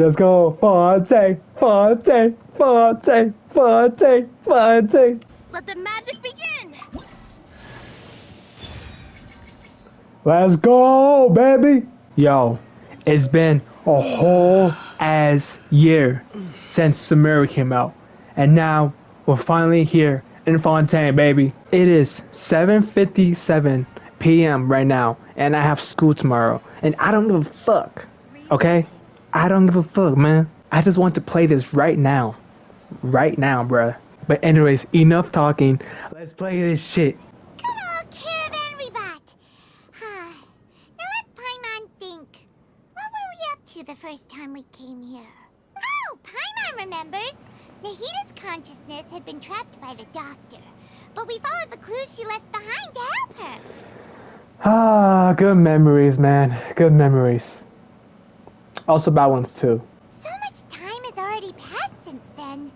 Let's go. Fontaine, Fontaine, Fontaine, Fontaine, Fontaine. Let the magic begin! Let's go, baby. Yo, it's been a whole ass year since Sumeru came out. And now we're finally here in Fontaine, baby. It is 7:57 p.m. right now, and I have school tomorrow. And I don't give a fuck. Okay? I don't give a fuck, man. I just want to play this right now. Right now, bruh. But anyways, enough talking. Let's play this shit. Good old caravan rebat. Now let Paimon think. What were we up to the first time we came here? Oh, Paimon remembers. Nahita's consciousness had been trapped by the doctor, but we followed the clues she left behind to help her. Ah, good memories, man. Good memories. Also bad ones too. So much time has already passed since then.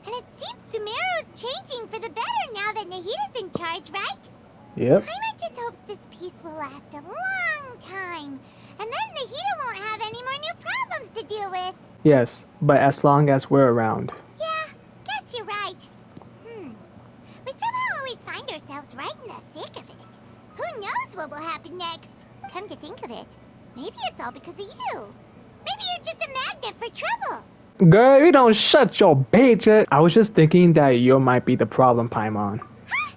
And it seems Sumeru's changing for the better now that Nahita's in charge, right? Yep. Paimon just hopes this peace will last a long time. And then Nahita won't have any more new problems to deal with. Yes, but as long as we're around. Yeah, guess you're right. We somehow always find ourselves right in the thick of it. Who knows what will happen next? Come to think of it, maybe it's all because of you. Maybe you're just a magnet for trouble. Girl, you don't shut your bitch ass. I was just thinking that you might be the problem, Paimon. Huh?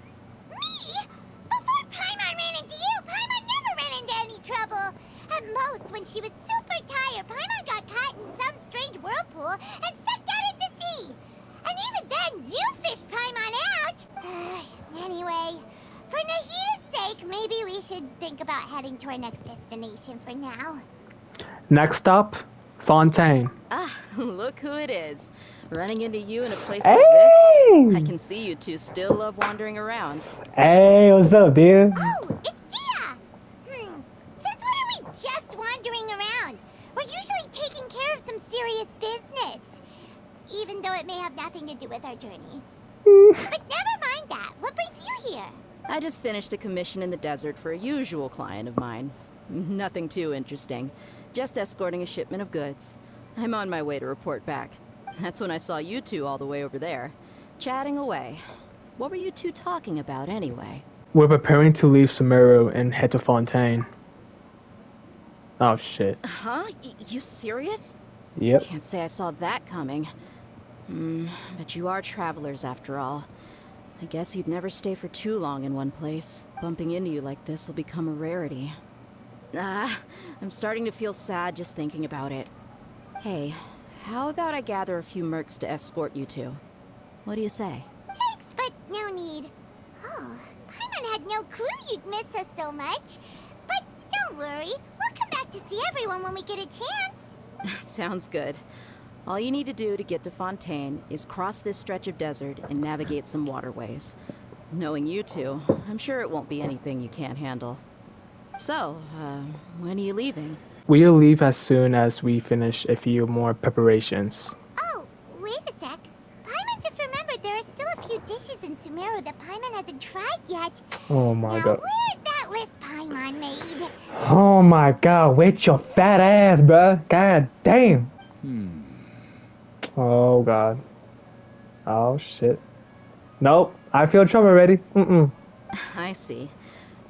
Me? Before Paimon ran into you, Paimon never ran into any trouble. At most, when she was super tired, Paimon got caught in some strange whirlpool and sucked out into sea. And even then, you fished Paimon out. Anyway, for Nahita's sake, maybe we should think about heading to our next destination for now. Next stop, Fontaine. Ah, look who it is. Running into you in a place Hey! like this. I can see you two still love wandering around. Hey, what's up, dude? Oh, it's Dia! Since when are we just wandering around? We're usually taking care of some serious business. Even though it may have nothing to do with our journey. But never mind that. What brings you here? I just finished a commission in the desert for a usual client of mine. Nothing too interesting. Just escorting a shipment of goods. I'm on my way to report back. That's when I saw you two all the way over there, chatting away. What were you two talking about anyway? We're preparing to leave Sumeru and head to Fontaine. Oh shit. Huh? You serious? Yep. Can't say I saw that coming. But you are travelers after all. I guess you'd never stay for too long in one place. Bumping into you like this will become a rarity. I'm starting to feel sad just thinking about it. Hey, how about I gather a few mercs to escort you two? What do you say? Thanks, but no need. Oh, Paimon had no clue you'd miss us so much. But don't worry, we'll come back to see everyone when we get a chance. Sounds good. All you need to do to get to Fontaine is cross this stretch of desert and navigate some waterways. Knowing you two, I'm sure it won't be anything you can't handle. So, when are you leaving? We'll leave as soon as we finish a few more preparations. Oh, wait a sec. Paimon just remembered there are still a few dishes in Sumeru that Paimon hasn't tried yet. Oh my Now, god. where's that list Paimon made? Oh my god, wait your fat ass, bruh. God damn. Oh god. Oh shit. Nope, I feel trouble already. I see.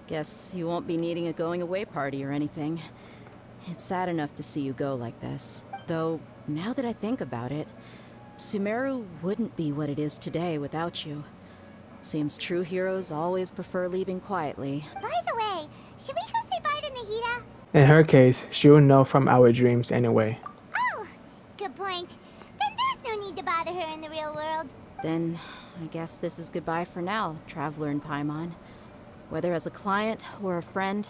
Guess you won't be needing a going-away party or anything. It's sad enough to see you go like this. Though, now that I think about it, Sumeru wouldn't be what it is today without you. Seems true heroes always prefer leaving quietly. By the way, should we go say bye to Nahita? In her case, she will know from our dreams anyway. Oh, good point. Then there's no need to bother her in the real world. Then, I guess this is goodbye for now, Traveler and Paimon. Whether as a client or a friend,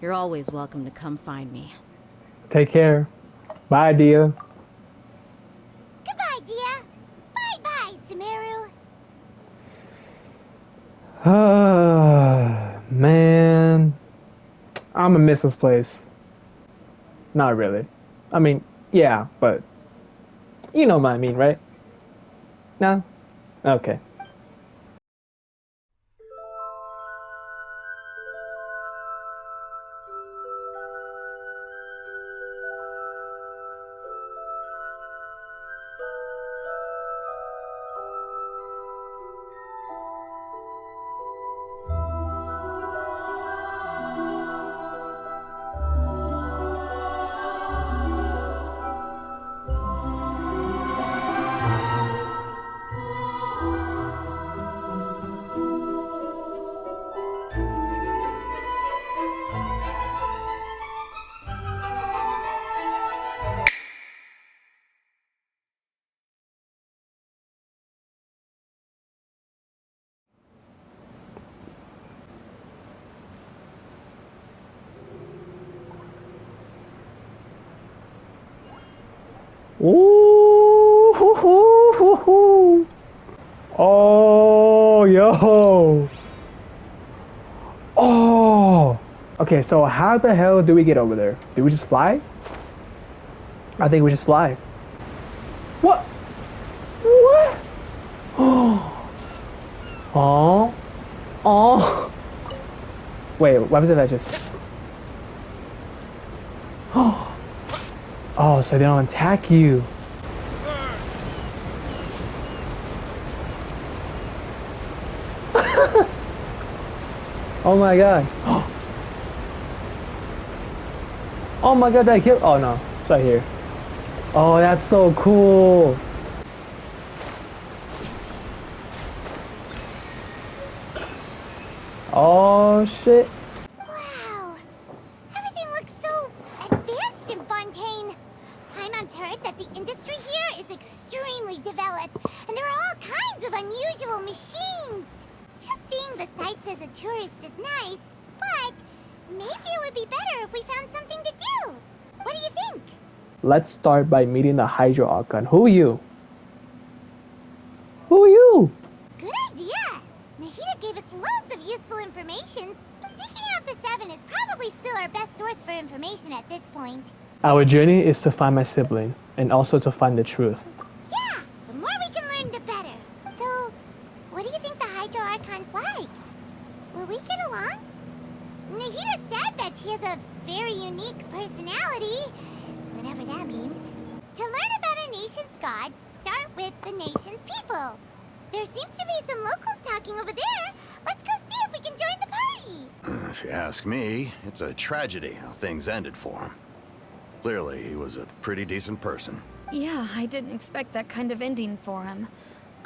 you're always welcome to come find me. Take care. Bye, Dia. Goodbye, Dia. Bye-bye, Sumeru. Man. I'ma miss this place. Not really. I mean, yeah, but you know what I mean, right? No? Okay. Ooh, hoo, hoo, hoo, hoo. Oh, yo. Oh. Okay, so how the hell do we get over there? Do we just fly? I think we just fly. What? What? Oh. Oh. Wait, what was it I just... Oh, so they don't attack you. Oh my god. Oh my god, that killed... Oh no, it's right here. Oh, that's so cool. Oh shit. Wow! Everything looks so advanced in Fontaine. Paimon's heard that the industry here is extremely developed, and there are all kinds of unusual machines. Just seeing the sights as a tourist is nice, but maybe it would be better if we found something to do. What do you think? Let's start by meeting the Hydro Archon. Who are you? Who are you? Good idea! Nahida gave us loads of useful information. Seeking out the Seven is probably still our best source for information at this point. Our journey is to find my sibling, and also to find the truth. Yeah! The more we can learn, the better. So, what do you think the Hydro Archon's like? Will we get along? Nahida said that she has a very unique personality, whatever that means. To learn about a nation's god, start with the nation's people. There seems to be some locals talking over there. Let's go see if we can join the party. If you ask me, it's a tragedy how things ended for him. Clearly, he was a pretty decent person. Yeah, I didn't expect that kind of ending for him.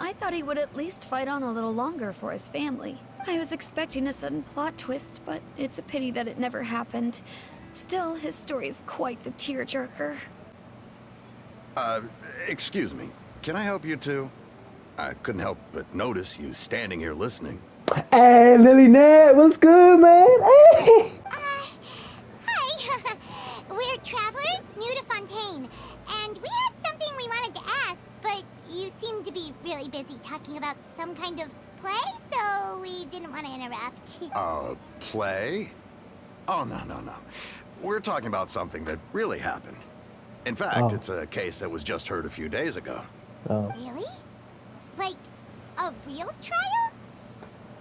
I thought he would at least fight on a little longer for his family. I was expecting a sudden plot twist, but it's a pity that it never happened. Still, his story is quite the tearjerker. Excuse me. Can I help you too? I couldn't help but notice you standing here listening. Hey, Lily Ned, what's good, man? Hey! Hi. We're travelers new to Fontaine, and we had something we wanted to ask, but you seem to be really busy talking about some kind of play, so we didn't want to interrupt. Play? Oh, no. We're talking about something that really happened. In fact, it's a case that was just heard a few days ago. Oh. Really? Like, a real trial?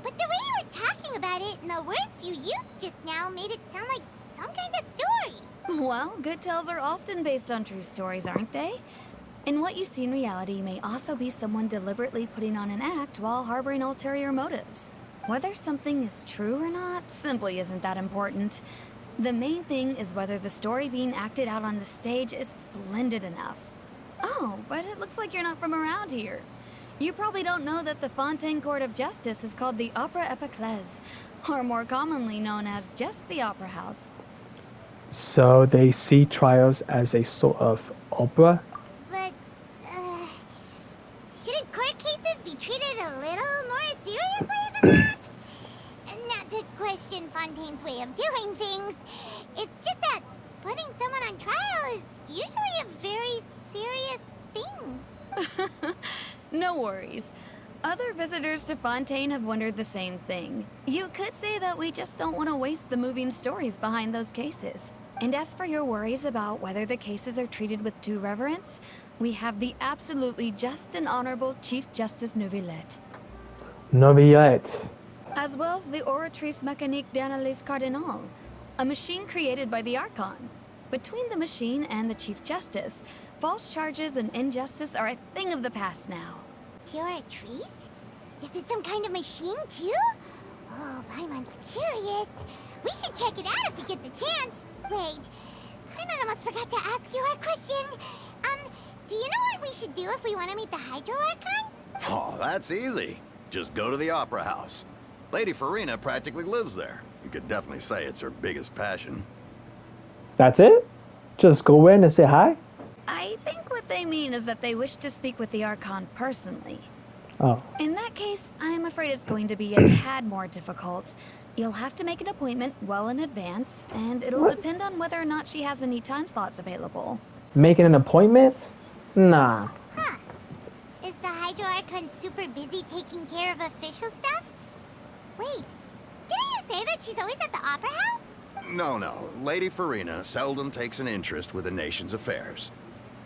But the way you were talking about it and the words you used just now made it sound like some kind of story. Well, good tales are often based on true stories, aren't they? And what you see in reality may also be someone deliberately putting on an act while harboring ulterior motives. Whether something is true or not simply isn't that important. The main thing is whether the story being acted out on the stage is splendid enough. Oh, but it looks like you're not from around here. You probably don't know that the Fontaine Court of Justice is called the Opera Epiclese, or more commonly known as just the Opera House. So they see trials as a sort of opera? But, shouldn't court cases be treated a little more seriously than that? Not to question Fontaine's way of doing things. It's just that putting someone on trial is usually a very serious thing. No worries. Other visitors to Fontaine have wondered the same thing. You could say that we just don't want to waste the moving stories behind those cases. And as for your worries about whether the cases are treated with due reverence, we have the absolutely just and honorable Chief Justice Neuvillette. Novillette. As well as the Oratrice Mécanique d'Analyse Cardinal, a machine created by the Archon. Between the machine and the Chief Justice, false charges and injustice are a thing of the past now. Pure trees? Is it some kind of machine too? Oh, Paimon's curious. We should check it out if we get the chance. Wait, Paimon almost forgot to ask you our question. Do you know what we should do if we want to meet the Hydro Archon? Oh, that's easy. Just go to the Opera House. Lady Farina practically lives there. You could definitely say it's her biggest passion. That's it? Just go in and say hi? I think what they mean is that they wish to speak with the Archon personally. Oh. In that case, I'm afraid it's going to be a tad more difficult. You'll have to make an appointment well in advance, and it'll depend on whether or not she has any time slots available. Making an appointment? Nah. Huh. Is the Hydro Archon super busy taking care of official stuff? Wait, didn't you say that she's always at the Opera House? No. Lady Farina seldom takes an interest with the nation's affairs.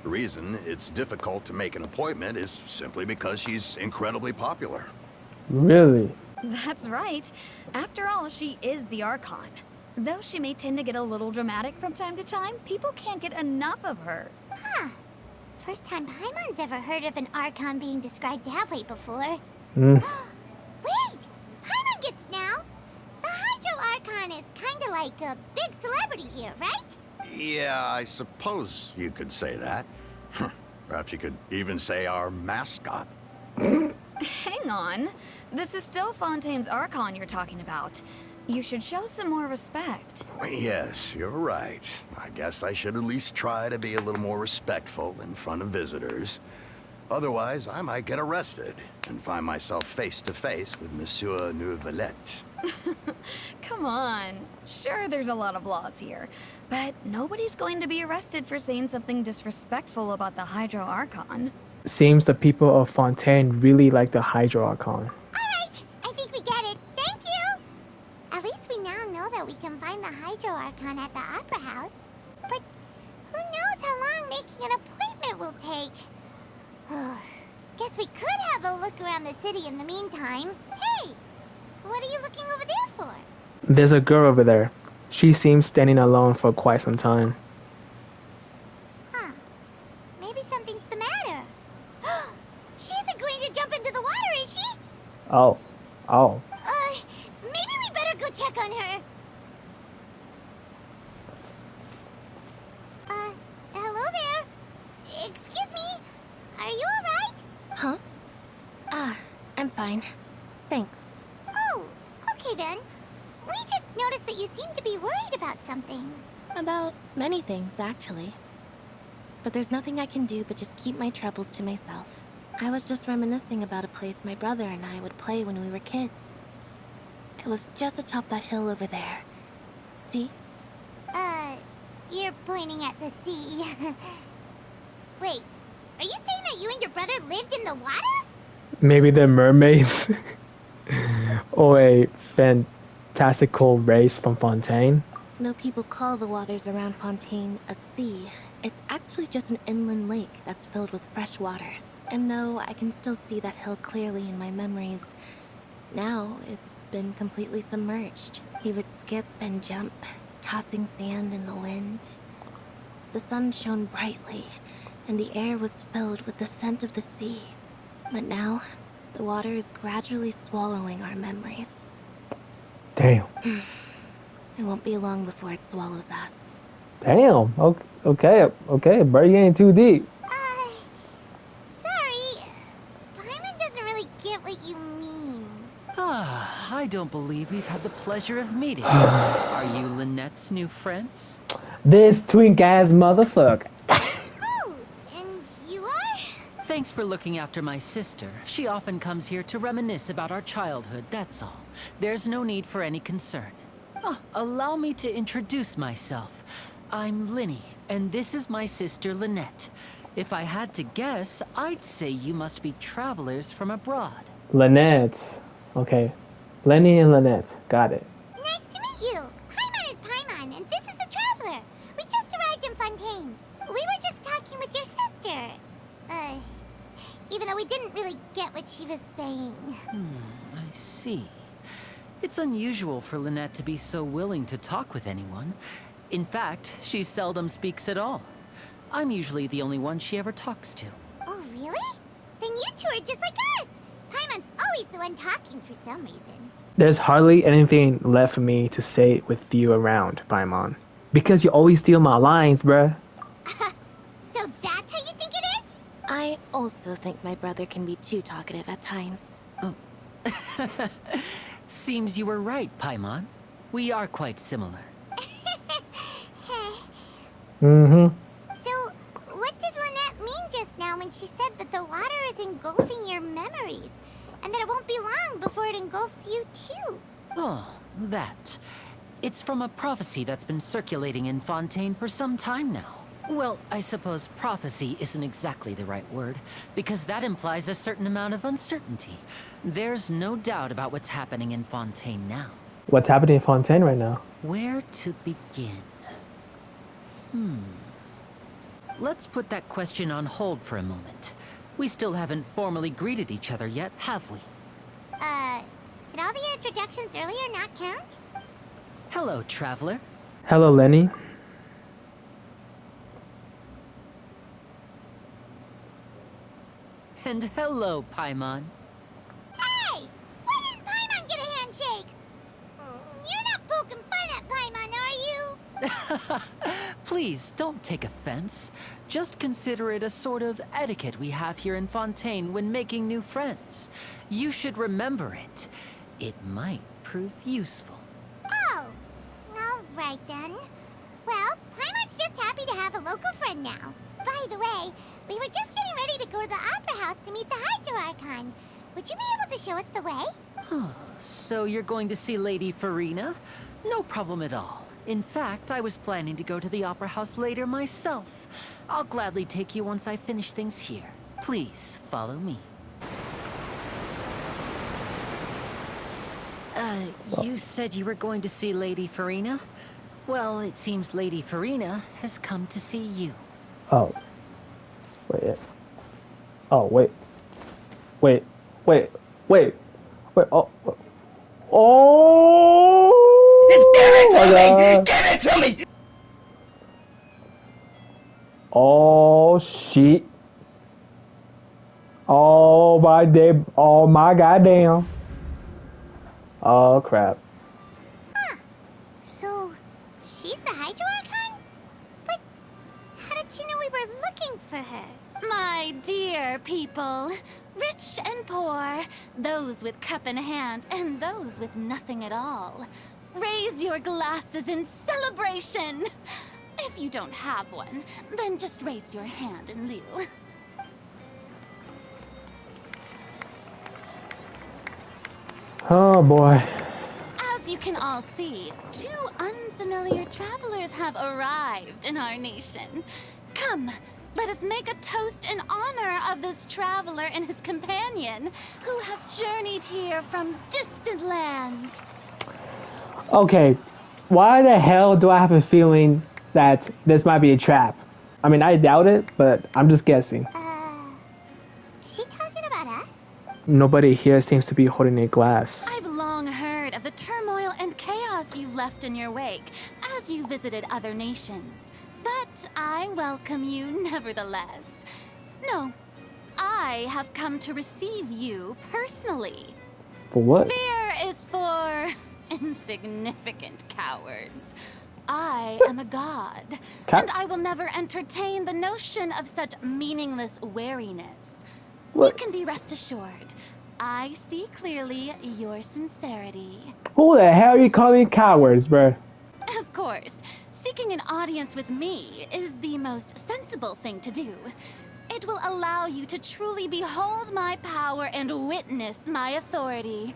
The reason it's difficult to make an appointment is simply because she's incredibly popular. Really? That's right. After all, she is the Archon. Though she may tend to get a little dramatic from time to time, people can't get enough of her. Huh. First time Paimon's ever heard of an Archon being described that way before. Mm. Wait! Paimon gets now! The Hydro Archon is kinda like a big celebrity here, right? Yeah, I suppose you could say that. Perhaps you could even say our mascot. Hang on. This is still Fontaine's Archon you're talking about. You should show some more respect. Yes, you're right. I guess I should at least try to be a little more respectful in front of visitors. Otherwise, I might get arrested and find myself face to face with Monsieur Neuvillette. Come on. Sure, there's a lot of laws here, but nobody's going to be arrested for saying something disrespectful about the Hydro Archon. Seems the people of Fontaine really like the Hydro Archon. Alright, I think we get it. Thank you! At least we now know that we can find the Hydro Archon at the Opera House. But who knows how long making an appointment will take? Guess we could have a look around the city in the meantime. Hey! What are you looking over there for? There's a girl over there. She seems standing alone for quite some time. Huh. Maybe something's the matter. She isn't going to jump into the water, is she? Oh. Maybe we better go check on her. Hello there. Excuse me. Are you alright? Huh? I'm fine. Thanks. Oh, okay then. We just noticed that you seem to be worried about something. About many things, actually. But there's nothing I can do but just keep my troubles to myself. I was just reminiscing about a place my brother and I would play when we were kids. It was just atop that hill over there. See? You're pointing at the sea. Wait, are you saying that you and your brother lived in the water? Maybe they're mermaids. Or a fantastical race from Fontaine. No, people call the waters around Fontaine a sea. It's actually just an inland lake that's filled with fresh water. And no, I can still see that hill clearly in my memories. Now, it's been completely submerged. He would skip and jump, tossing sand in the wind. The sun shone brightly, and the air was filled with the scent of the sea. But now, the water is gradually swallowing our memories. Damn. It won't be long before it swallows us. Damn. Okay, bro, you ain't too deep. Sorry. Paimon doesn't really get what you mean. I don't believe we've had the pleasure of meeting. Are you Lynette's new friends? This twink ass motherfucker. Oh, and you are? Thanks for looking after my sister. She often comes here to reminisce about our childhood, that's all. There's no need for any concern. Allow me to introduce myself. I'm Linny, and this is my sister Lynette. If I had to guess, I'd say you must be travelers from abroad. Lynette. Okay. Lenny and Lynette. Got it. Nice to meet you. Paimon is Paimon, and this is the Traveler. We just arrived in Fontaine. We were just talking with your sister. Even though we didn't really get what she was saying. I see. It's unusual for Lynette to be so willing to talk with anyone. In fact, she seldom speaks at all. I'm usually the only one she ever talks to. Oh, really? Then you two are just like us. Paimon's always the one talking for some reason. There's hardly anything left for me to say with you around, Paimon. Because you always steal my lines, bruh. So that's how you think it is? I also think my brother can be too talkative at times. Seems you were right, Paimon. We are quite similar. Mm-hmm. So, what did Lynette mean just now when she said that the water is engulfing your memories? And that it won't be long before it engulfs you too? Oh, that. It's from a prophecy that's been circulating in Fontaine for some time now. Well, I suppose prophecy isn't exactly the right word, because that implies a certain amount of uncertainty. There's no doubt about what's happening in Fontaine now. What's happening in Fontaine right now? Where to begin? Let's put that question on hold for a moment. We still haven't formally greeted each other yet, have we? Did all the introductions earlier not count? Hello, traveler. Hello, Lenny. And hello, Paimon. Hey! Why didn't Paimon get a handshake? You're not poking fun at Paimon, are you? Please, don't take offense. Just consider it a sort of etiquette we have here in Fontaine when making new friends. You should remember it. It might prove useful. Oh, all right then. Well, Paimon's just happy to have a local friend now. By the way, we were just getting ready to go to the Opera House to meet the Hydro Archon. Would you be able to show us the way? So you're going to see Lady Farina? No problem at all. In fact, I was planning to go to the Opera House later myself. I'll gladly take you once I finish things here. Please, follow me. You said you were going to see Lady Farina? Well, it seems Lady Farina has come to see you. Oh. Wait. Oh, wait. Wait. Oh. Oh! Just give it to me! God. Give it to me! Oh, shit. Oh, my goddamn. Oh, crap. So, she's the Hydro Archon? But how did she know we were looking for her? My dear people, rich and poor, those with cup in hand and those with nothing at all. Raise your glasses in celebration! If you don't have one, then just raise your hand in lieu. Oh, boy. As you can all see, two unfamiliar travelers have arrived in our nation. Come, let us make a toast in honor of this traveler and his companion, who have journeyed here from distant lands. Okay, why the hell do I have a feeling that this might be a trap? I mean, I doubt it, but I'm just guessing. Is she talking about us? Nobody here seems to be holding a glass. I've long heard of the turmoil and chaos you've left in your wake as you visited other nations. But I welcome you nevertheless. No, I have come to receive you personally. For what? Fear is for insignificant cowards. I am a god, and I will never entertain the notion of such meaningless wariness. What? You can be rest assured. I see clearly your sincerity. Who the hell are you calling cowards, bruh? Of course, seeking an audience with me is the most sensible thing to do. It will allow you to truly behold my power and witness my authority.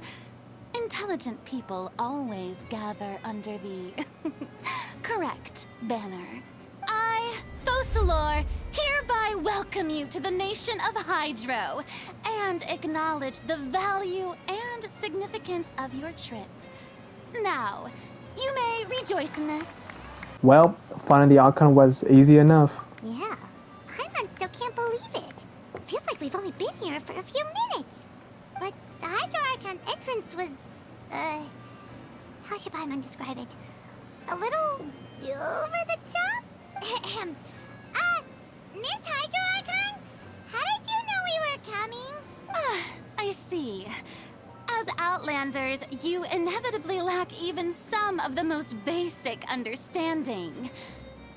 Intelligent people always gather under the correct banner. I, Focalor, hereby welcome you to the nation of Hydro and acknowledge the value and significance of your trip. Now, you may rejoice in this. Well, finding the outcome was easy enough. Yeah, Paimon still can't believe it. Feels like we've only been here for a few minutes. But the Hydro Archon's entrance was, how should Paimon describe it? A little over the top? Miss Hydro Archon? How did you know we were coming? I see. As Outlanders, you inevitably lack even some of the most basic understanding.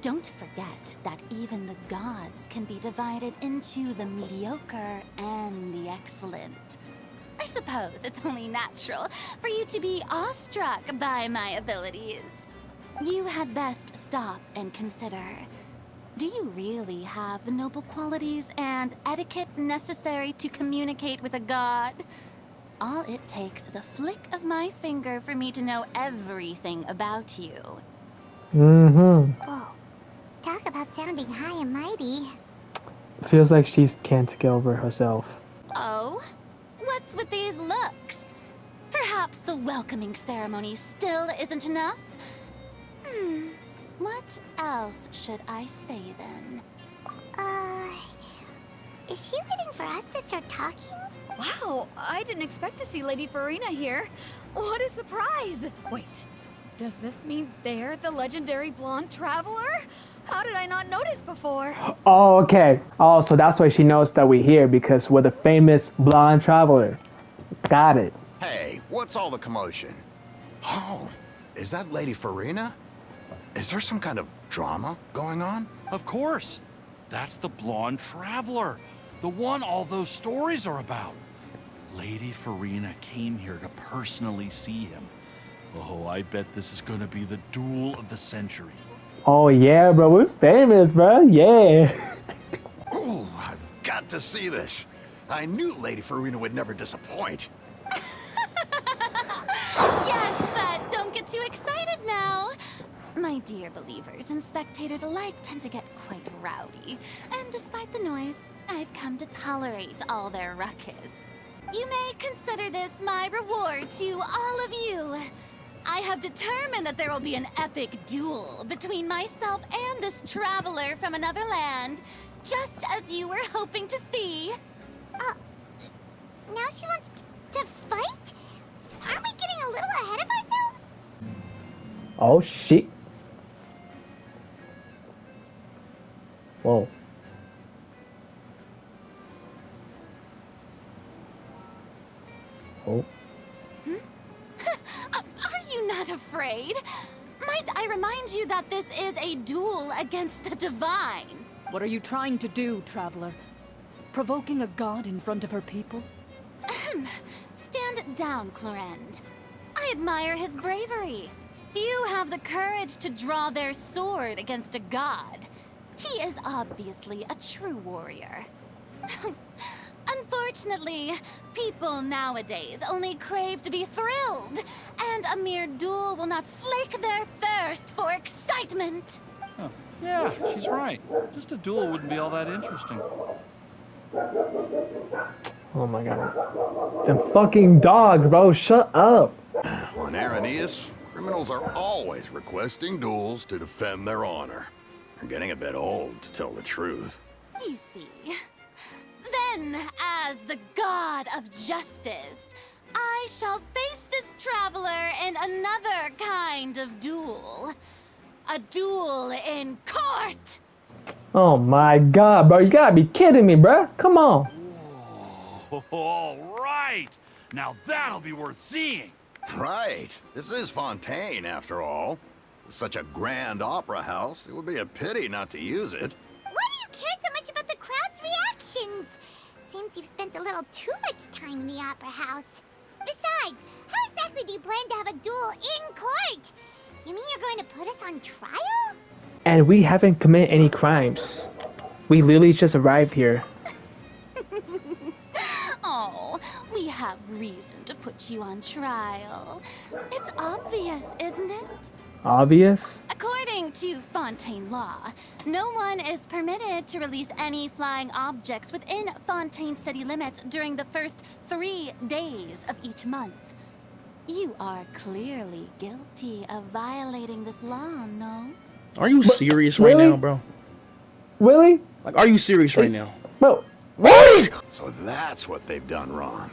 Don't forget that even the gods can be divided into the mediocre and the excellent. I suppose it's only natural for you to be awestruck by my abilities. You had best stop and consider. Do you really have the noble qualities and etiquette necessary to communicate with a god? All it takes is a flick of my finger for me to know everything about you. Mm-hmm. Whoa, talk about sounding sounding high and mighty. Feels like she can't get over herself. Oh? What's with these looks? Perhaps the welcoming ceremony still isn't enough? What else should I say then? Is she waiting for us to start talking? Wow, I didn't expect to see Lady Farina here. What a surprise! Wait, does this mean they're the legendary blonde traveler? How did I not notice before? Oh, okay. Oh, so that's why she knows that we're here, because we're the famous blonde traveler. Got it. Hey, what's all the commotion? Oh, is that Lady Farina? Is there some kind of drama going on? Of course. That's the blonde traveler. The one all those stories are about. Lady Farina came here to personally see him. Oh, I bet this is gonna be the duel of the century. Oh yeah, bro, we're famous, bro. Yeah. Ooh, I've got to see this. I knew Lady Farina would never disappoint. Yes, but don't get too excited now. My dear believers and spectators alike tend to get quite rowdy, and despite the noise, I've come to tolerate all their ruckus. You may consider this my reward to all of you. I have determined that there will be an epic duel between myself and this traveler from another land, just as you were hoping to see. Now she wants to fight? Aren't we getting a little ahead of ourselves? Oh shit. Whoa. Oh. Are you not afraid? Might I remind you that this is a duel against the divine? What are you trying to do, traveler? Provoking a god in front of her people? Stand down, Clorend. I admire his bravery. Few have the courage to draw their sword against a god. He is obviously a true warrior. Unfortunately, people nowadays only crave to be thrilled, and a mere duel will not slake their thirst for excitement. Huh. Yeah, she's right. Just a duel wouldn't be all that interesting. Oh my god. Them fucking dogs, bro. Shut up. On Araneus, criminals are always requesting duels to defend their honor. They're getting a bit old, to tell the truth. You see. Then, as the god of justice, I shall face this traveler in another kind of duel. A duel in court! Oh my god, bro. You gotta be kidding me, bro. Come on. Whoa, all right. Now that'll be worth seeing. Right. This is Fontaine, after all. It's such a grand opera house, it would be a pity not to use it. Why do you care so much about the crowd's reactions? Seems you've spent a little too much time in the opera house. Besides, how exactly do you plan to have a duel in court? You mean you're going to put us on trial? And we haven't committed any crimes. We literally just arrived here. Oh, we have reason to put you on trial. It's obvious, isn't it? Obvious? According to Fontaine law, no one is permitted to release any flying objects within Fontaine city limits during the first 3 days of each month. You are clearly guilty of violating this law, no? Are you serious really? right now, bro? Really? Like, are you serious right now? Bro, So that's what they've done wrong.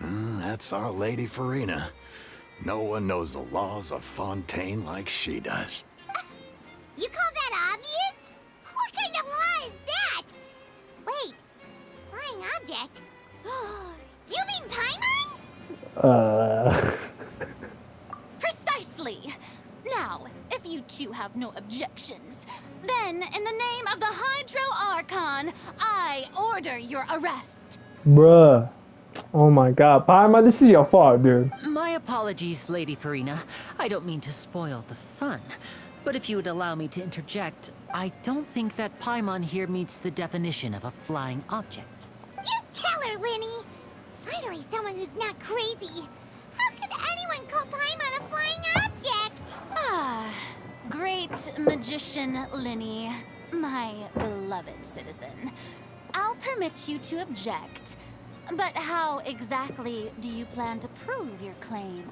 That's our Lady Farina. No one knows the laws of Fontaine like she does. You call that obvious? What kind of law is that? Wait, flying object? You mean Paimon? Precisely! Now, if you two have no objections, then in the name of the Hydro Archon, I order your arrest. bruh. Oh my god. Paimon, this is your fault, dude. My apologies, Lady Farina. I don't mean to spoil the fun. But if you would allow me to interject, I don't think that Paimon here meets the definition of a flying object. You tell her, Linny. Finally, someone who's not crazy. How could anyone call Paimon a flying object? Ah, great magician Linny. My beloved citizen, I'll permit you to object. But how exactly do you plan to prove your claim?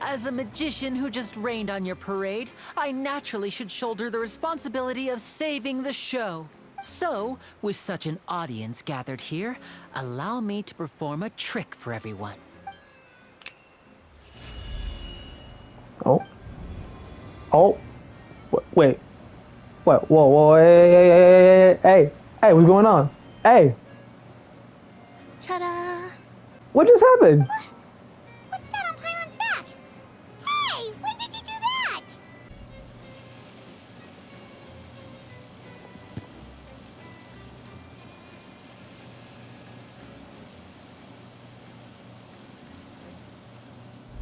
As a magician who just rained on your parade, I naturally should shoulder the responsibility of saving the show. So, with such an audience gathered here, allow me to perform a trick for everyone. Oh. Oh. Wait. What? Whoa, hey, what's going on? Hey, Ta-da! what just happened? What's that on Paimon's back? Hey, when did you do that?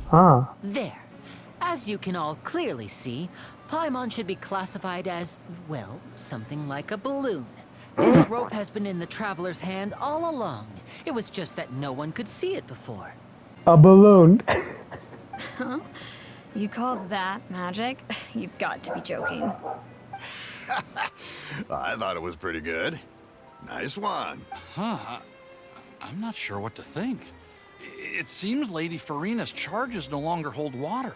Huh. There. As you can all clearly see, Paimon should be classified as, well, something like a balloon. This rope has been in the Traveler's hand all along. It was just that no one could see it before. A balloon. Huh? You call that magic? You've got to be joking. I thought it was pretty good. Nice one. Huh. I'm not sure what to think. It seems Lady Farina's charges no longer hold water.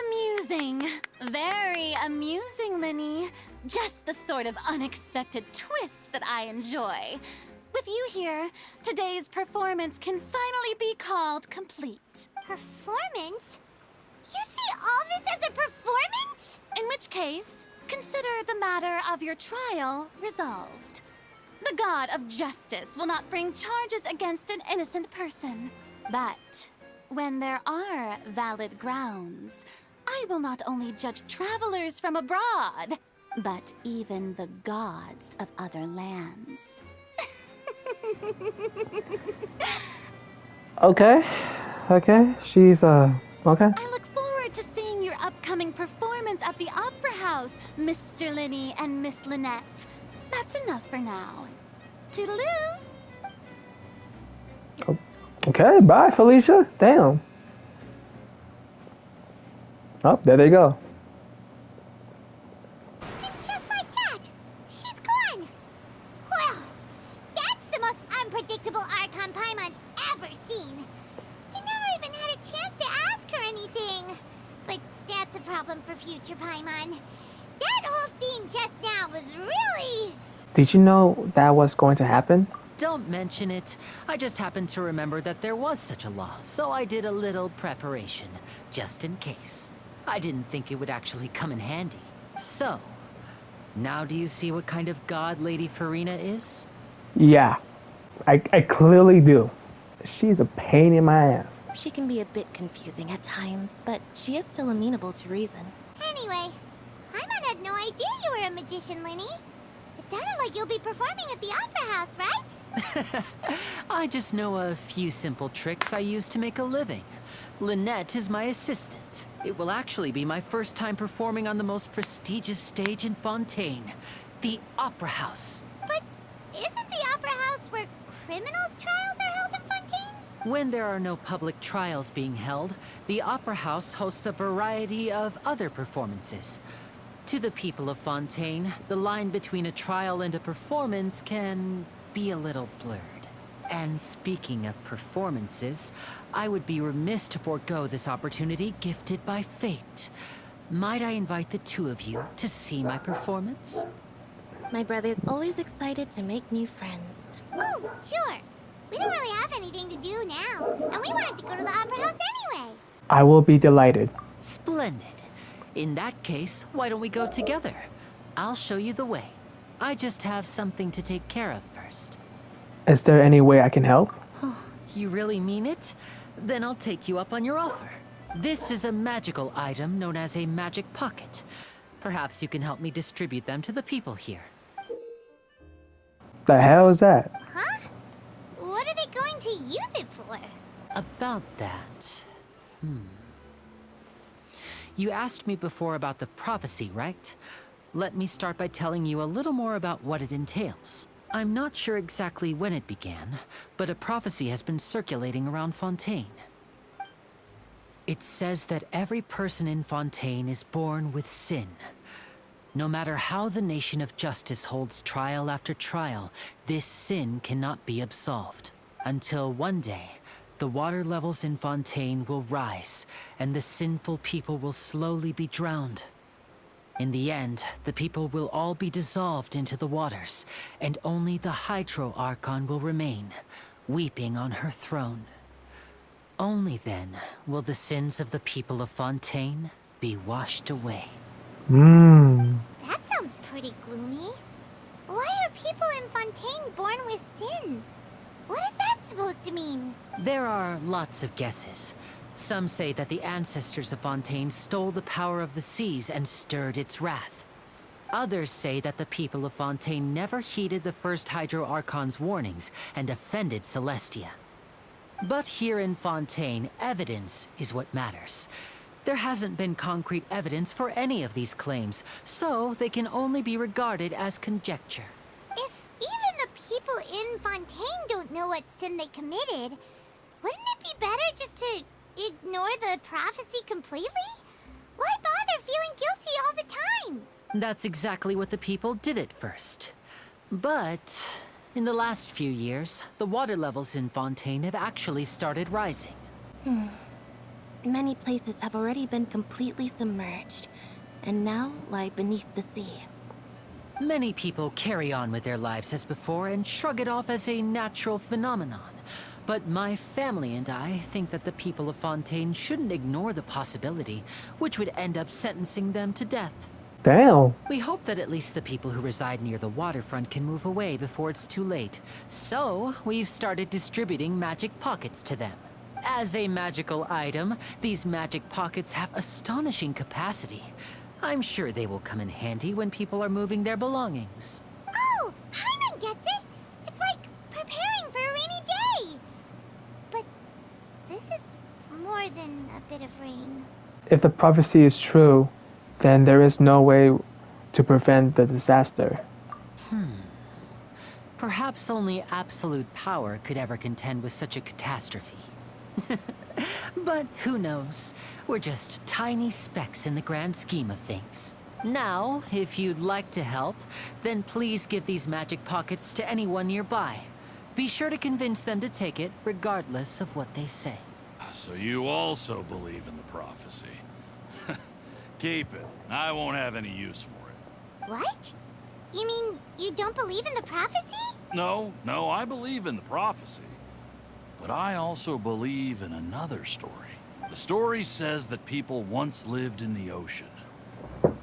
Amusing. Very amusing, Linny. Just the sort of unexpected twist that I enjoy. With you here, today's performance can finally be called complete. Performance? You see all this as a performance? In which case, consider the matter of your trial resolved. The god of justice will not bring charges against an innocent person. But when there are valid grounds, I will not only judge travelers from abroad, but even the gods of other lands. Okay, she's, okay. I look forward to seeing your upcoming performance at the Opera House, Mr. Linny and Miss Lynette. That's enough for now. Toodaloo! Okay, bye, Felicia. Damn. Oh, there they go. And just like that, she's gone. Well, that's the most unpredictable Archon Paimon's ever seen. He never even had a chance to ask her anything. But that's a problem for future Paimon. That whole scene just now was really... Did you know that was going to happen? Don't mention it. I just happened to remember that there was such a law, so I did a little preparation, just in case. I didn't think it would actually come in handy. So, now do you see what kind of god Lady Farina is? Yeah, I clearly do. She's a pain in my ass. She can be a bit confusing at times, but she is still amenable to reason. Anyway, Paimon had no idea you were a magician, Linny. It sounded like you'll be performing at the Opera House, right? I just know a few simple tricks I use to make a living. Lynette is my assistant. It will actually be my first time performing on the most prestigious stage in Fontaine, the Opera House. But isn't the Opera House where criminal trials are held in Fontaine? When there are no public trials being held, the Opera House hosts a variety of other performances. To the people of Fontaine, the line between a trial and a performance can be a little blurred. And speaking of performances, I would be remiss to forego this opportunity gifted by fate. Might I invite the two of you to see my performance? My brother's always excited to make new friends. Oh, sure. We don't really have anything to do now, and we wanted to go to the Opera House anyway. I will be delighted. Splendid. In that case, why don't we go together? I'll show you the way. I just have something to take care of first. Is there any way I can help? You really mean it? Then I'll take you up on your offer. This is a magical item known as a magic pocket. Perhaps you can help me distribute them to the people here. The hell is that? Huh? What are they going to use it for? About that... You asked me before about the prophecy, right? Let me start by telling you a little more about what it entails. I'm not sure exactly when it began, but a prophecy has been circulating around Fontaine. It says that every person in Fontaine is born with sin. No matter how the Nation of Justice holds trial after trial, this sin cannot be absolved. Until one day, the water levels in Fontaine will rise, and the sinful people will slowly be drowned. In the end, the people will all be dissolved into the waters, and only the Hydro Archon will remain, weeping on her throne. Only then will the sins of the people of Fontaine be washed away. That sounds pretty gloomy. Why are people in Fontaine born with sin? What is that supposed to mean? There are lots of guesses. Some say that the ancestors of Fontaine stole the power of the seas and stirred its wrath. Others say that the people of Fontaine never heeded the first Hydro Archon's warnings and offended Celestia. But here in Fontaine, evidence is what matters. There hasn't been concrete evidence for any of these claims, so they can only be regarded as conjecture. If even the people in Fontaine don't know what sin they committed, wouldn't it be better just to ignore the prophecy completely? Why bother feeling guilty all the time? That's exactly what the people did at first. But in the last few years, the water levels in Fontaine have actually started rising. Many places have already been completely submerged, and now lie beneath the sea. Many people carry on with their lives as before and shrug it off as a natural phenomenon. But my family and I think that the people of Fontaine shouldn't ignore the possibility, which would end up sentencing them to death. Damn. We hope that at least the people who reside near the waterfront can move away before it's too late. So, we've started distributing magic pockets to them. As a magical item, these magic pockets have astonishing capacity. I'm sure they will come in handy when people are moving their belongings. Oh, Paimon gets it! It's like preparing for a rainy day! But this is more than a bit of rain. If the prophecy is true, then there is no way to prevent the disaster. Perhaps only absolute power could ever contend with such a catastrophe. But who knows? We're just tiny specks in the grand scheme of things. Now, if you'd like to help, then please give these magic pockets to anyone nearby. Be sure to convince them to take it, regardless of what they say. So you also believe in the prophecy. Keep it. I won't have any use for it. What? You mean you don't believe in the prophecy? No, I believe in the prophecy. But I also believe in another story. The story says that people once lived in the ocean.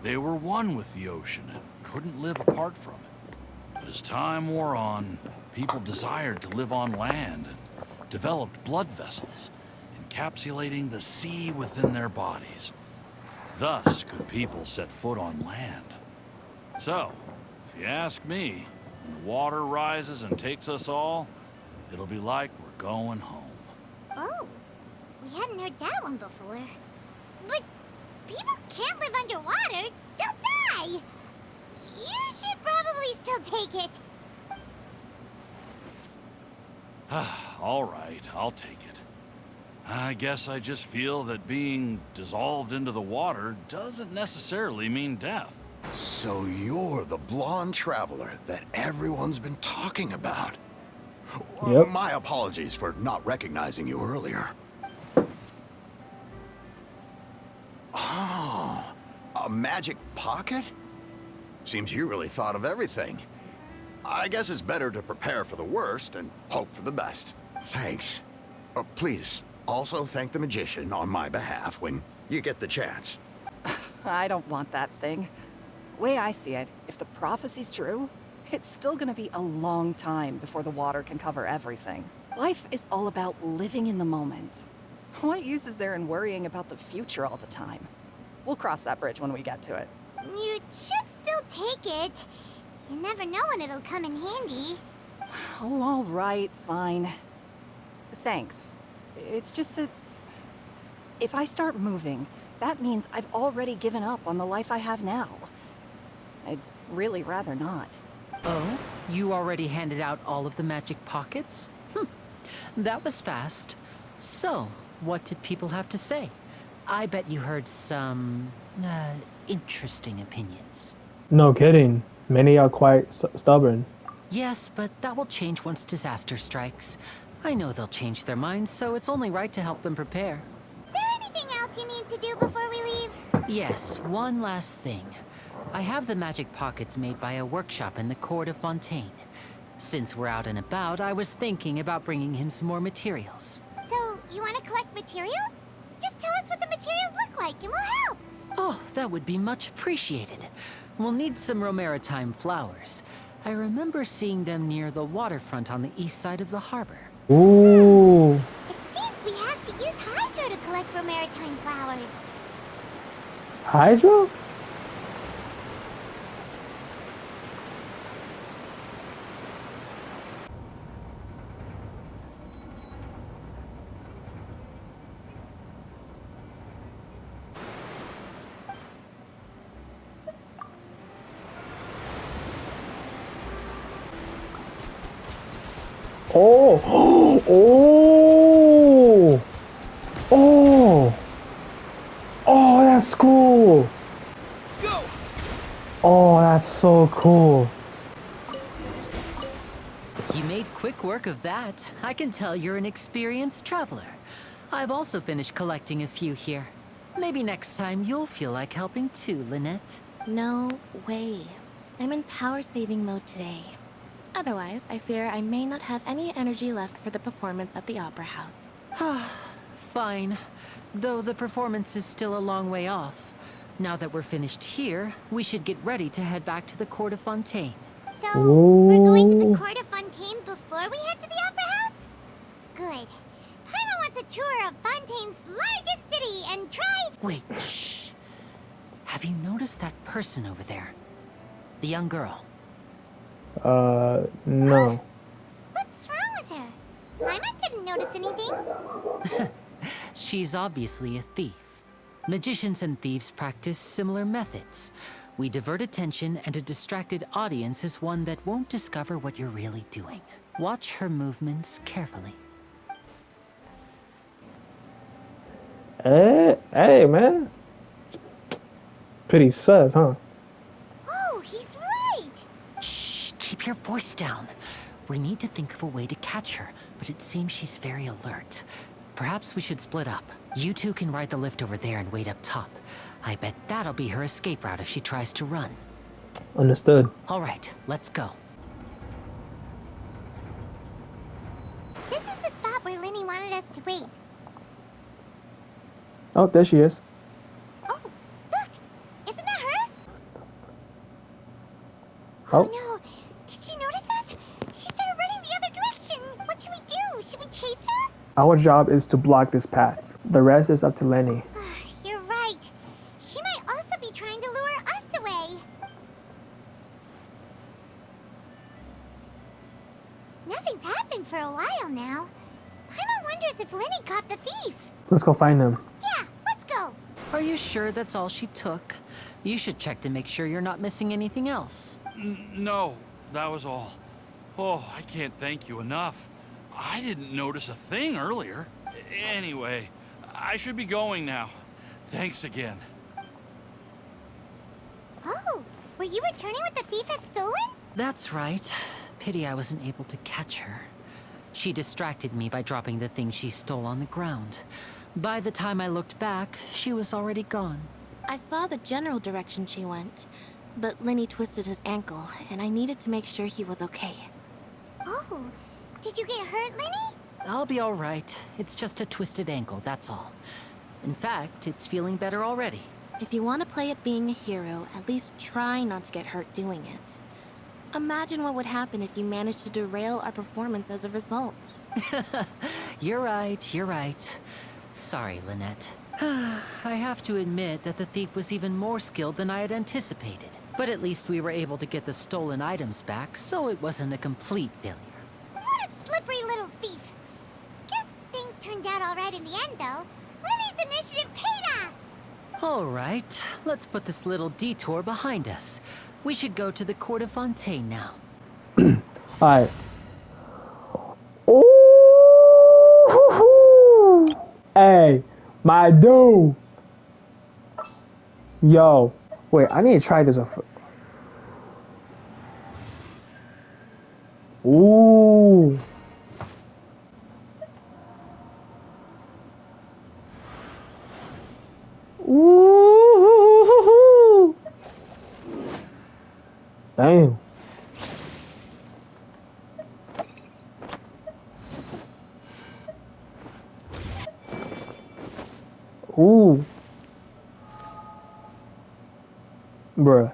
They were one with the ocean and couldn't live apart from it. But as time wore on, people desired to live on land and developed blood vessels, encapsulating the sea within their bodies. Thus could people set foot on land. So, if you ask me, when the water rises and takes us all, it'll be like we're going home. Oh, we hadn't heard that one before. But people can't live underwater. They'll die. You should probably still take it. All right, I'll take it. I guess I just feel that being dissolved into the water doesn't necessarily mean death. So you're the blonde traveler that everyone's been talking about. Yep. My apologies for not recognizing you earlier. Oh, a magic pocket? Seems you really thought of everything. I guess it's better to prepare for the worst and hope for the best. Thanks. Please, also thank the magician on my behalf when you get the chance. I don't want that thing. Way I see it, if the prophecy's true, it's still gonna be a long time before the water can cover everything. Life is all about living in the moment. What use is there in worrying about the future all the time? We'll cross that bridge when we get to it. You should still take it. You never know when it'll come in handy. Oh, all right, fine. Thanks. It's just that if I start moving, that means I've already given up on the life I have now. I'd really rather not. Oh? You already handed out all of the magic pockets? That was fast. So, what did people have to say? I bet you heard some, interesting opinions. No kidding. Many are quite stubborn. Yes, but that will change once disaster strikes. I know they'll change their minds, so it's only right to help them prepare. Is there anything else you need to do before we leave? Yes, one last thing. I have the magic pockets made by a workshop in the court of Fontaine. Since we're out and about, I was thinking about bringing him some more materials. So, you want to collect materials? Just tell us what the materials look like and we'll help. Oh, that would be much appreciated. We'll need some Romaritime flowers. I remember seeing them near the waterfront on the east side of the harbor. Ooh. It seems we have to use Hydro to collect Romaritime flowers. Hydro? Oh, oh, oh, oh, that's cool. Go! Oh, that's so cool. You made quick work of that. I can tell you're an experienced traveler. I've also finished collecting a few here. Maybe next time you'll feel like helping too, Lynette. No way. I'm in power-saving mode today. Otherwise, I fear I may not have any energy left for the performance at the Opera House. Fine. Though the performance is still a long way off. Now that we're finished here, we should get ready to head back to the court of Fontaine. So, we're going to Ooh. the court of Fontaine before we head to the Opera House? Good. Paimon wants a tour of Fontaine's largest city and try... Wait, shh. Have you noticed that person over there? The young girl. No. What's wrong with her? Paimon didn't notice anything. She's obviously a thief. Magicians and thieves practice similar methods. We divert attention, and a distracted audience is one that won't discover what you're really doing. Watch her movements carefully. Hey, man. Pretty sus, huh? Oh, he's right. Shh, keep your voice down. We need to think of a way to catch her, but it seems she's very alert. Perhaps we should split up. You two can ride the lift over there and wait up top. I bet that'll be her escape route if she tries to run. Understood. All right, let's go. This is the spot where Linny wanted us to wait. Oh, there she is. Oh, look! Isn't that her? Oh. No! Did she notice us? She started running the other direction! What should we do? Should we chase her? Our job is to block this path. The rest is up to Lenny. You're right. She might also be trying to lure us away. Nothing's happened for a while now. Paimon wonders if Linny caught the thief. Let's go find them. Yeah, let's go. Are you sure that's all she took? You should check to make sure you're not missing anything else. No, that was all. Oh, I can't thank you enough. I didn't notice a thing earlier. Anyway, I should be going now. Thanks again. Oh, were you returning what the thief had stolen? That's right. Pity I wasn't able to catch her. She distracted me by dropping the thing she stole on the ground. By the time I looked back, she was already gone. I saw the general direction she went, but Linny twisted his ankle, and I needed to make sure he was okay. Oh, did you get hurt, Linny? I'll be all right. It's just a twisted ankle, that's all. In fact, it's feeling better already. If you want to play at being a hero, at least try not to get hurt doing it. Imagine what would happen if you managed to derail our performance as a result. You're right, you're right. Sorry, Lynette. I have to admit that the thief was even more skilled than I had anticipated. But at least we were able to get the stolen items back, so it wasn't a complete failure. What a slippery little thief. Guess things turned out all right in the end, though. Linny's initiative paid off. All right, let's put this little detour behind us. We should go to the court of Fontaine now. Alright. Ooh! Hey, my dude. Yo, wait, I need to try this one. Ooh. Ooh. Damn. Ooh. Bruh.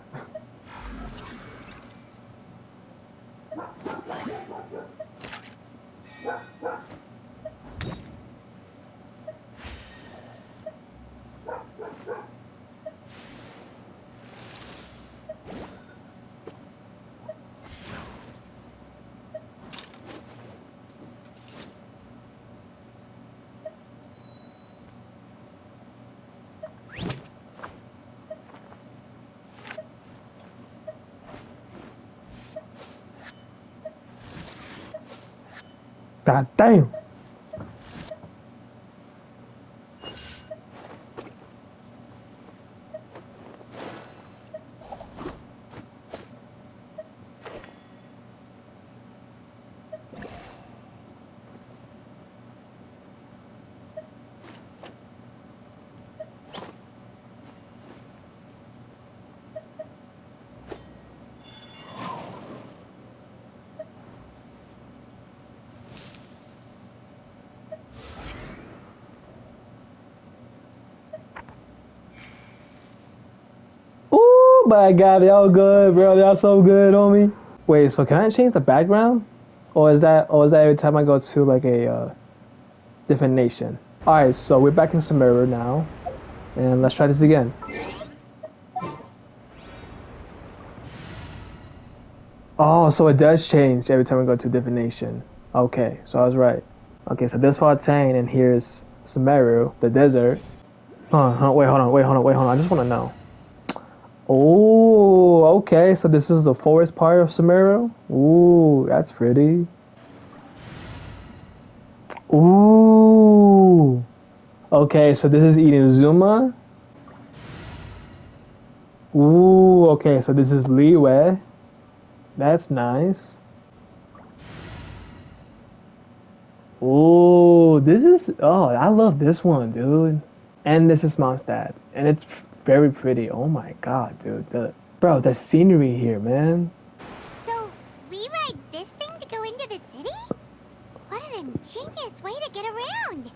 God damn. Ooh, my God, y'all good, bro. Y'all so good, homie. Wait, so can I change the background? Or is that every time I go to like a different nation? Alright, so we're back in Sumeru now. And let's try this again. Oh, so it does change every time we go to a different nation. Okay, so I was right. Okay, so this Fontaine and here's Sumeru, the desert. Wait, hold on. I just want to know. Oh, okay, so this is the forest part of Sumeru? Ooh, that's pretty. Ooh. Okay, so this is Inazuma. Ooh, okay, so this is Liyue. That's nice. Ooh, this is, oh, I love this one, dude. And this is Mondstadt. And it's very pretty. Oh my God, dude. Bro, the scenery here, man. So, we ride this thing to go into the city? What an ingenious way to get around!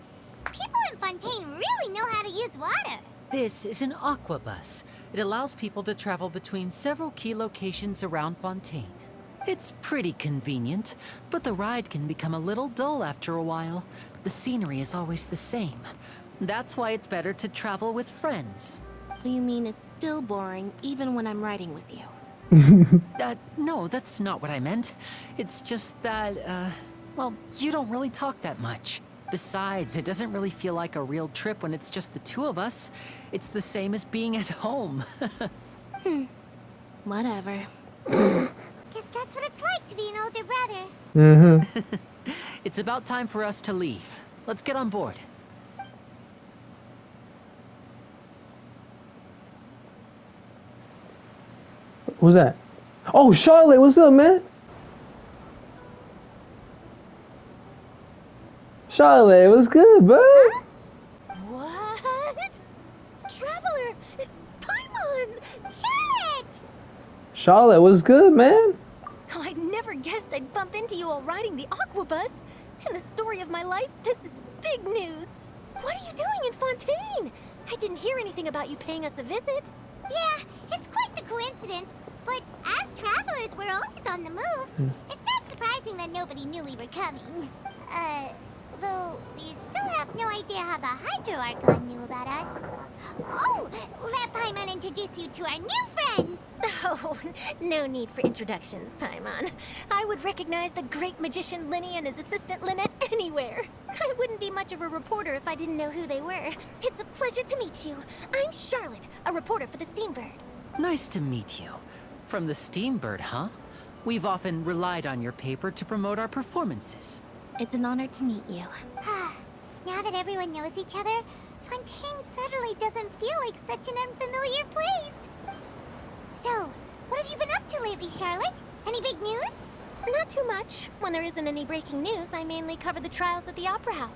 People in Fontaine really know how to use water! This is an aqua bus. It allows people to travel between several key locations around Fontaine. It's pretty convenient, but the ride can become a little dull after a while. The scenery is always the same. That's why it's better to travel with friends. So you mean it's still boring even when I'm riding with you? No, that's not what I meant. It's just that, well, you don't really talk that much. Besides, it doesn't really feel like a real trip when it's just the two of us. It's the same as being at home. Whatever. Guess that's what it's like to be an older brother. Mm-hmm. It's about time for us to leave. Let's get on board. Who's that? Oh, Charlotte, what's up, man? Charlotte, what's good, bud? What? Traveler! Paimon! Charlotte! Charlotte, what's good, man? Oh, I never guessed I'd bump into you while riding the aqua bus. In the story of my life, this is big news. What are you doing in Fontaine? I didn't hear anything about you paying us a visit. Yeah, it's quite the coincidence. But as travelers, we're always on the move. It's not surprising that nobody knew we were coming. Though we still have no idea how the Hydro Archon knew about us. Oh, let Paimon introduce you to our new friends! Oh, no need for introductions, Paimon. I would recognize the great magician Linny and his assistant Lynette anywhere. I wouldn't be much of a reporter if I didn't know who they were. It's a pleasure to meet you. I'm Charlotte, a reporter for the Steambird. Nice to meet you. From the Steambird, huh? We've often relied on your paper to promote our performances. It's an honor to meet you. Now that everyone knows each other, Fontaine suddenly doesn't feel like such an unfamiliar place. So, what have you been up to lately, Charlotte? Any big news? Not too much. When there isn't any breaking news, I mainly cover the trials at the Opera House.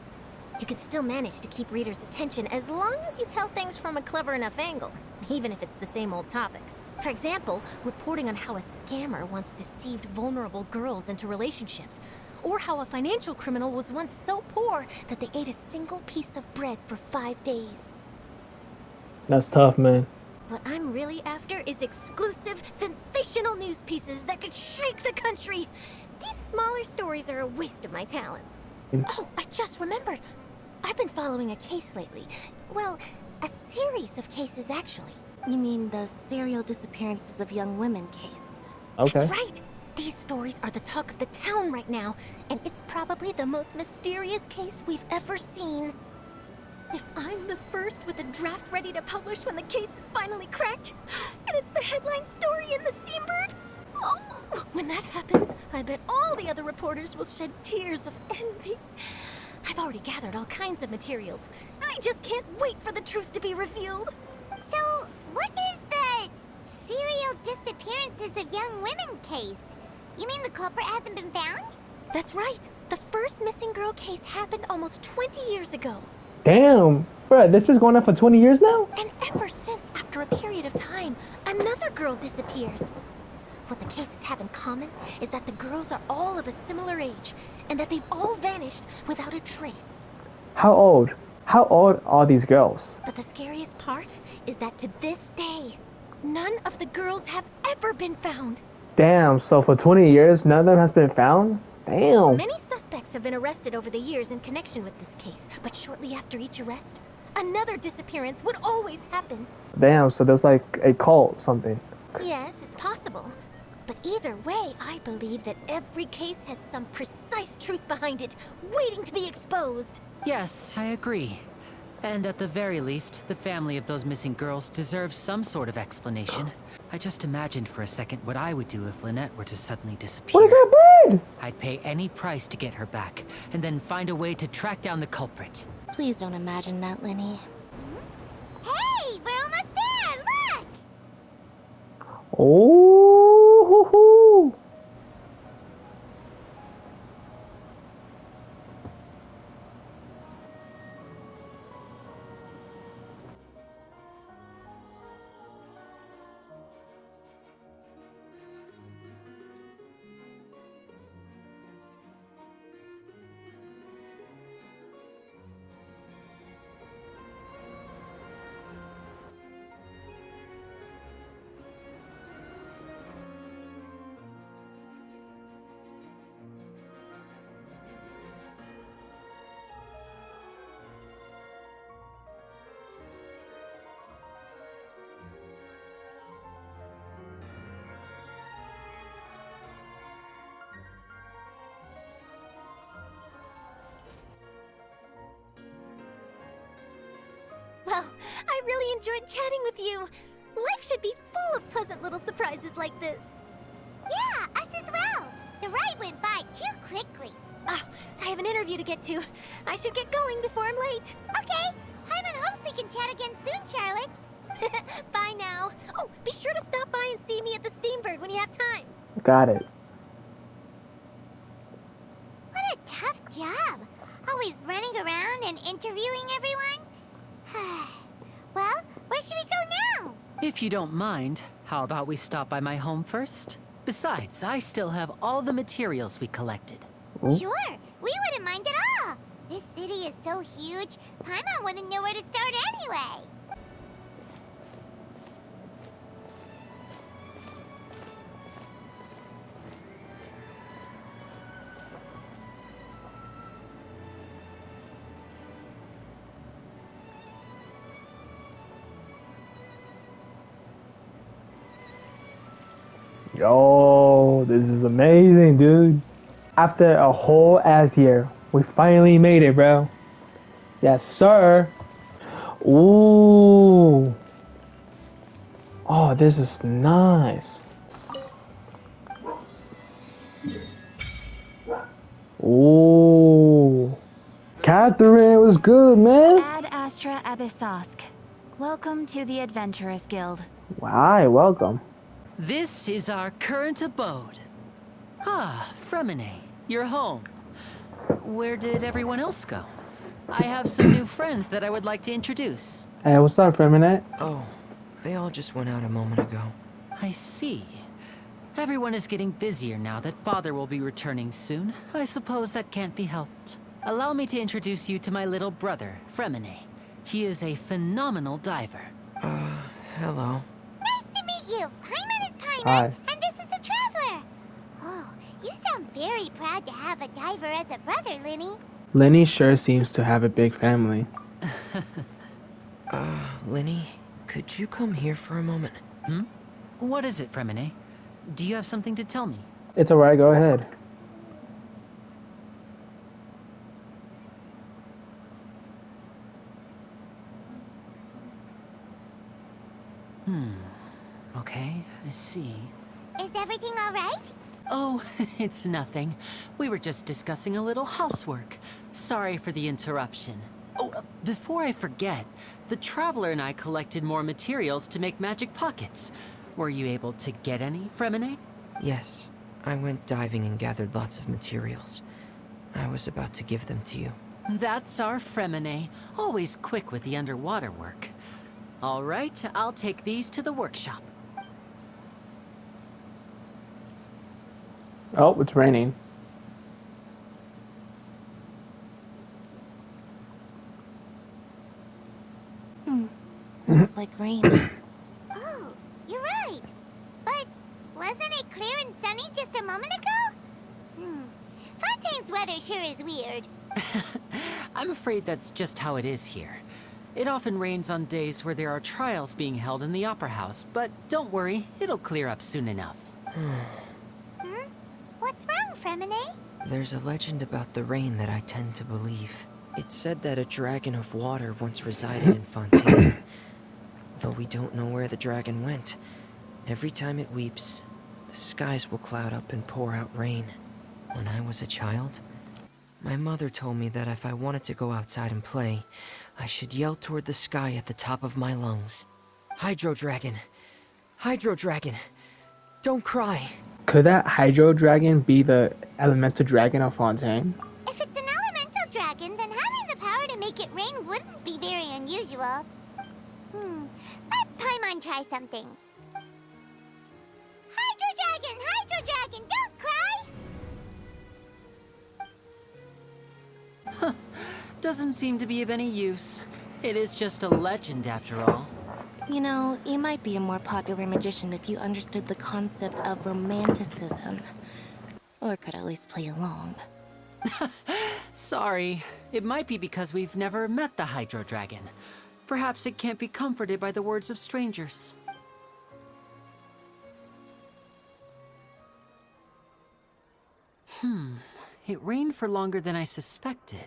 You could still manage to keep readers' attention as long as you tell things from a clever enough angle, even if it's the same old topics. For example, reporting on how a scammer once deceived vulnerable girls into relationships, or how a financial criminal was once so poor that they ate a single piece of bread for 5 days. That's tough, man. What I'm really after is exclusive, sensational news pieces that could shake the country. These smaller stories are a waste of my talents. Oh, I just remembered. I've been following a case lately. Well, a series of cases, actually. You mean the serial disappearances of young women case? Okay. That's right. These stories are the talk of the town right now, and it's probably the most mysterious case we've ever seen. If I'm the first with a draft ready to publish when the case is finally cracked, and it's the headline story in the Steambird, oh, when that happens, I bet all the other reporters will shed tears of envy. I've already gathered all kinds of materials. I just can't wait for the truth to be revealed. So, what is the serial disappearances of young women case? You mean the culprit hasn't been found? That's right. The first missing girl case happened almost 20 years ago. Damn, bro, this was going on for 20 years now? And ever since, after a period of time, another girl disappears. What the cases have in common is that the girls are all of a similar age, and that they've all vanished without a trace. How old? How old are these girls? But the scariest part is that to this day, none of the girls have ever been found. Damn, so for 20 years, none of them has been found? Damn. Many suspects have been arrested over the years in connection with this case, but shortly after each arrest, another disappearance would always happen. Damn, so there's like a cult, something. Yes, it's possible. But either way, I believe that every case has some precise truth behind it, waiting to be exposed. Yes, I agree. And at the very least, the family of those missing girls deserves some sort of explanation. I just imagined for a second what I would do if Lynette were to suddenly disappear. Where's her bird? I'd pay any price to get her back, and then find a way to track down the culprit. Please don't imagine that, Lenny. Hey, we're almost there, look! Oh, hoo, hoo. Well, I really enjoyed chatting with you. Life should be full of pleasant little surprises like this. Yeah, us as well. The ride went by too quickly. Ah, I have an interview to get to. I should get going before I'm late. Okay, Hyman hopes we can chat again soon, Charlotte. Bye now. Oh, be sure to stop by and see me at the Steambird when you have time. Got it. What a tough job. Always running around and interviewing everyone. Well, where should we go now? If you don't mind, how about we stop by my home first? Besides, I still have all the materials we collected. Sure, we wouldn't mind at all. This city is so huge, Paimon wouldn't know where to start anyway. Yo, this is amazing, dude. After a whole ass year, we finally made it, bro. Yes, sir. Ooh. Oh, this is nice. Ooh. Catherine, it was good, man. Ad Nostra Abyssosque. Welcome to the Adventurers Guild. Why, welcome. This is our current abode. Ah, Fremine, you're home. Where did everyone else go? I have some new friends that I would like to introduce. Hey, what's up, Feminine? Oh, they all just went out a moment ago. I see. Everyone is getting busier now that Father will be returning soon. I suppose that can't be helped. Allow me to introduce you to my little brother, Fremine. He is a phenomenal diver. Hello. Nice to meet you. Paimon is Paimon, Hi. and this is the Traveler. Oh, you sound very proud to have a diver as a brother, Linny. Lenny sure seems to have a big family. Linny, could you come here for a moment? What is it, Fremine? Do you have something to tell me? It's alright, go ahead. Okay, I see. Is everything all right? Oh, it's nothing. We were just discussing a little housework. Sorry for the interruption. Oh, before I forget, the Traveler and I collected more materials to make magic pockets. Were you able to get any, Fremine? Yes, I went diving and gathered lots of materials. I was about to give them to you. That's our Fremine, always quick with the underwater work. All right, I'll take these to the workshop. Oh, it's raining. Looks like rain. Oh, you're right. But wasn't it clear and sunny just a moment ago? Fontaine's weather sure is weird. I'm afraid that's just how it is here. It often rains on days where there are trials being held in the Opera House, but don't worry, it'll clear up soon enough. What's wrong, Fremine? There's a legend about the rain that I tend to believe. It's said that a dragon of water once resided in Fontaine. Though we don't know where the dragon went, every time it weeps, the skies will cloud up and pour out rain. When I was a child, my mother told me that if I wanted to go outside and play, I should yell toward the sky at the top of my lungs. Hydro Dragon! Hydro Dragon! Don't cry! Could that Hydro Dragon be the elemental dragon of Fontaine? If it's an elemental dragon, then having the power to make it rain wouldn't be very unusual. Let Paimon try something. Hydro Dragon, don't cry! Doesn't seem to be of any use. It is just a legend after all. You know, you might be a more popular magician if you understood the concept of romanticism. Or could at least play along. Sorry. It might be because we've never met the Hydro Dragon. Perhaps it can't be comforted by the words of strangers. It rained for longer than I suspected.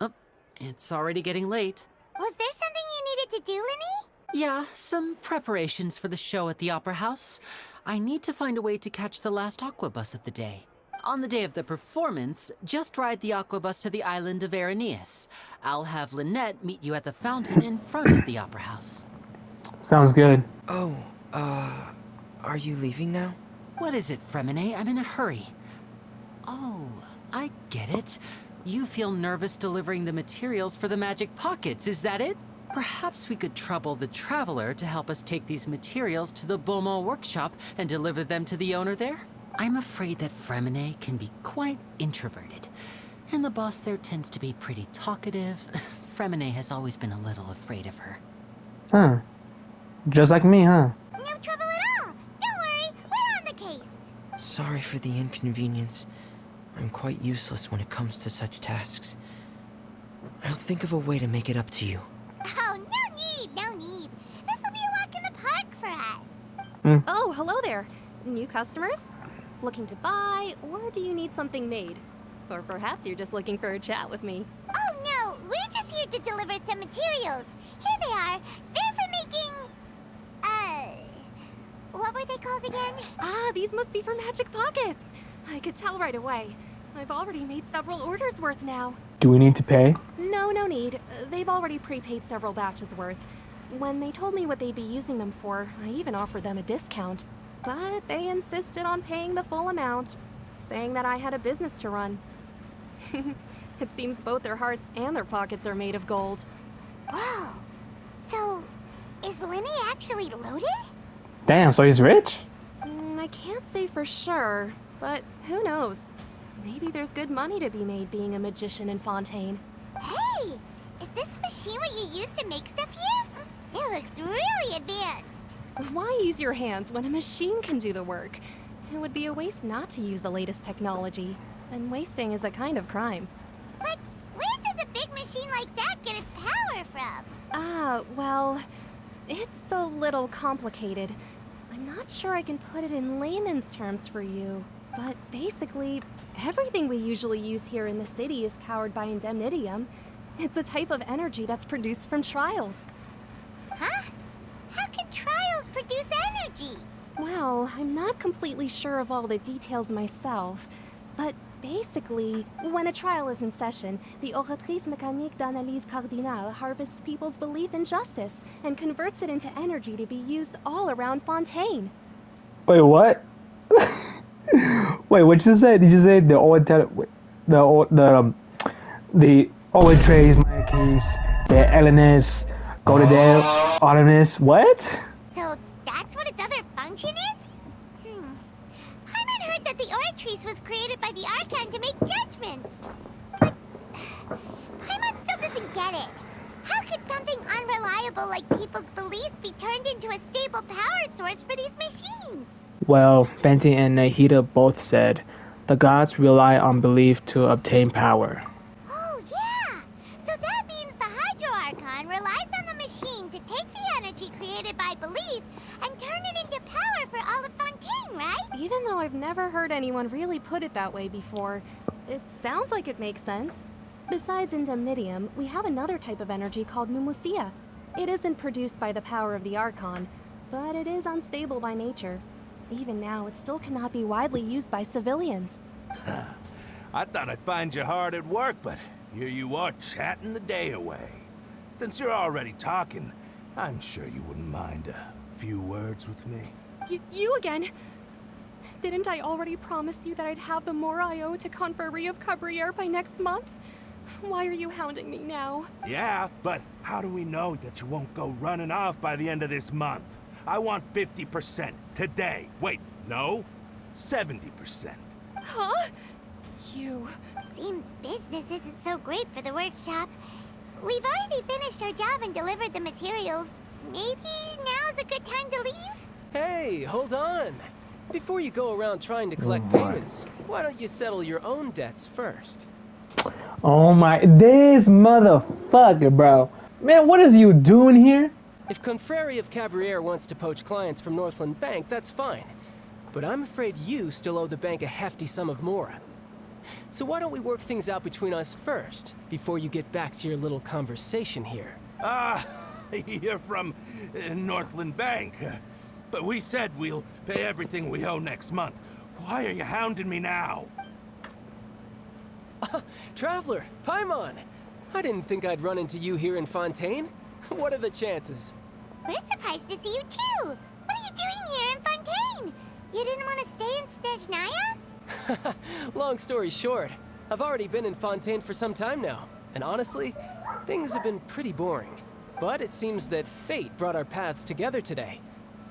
Oh, it's already getting late. Was there something you needed to do, Linny? Yeah, some preparations for the show at the Opera House. I need to find a way to catch the last aqua bus of the day. On the day of the performance, just ride the aqua bus to the island of Aeneas. I'll have Lynette meet you at the fountain in front of the Opera House. Sounds good. Oh, are you leaving now? What is it, Fremine? I'm in a hurry. Oh, I get it. You feel nervous delivering the materials for the magic pockets, is that it? Perhaps we could trouble the Traveler to help us take these materials to the Beaumont workshop and deliver them to the owner there? I'm afraid that Fremine can be quite introverted, and the boss there tends to be pretty talkative. Fremine has always been a little afraid of her. Huh. Just like me, huh? No trouble at all. Don't worry, we're on the case. Sorry for the inconvenience. I'm quite useless when it comes to such tasks. I'll think of a way to make it up to you. Oh, no need. This will be a walk in the park for us. Oh, hello there. New customers? Looking to buy, or do you need something made? Or perhaps you're just looking for a chat with me. Oh no, we're just here to deliver some materials. Here they are. They're for making... what were they called again? Ah, these must be for magic pockets. I could tell right away. I've already made several orders worth now. Do we need to pay? No need. They've already prepaid several batches worth. When they told me what they'd be using them for, I even offered them a discount. But they insisted on paying the full amount, saying that I had a business to run. It seems both their hearts and their pockets are made of gold. Whoa. So, is Lenny actually loaded? Damn, so he's rich? I can't say for sure, but who knows? Maybe there's good money to be made being a magician in Fontaine. Hey! Is this machine what you use to make stuff here? It looks really advanced. Why use your hands when a machine can do the work? It would be a waste not to use the latest technology, and wasting is a kind of crime. But where does a big machine like that get its power from? Well, it's a little complicated. I'm not sure I can put it in layman's terms for you, but basically, everything we usually use here in the city is powered by indemnitium. It's a type of energy that's produced from trials. Huh? How can trials produce energy? Well, I'm not completely sure of all the details myself, but basically, when a trial is in session, the Oratrice Mécanique d'Analyse Cardinale harvests people's belief in justice and converts it into energy to be used all around Fontaine. Wait, what? Wait, what did you say? Did you say the Oratrice Mécanique, the Elenis, Godadale, Artemis, what? So that's what its other function is? Paimon heard that the Oratrice was created by the Archon to make judgments. But Paimon still doesn't get it. How could something unreliable like people's beliefs be turned into a stable power source for these machines? Well, Benti and Nahida both said the gods rely on belief to obtain power. Oh, yeah! So that means the Hydro Archon relies on the machine to take the energy created by belief and turn it into power for all of Fontaine, right? Even though I've never heard anyone really put it that way before, it sounds like it makes sense. Besides indemnitium, we have another type of energy called pneumosia. It isn't produced by the power of the Archon, but it is unstable by nature. Even now, it still cannot be widely used by civilians. I thought I'd find you hard at work, but here you are chatting the day away. Since you're already talking, I'm sure you wouldn't mind a few words with me. You again? Didn't I already promise you that I'd have the more I owe to Confrérie of Cabriere by next month? Why are you hounding me now? Yeah, but how do we know that you won't go running off by the end of this month? I want 50% today. Wait, no, 70%. Huh? You... Seems business isn't so great for the workshop. We've already finished our job and delivered the materials. Maybe now's a good time to leave? Hey, hold on. Before you go around trying to collect payments, why don't you settle your own debts first? Oh my, this motherfucker, bro. Man, what is you doing here? If Confrérie of Cabriere wants to poach clients from Northland Bank, that's fine. But I'm afraid you still owe the bank a hefty sum of mora. So why don't we work things out between us first, before you get back to your little conversation here? You're from Northland Bank. But we said we'll pay everything we owe next month. Why are you hounding me now? Traveler, Paimon! I didn't think I'd run into you here in Fontaine. What are the chances? We're surprised to see you too. What are you doing here in Fontaine? You didn't want to stay in Snezhnaya? Long story short, I've already been in Fontaine for some time now. And honestly, things have been pretty boring. But it seems that fate brought our paths together today.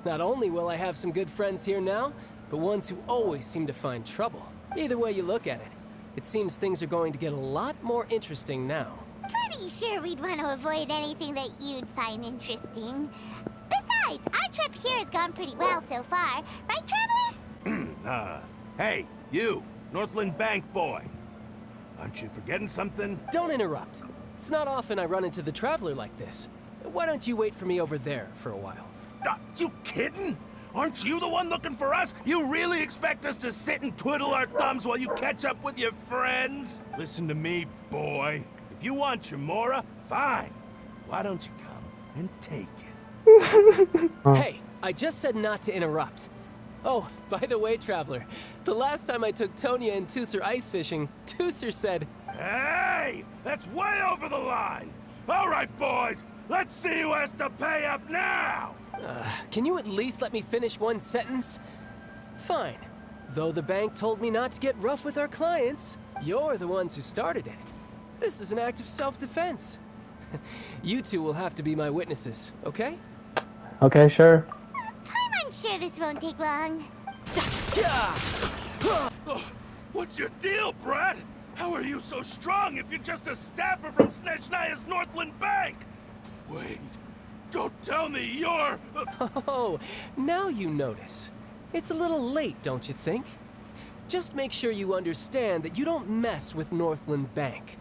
Not only will I have some good friends here now, but ones who always seem to find trouble. Either way you look at it, it seems things are going to get a lot more interesting now. Pretty sure we'd want to avoid anything that you'd find interesting. Besides, our trip here has gone pretty well so far. Right, Traveler? Hey, you, Northland Bank boy. Aren't you forgetting something? Don't interrupt. It's not often I run into the Traveler like this. Why don't you wait for me over there for a while? You kidding? Aren't you the one looking for us? You really expect us to sit and twiddle our thumbs while you catch up with your friends? Listen to me, boy. If you want your mora, fine. Why don't you come and take it? Hey, I just said not to interrupt. Oh, by the way, Traveler, the last time I took Tonya and Tusser ice fishing, Tusser said, Hey! That's way over the line! All right, boys, let's see who has to pay up now! Can you at least let me finish one sentence? Fine. Though the bank told me not to get rough with our clients, you're the ones who started it. This is an act of self-defense. You two will have to be my witnesses, okay? Okay, sure. I'm unsure this won't take long. What's your deal, Brad? How are you so strong if you're just a staffer from Snezhnaya's Northland Bank? Wait, don't tell me you're... Oh, now you notice. It's a little late, don't you think? Just make sure you understand that you don't mess with Northland Bank.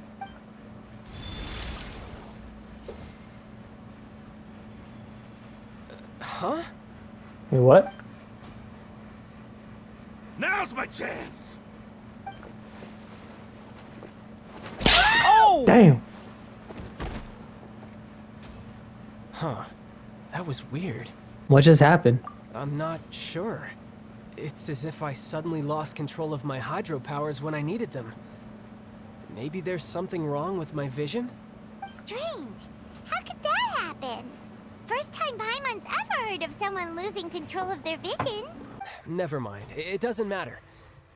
Huh? Wait, what? Now's my chance! Oh! Damn. Huh. That was weird. What just happened? I'm not sure. It's as if I suddenly lost control of my hydropowers when I needed them. Maybe there's something wrong with my vision? Strange. How could that happen? First time Paimon's ever heard of someone losing control of their vision. Never mind. It doesn't matter.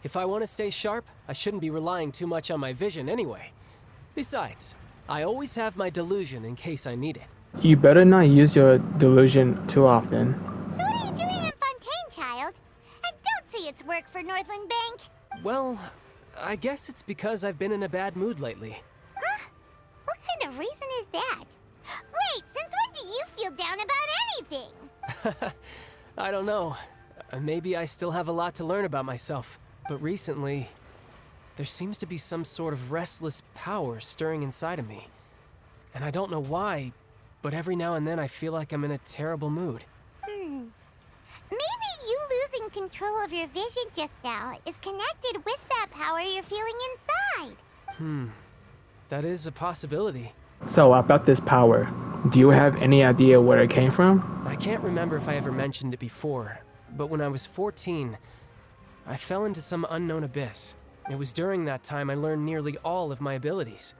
If I want to stay sharp, I shouldn't be relying too much on my vision anyway. Besides, I always have my delusion in case I need it. You better not use your delusion too often. So what are you doing in Fontaine, child? And don't say it's work for Northland Bank. Well, I guess it's because I've been in a bad mood lately. Huh? What kind of reason is that? Wait, since when do you feel down about anything? I don't know. Maybe I still have a lot to learn about myself. But recently, there seems to be some sort of restless power stirring inside of me. And I don't know why, but every now and then I feel like I'm in a terrible mood. Maybe you losing control of your vision just now is connected with that power you're feeling inside. That is a possibility. So, about this power, do you have any idea where it came from? I can't remember if I ever mentioned it before, but when I was 14, I fell into some unknown abyss. It was during that time I learned nearly all of my abilities.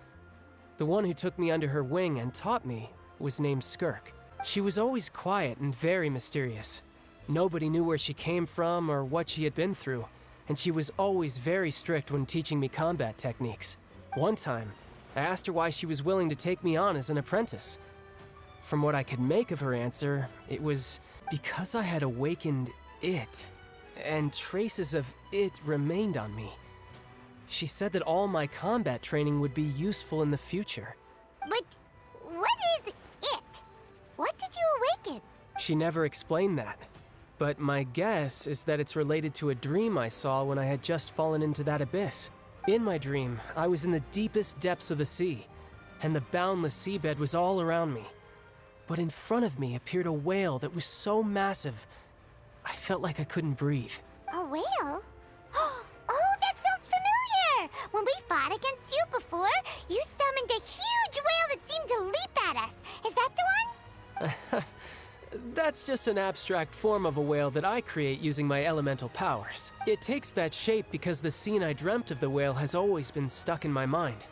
The one who took me under her wing and taught me was named Skirk. She was always quiet and very mysterious. Nobody knew where she came from or what she had been through, and she was always very strict when teaching me combat techniques. One time, I asked her why she was willing to take me on as an apprentice. From what I could make of her answer, it was because I had awakened it, and traces of it remained on me. She said that all my combat training would be useful in the future. But what is it? What did you awaken? She never explained that, but my guess is that it's related to a dream I saw when I had just fallen into that abyss. In my dream, I was in the deepest depths of the sea, and the boundless seabed was all around me. But in front of me appeared a whale that was so massive, I felt like I couldn't breathe. A whale? Oh, that sounds familiar! When we fought against you before, you summoned a huge whale that seemed to leap at us. Is that the one? That's just an abstract form of a whale that I create using my elemental powers. It takes that shape because the scene I dreamt of the whale has always been stuck in my mind.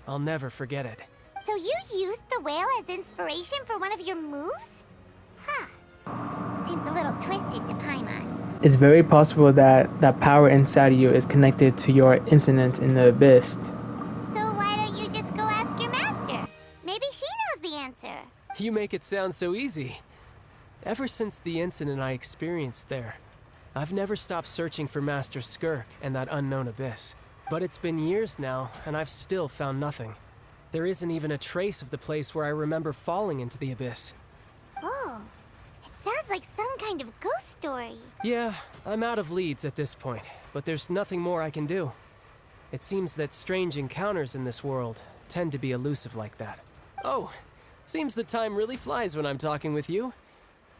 I'll never forget it. So you used the whale as inspiration for one of your moves? Huh. Seems a little twisted to Paimon. It's very possible that that power inside of you is connected to your incidents in the abyss. So why don't you just go ask your master? Maybe she knows the answer. You make it sound so easy. Ever since the incident I experienced there, I've never stopped searching for Master Skirk and that unknown abyss. But it's been years now, and I've still found nothing. There isn't even a trace of the place where I remember falling into the abyss. Oh, it sounds like some kind of ghost story. Yeah, I'm out of leads at this point, but there's nothing more I can do. It seems that strange encounters in this world tend to be elusive like that. Oh, seems the time really flies when I'm talking with you.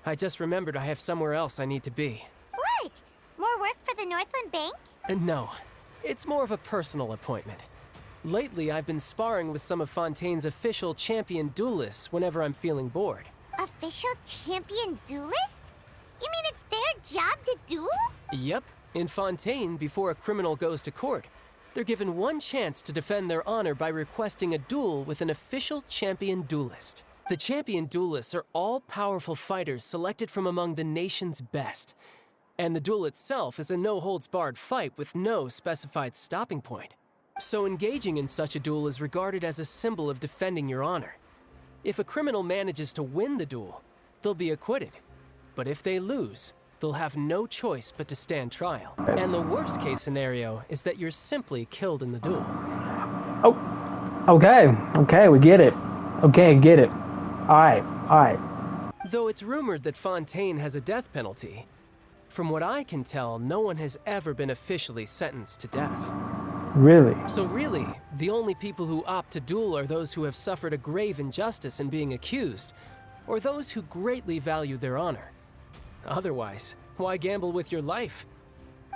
I just remembered I have somewhere else I need to be. What? More work for the Northland Bank? No, it's more of a personal appointment. Lately, I've been sparring with some of Fontaine's official champion duelists whenever I'm feeling bored. Official champion duelists? You mean it's their their job to duel? Yep. In Fontaine, before a criminal goes to court, they're given one chance to defend their honor by requesting a duel with an official champion duelist. The champion duelists are all powerful fighters selected from among the nation's best. And the duel itself is a no-holds-barred fight with no specified stopping point. So engaging in such a duel is regarded as a symbol of defending your honor. If a criminal manages to win the duel, they'll be acquitted. But if they lose, they'll have no choice but to stand trial. And the worst-case scenario is that you're simply killed in the duel. Oh, okay, we get it. Okay, get it. Alright. Though it's rumored that Fontaine has a death penalty, from what I can tell, no one has ever been officially sentenced to death. Really? So really, the only people who opt to duel are those who have suffered a grave injustice in being accused, or those who greatly value their honor. Otherwise, why gamble with your life?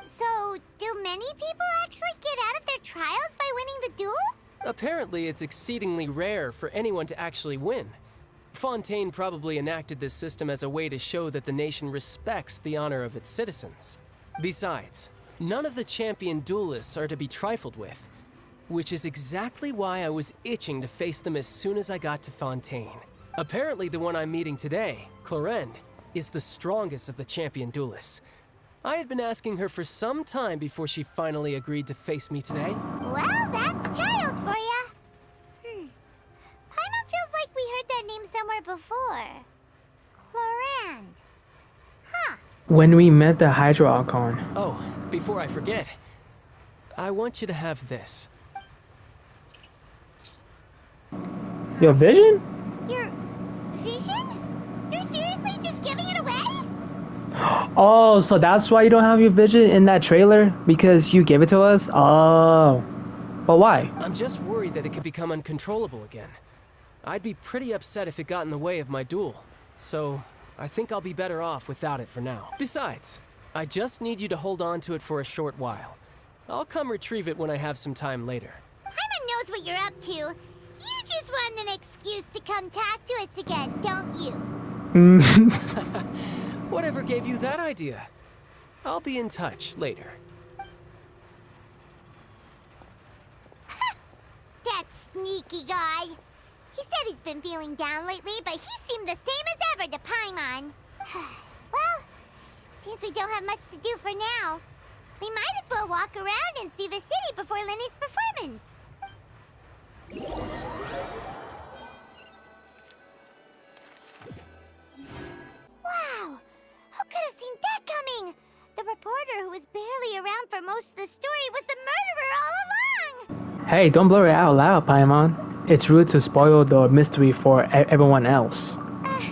So, do many people actually get out of their trials by winning the duel? Apparently, it's exceedingly rare for anyone to actually win. Fontaine probably enacted this system as a way to show that the nation respects the honor of its citizens. Besides, none of the champion duelists are to be trifled with, which is exactly why I was itching to face them as soon as I got to Fontaine. Apparently, the one I'm meeting today, Clorinde, is the strongest of the champion duelists. I had been asking her for some time before she finally agreed to face me today. Well, that's child for ya. Paimon feels like we heard that name somewhere before. Clorinde. Huh. When we met the Hydro Archon. Oh, before I forget, I want you to have this. Your vision? Your vision? You're seriously just giving it away? Oh, so that's why you don't have your vision in that trailer? Because you gave it to us? Oh. But why? I'm just worried that it could become uncontrollable again. I'd be pretty upset if it got in the way of my duel. So, I think I'll be better off without it for now. Besides, I just need you to hold on to it for a short while. I'll come retrieve it when I have some time later. Paimon knows what you're up to. You just want an excuse to come talk to us again, don't you? Whatever gave you that idea? I'll be in touch later. That sneaky guy. He said he's been feeling down lately, but he seemed the same as ever to Paimon. Well, seems we don't have much to do for now. We might as well walk around and see the city before Lenny's performance. Wow! Who could have seen that coming? The reporter who was barely around for most of the story was the murderer all along! Hey, don't blur it out loud, Paimon. It's rude to spoil the mystery for everyone else. Sorry.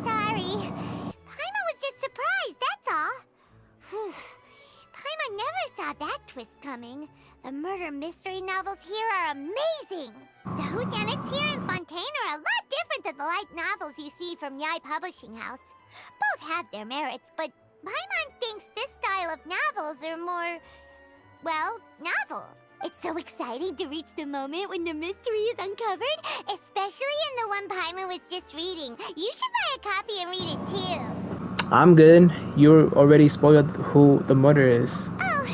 Paimon was just surprised, that's all. Whew. Paimon never saw that twist coming. The murder mystery novels here are amazing. The whodunits here in Fontaine are a lot different than the light novels you see from Yai Publishing House. Both have their merits, but Paimon thinks this style of novels are more, well, novel. It's so exciting to reach the moment when the mystery is uncovered, especially in the one Paimon was just reading. You should buy a copy and read it too. I'm good. You already spoiled who the murderer is. Oh,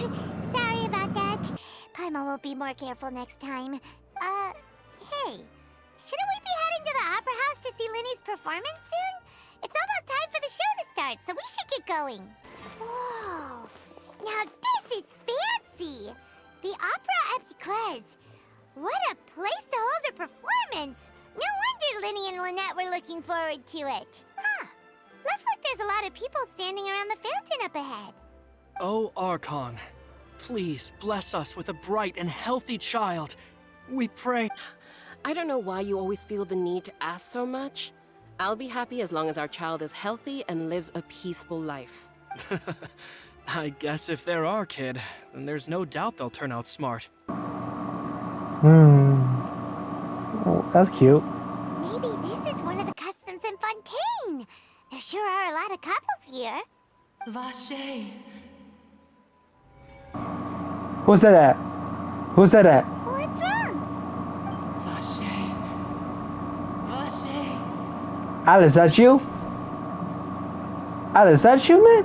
sorry about that. Paimon will be more careful next time. Hey, shouldn't we be heading to the Opera House to see Lenny's performance soon? It's almost time for the show to start, so we should get going. Whoa, now this is fancy! The Opera Epiclese. What a place to hold a performance! No wonder Lenny and Lynette were looking forward to it. Huh, looks like there's a lot of people standing around the fountain up ahead. Oh, Archon, please bless us with a bright and healthy child. We pray. I don't know why you always feel the need to ask so much. I'll be happy as long as our child is healthy and lives a peaceful life. I guess if they're our kid, then there's no doubt they'll turn out smart. Oh, that's cute. Maybe this is one of the customs in Fontaine. There sure are a lot of couples here. Vache. Who's that at? Who's that at? What's wrong? Vache. Vache. Alice, that's you? Alice, that's you, man?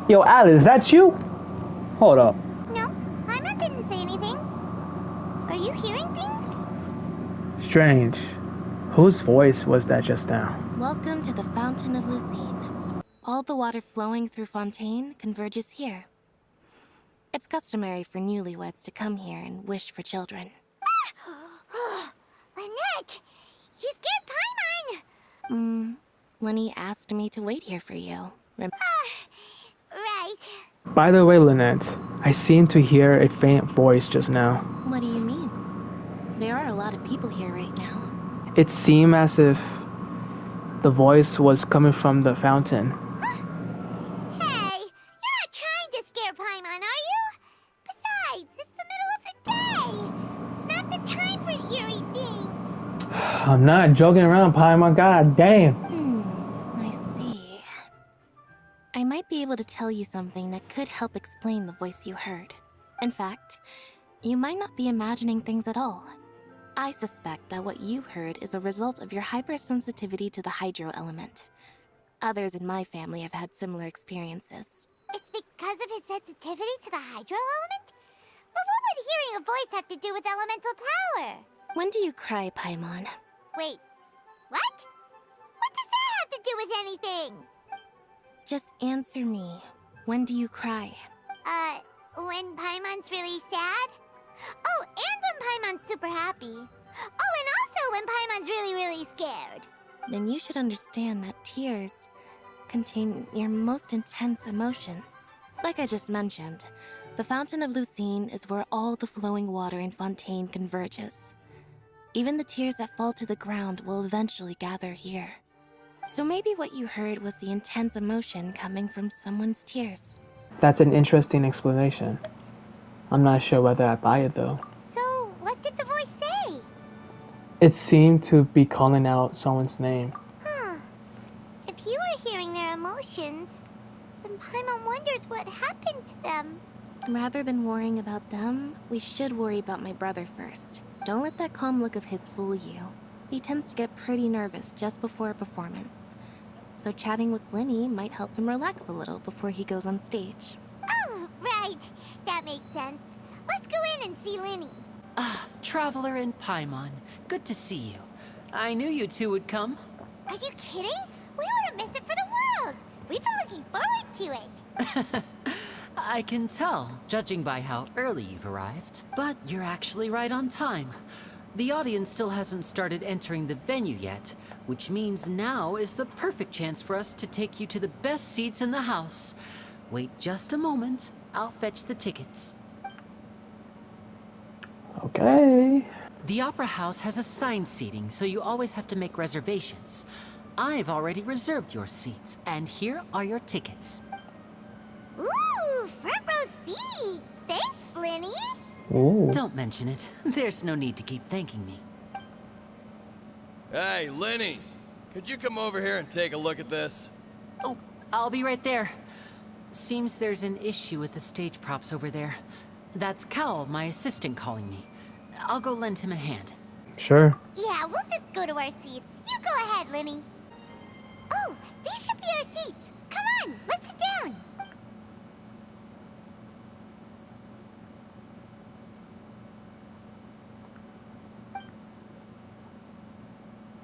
Yo, Alice, that's you? Hold up. No, Paimon didn't say anything. Are you hearing things? Strange. Whose voice was that just now? Welcome to the Fountain of Lucine. All the water flowing through Fontaine converges here. It's customary for newlyweds to come here and wish for children. Lynette! You scared Paimon! Lenny asked me to wait here for you. Right. By the way, Lynette, I seem to hear a faint voice just now. What do you mean? There are a lot of people here right now. It seemed as if the voice was coming from the fountain. Hey, you're not trying to scare Paimon, are you? Besides, it's the middle of the day. It's not the time for eerie things. I'm not joking around, Paimon. God damn. I see. I might be able to tell you something that could help explain the voice you heard. In fact, you might not be imagining things at all. I suspect that what you heard is a result of your hypersensitivity to the hydro element. Others in my family have had similar experiences. It's because of his sensitivity to the hydro element? But what would hearing a voice have to do with elemental power? When do you cry, Paimon? Wait, what? What does that have to do with anything? Just answer me. When do you cry? When Paimon's really sad? Oh, and when Paimon's super happy. Oh, and also when Paimon's really, really scared. Then you should understand that tears contain your most intense emotions. Like I just mentioned, the Fountain of Lucine is where all the flowing water in Fontaine converges. Even the tears that fall to the ground will eventually gather here. So maybe what you heard was the intense emotion coming from someone's tears. That's an interesting explanation. I'm not sure whether I buy it though. So, what did the voice say? It seemed to be calling out someone's name. Huh. If you were hearing their emotions, then Paimon wonders what happened to them. Rather than worrying about them, we should worry about my brother first. Don't let that calm look of his fool you. He tends to get pretty nervous just before a performance. So chatting with Lenny might help him relax a little before he goes on stage. Oh, right. That makes sense. Let's go in and see Lenny. Traveler and Paimon, good to see you. I knew you two would come. Are you kidding? We wouldn't miss it for the world. We've been looking forward to it. I can tell, judging by how early you've arrived. But you're actually right on time. The audience still hasn't started entering the venue yet, which means now is the perfect chance for us to take you to the best seats in the house. Wait just a moment. I'll fetch the tickets. Okay. The Opera House has assigned seating, so you always have to make reservations. I've already reserved your seats, and here are your tickets. Ooh, front row seats. Thanks, Lenny. Ooh. Don't mention it. There's no need to keep thanking me. Hey, Lenny! Could you come over here and take a look at this? Oh, I'll be right there. Seems there's an issue with the stage props over there. That's Cal, my assistant, calling me. I'll go lend him a hand. Sure. Yeah, we'll just go to our seats. You go ahead, Lenny. Oh, these should be our seats. Come on, let's sit down.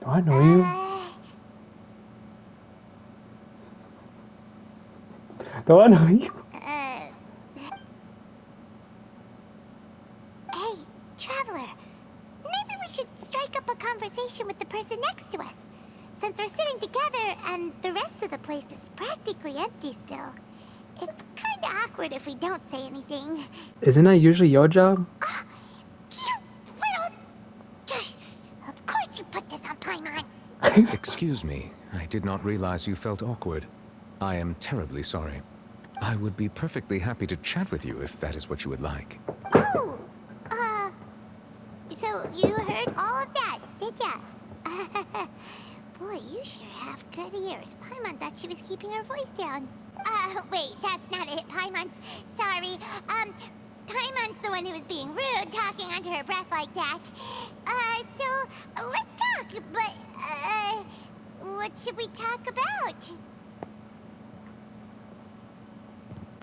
Do I know you? Do I know you? Hey, Traveler. Maybe we should strike up a conversation with the person next to us. Since we're sitting together and the rest of the place is practically empty still. It's kinda awkward if we don't say anything. Isn't that usually your job? Of course you put this on Paimon. Excuse me, I did not realize you felt awkward. I am terribly sorry. I would be perfectly happy to chat with you if that is what you would like. Oh, so you heard all of that, did ya? Boy, you sure have good ears. Paimon thought she was keeping her voice down. Wait, that's not it. Paimon's sorry. Paimon's the one who was being rude, talking under her breath like that. So let's talk, but, what should we talk about?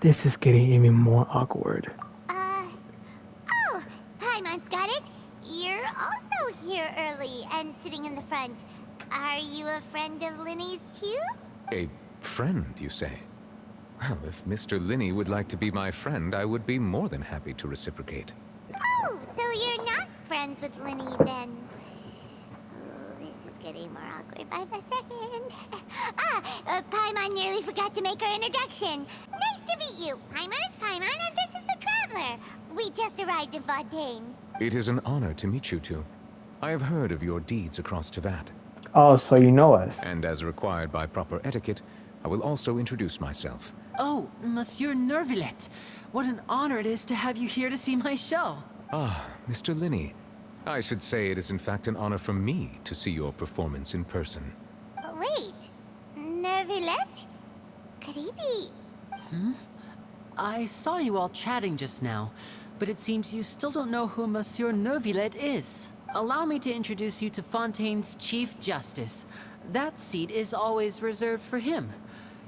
This is getting even more awkward. Oh, Paimon's got it. You're also here early and sitting in the front. Are you a friend of Linny's too? A friend, you say? Well, if Mr. Linney would like to be my friend, I would be more than happy to reciprocate. Oh, so you're not friends with Linny then? Oh, this is getting more awkward by the second. Paimon nearly forgot to make her introduction. Nice to meet you. Paimon is Paimon and this is the Traveler. We just arrived in Fontaine. It is an honor to meet you two. I have heard of your deeds across Tevat. Oh, so you know us. And as required by proper etiquette, I will also introduce myself. Oh, Monsieur Nervillet. What an honor it is to have you here to see my show. Ah, Mr. Linney. I should say it is in fact an honor for me to see your performance in person. Wait, Nervillet? Could he be... I saw you all chatting just now, but it seems you still don't know who Monsieur Nervillet is. Allow me to introduce you to Fontaine's Chief Justice. That seat is always reserved for him.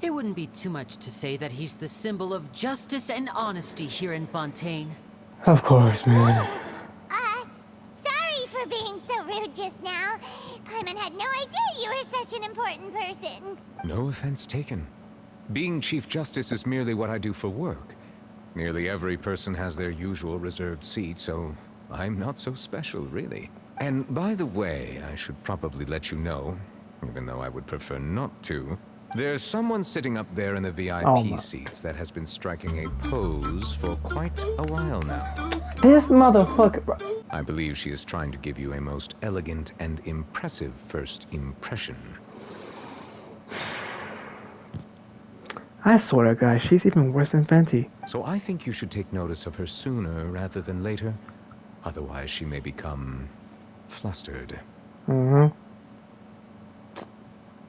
It wouldn't be too much to say that he's the symbol of justice and honesty here in Fontaine. Of course, man. Sorry for being so rude just now. Paimon had no idea you were such an important person. No offense taken. Being Chief Justice is merely what I do for work. Nearly every person has their usual reserved seat, so I'm not so special, really. And by the way, I should probably let you know, even though I would prefer not to, there's someone sitting up there in the VIP seats that has been striking a pose for quite a while now. This motherfucker, bro. I believe she is trying to give you a most elegant and impressive first impression. I swear to God, she's even worse than Fenty. So I think you should take notice of her sooner rather than later. Otherwise, she may become flustered. Mm-hmm.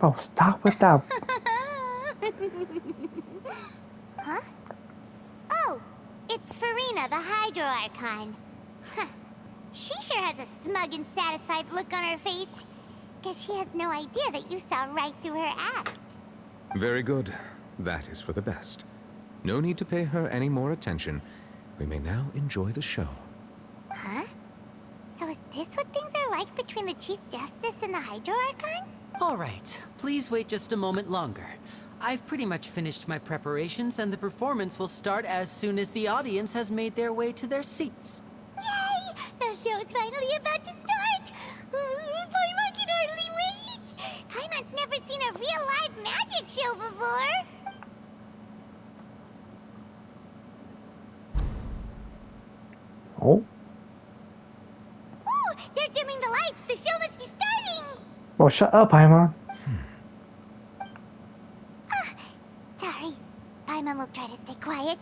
Oh, stop with that. Huh? Oh, it's Farina, the Hydro Archon. Huh. She sure has a smug and satisfied look on her face. Guess she has no idea that you saw right through her act. Very good. That is for the best. No need to pay her any more attention. We may now enjoy the show. Huh? So is this what things are like between the Chief Justice and the Hydro Archon? All right, please wait just a moment longer. I've pretty much finished my preparations, and the performance will start as soon as the audience has made their way to their seats. Yay! The show's finally about to start! Paimon can hardly wait! Paimon's never seen a real live magic show before! Oh. Ooh, they're dimming the lights! The show must be starting! Well, shut up, Paimon. Sorry. Paimon will try to stay quiet.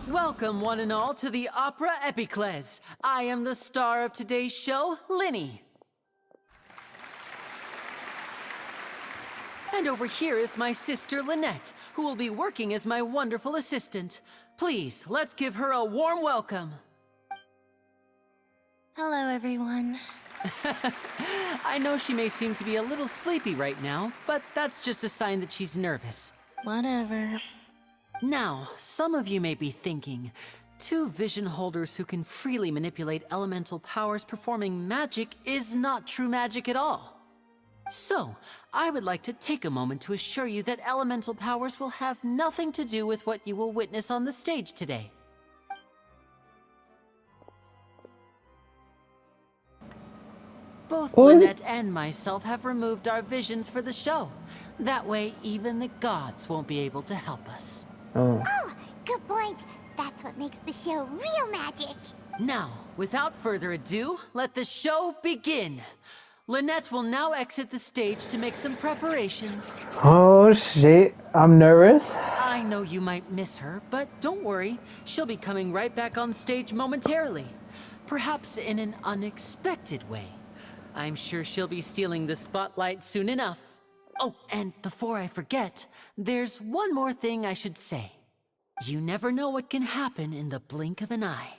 Welcome, one and all, to the Opera Epiclese. I am the star of today's show, Linny. And over here is my sister, Lynette, who will be working as my wonderful assistant. Please, let's give her a warm welcome. Hello, everyone. I know she may seem to be a little sleepy right now, but that's just a sign that she's nervous. Whatever. Now, some of you may be thinking, two vision holders who can freely manipulate elemental powers performing magic is not true magic at all. So, I would like to take a moment to assure you that elemental powers will have nothing to do with what you will witness on the stage today. Both Lynette and myself have removed our visions for the show. That way, even the gods won't be able to help us. Oh, good point. That's what makes the show real magic. Now, without further ado, let the show begin. Lynette will now exit the stage to make some preparations. Oh shit, I'm nervous. I know you might miss her, but don't worry. She'll be coming right back on stage momentarily. Perhaps in an unexpected way. I'm sure she'll be stealing the spotlight soon enough. Oh, and before I forget, there's one more thing I should say. You never know what can happen in the blink of an eye.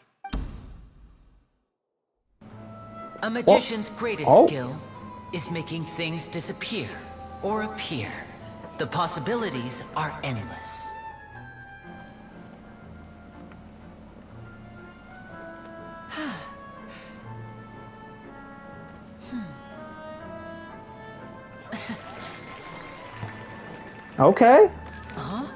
A magician's greatest skill is making things disappear or appear. The possibilities are endless. Okay. Huh?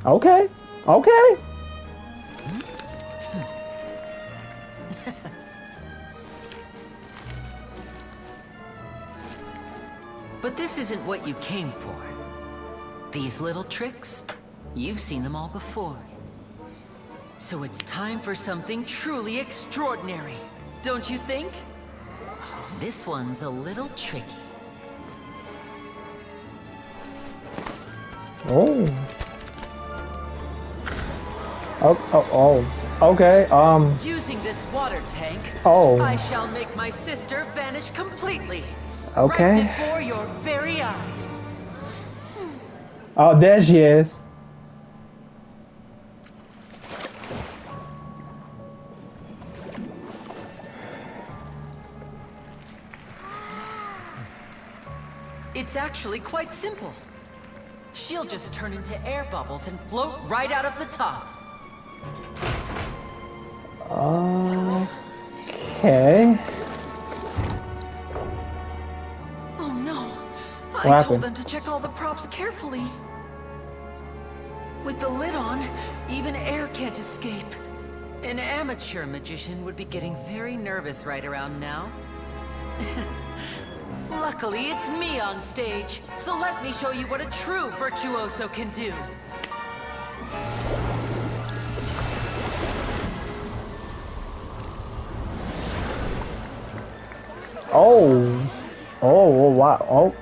Okay. Okay. But this isn't what you came for. These little tricks, you've seen them all before. So it's time for something truly extraordinary, don't you think? This one's a little tricky. Oh. Oh. Okay. Using this water tank, Oh. I shall make my sister vanish completely. Okay. Right before your very eyes. Oh, there she is. It's actually quite simple. She'll just turn into air bubbles and float right out of the top. Okay. Oh no! What I happened? told them to check all the props carefully. With the lid on, even air can't escape. An amateur magician would be getting very nervous right around now. Luckily, it's me on stage, so let me show you what a true virtuoso can do. Oh. Oh, wow. Oh.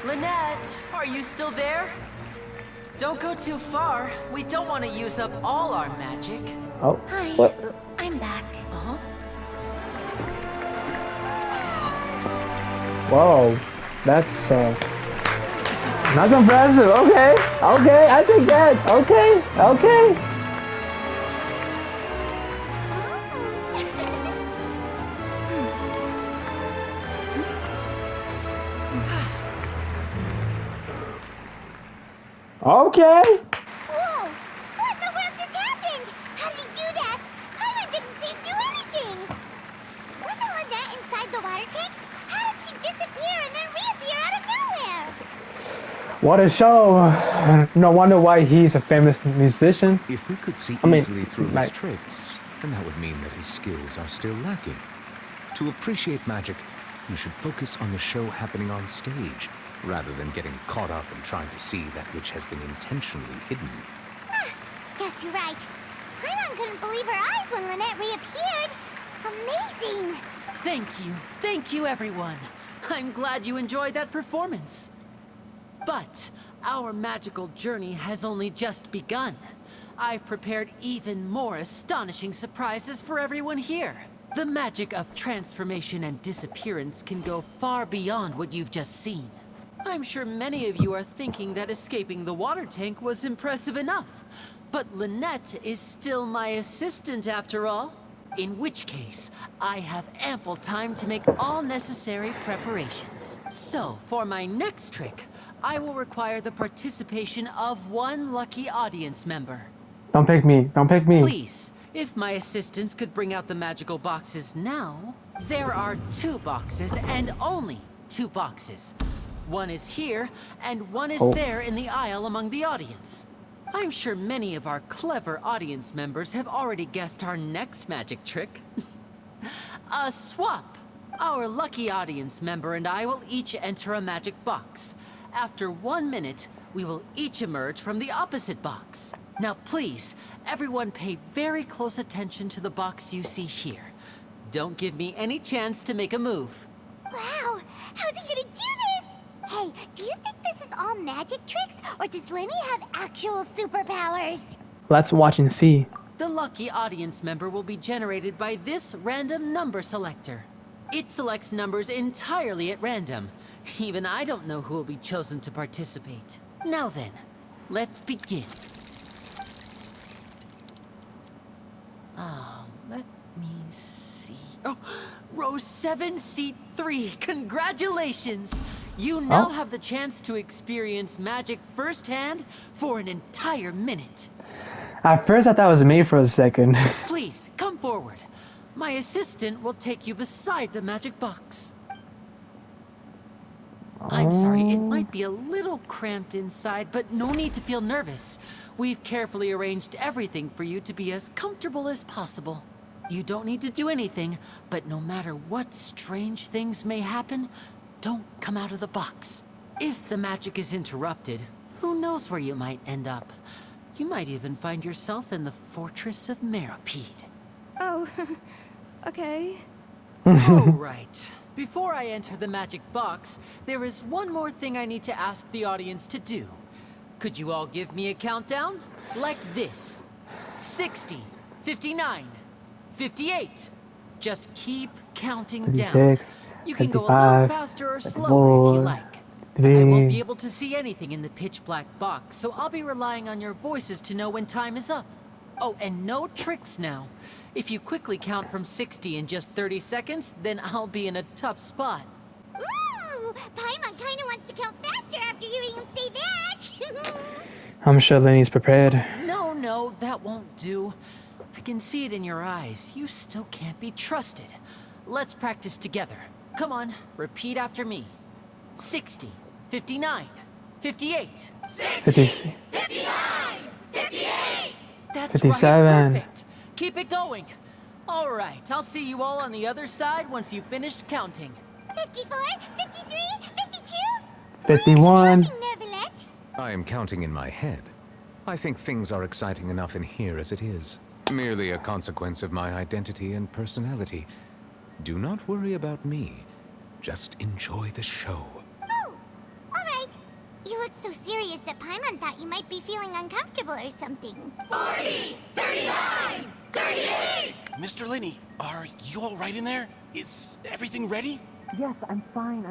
Lynette, are you still there? Don't go too far. We don't want to use up all our magic. Oh. Hi. What? I'm back. Uh-huh. Whoa. That's that's impressive. Okay. Okay. I take that. Okay. Okay. Okay. Whoa! What in the world just happened? How did he do that? Paimon didn't see him do anything. Wasn't Lynette inside the water tank? How did she disappear and then reappear out of nowhere? What a show. No wonder why he's a famous musician. If we could see I mean, easily through his like- tricks, then that would mean that his skills are still lacking. To appreciate magic, you should focus on the show happening on stage, rather than getting caught up in trying to see that which has been intentionally hidden. Guess you're right. Paimon couldn't believe her eyes when Lynette reappeared. Amazing! Thank you everyone. I'm glad you enjoyed that performance. But our magical journey has only just begun. I've prepared even more astonishing surprises for everyone here. The magic of transformation and disappearance can go far beyond what you've just seen. I'm sure many of you are thinking that escaping the water tank was impressive enough. But Lynette is still my assistant after all. In which case, I have ample time to make all necessary preparations. So, for my next trick, I will require the participation of one lucky audience member. Don't pick me. Don't pick me. Please, if my assistants could bring out the magical boxes now. There are 2 boxes and only 2 boxes. One is here, and one is there in the aisle among the audience. I'm sure many of our clever audience members have already guessed our next magic trick. A swap! Our lucky audience member and I will each enter a magic box. After 1 minute, we will each emerge from the opposite box. Now please, everyone pay very close attention to the box you see here. Don't give me any chance to make a move. Wow! How's he gonna do this? Hey, do you think this is all magic tricks, or does Lenny have actual superpowers? Let's watch and see. The lucky audience member will be generated by this random number selector. It selects numbers entirely at random. Even I don't know who will be chosen to participate. Now then, let's begin. Let me see. Oh, row 7, seat 3. Congratulations! You now have the chance to experience magic firsthand for an entire minute. At first, I thought it was me for a second. Please, come forward. My assistant will take you beside the magic box. I'm sorry, it might be a little cramped inside, but no need to feel nervous. We've carefully arranged everything for you to be as comfortable as possible. You don't need to do anything, but no matter what strange things may happen, don't come out of the box. If the magic is interrupted, who knows where you might end up? You might even find yourself in the Fortress of Meripede. Oh, okay. All right. Before I enter the magic box, there is one more thing I need to ask the audience to do. Could you all give me a countdown? Like this. 60, 59, 58. Just keep counting down. 56, You can go a 55, little faster or slower if you like. I 3. won't be able to see anything in the pitch black box, so I'll be relying on your voices to know when time is up. Oh, and no tricks now. If you quickly count from 60 in just 30 seconds, then I'll be in a tough spot. Ooh, Paimon kinda wants to count faster after hearing him say that. I'm sure Lenny's prepared. No, that won't do. I can see it in your eyes. You still can't be trusted. Let's practice together. Come on, repeat after me. 60, 59, 58. 50, 59, 58. That's 57. right, perfect. Keep it going. All right, I'll see you all on the other side once you've finished counting. 54, 53, 52. 51. Nervalette. I am counting in my head. I think things are exciting enough in here as it is. Merely a consequence of my identity and personality. Do not worry about me. Just enjoy the show. Oh, all right. You look so serious that Paimon thought you might be feeling uncomfortable or something. 40, 39, 38. Mr. Linney, are you all right in there? Is everything ready? Yes, I'm fine.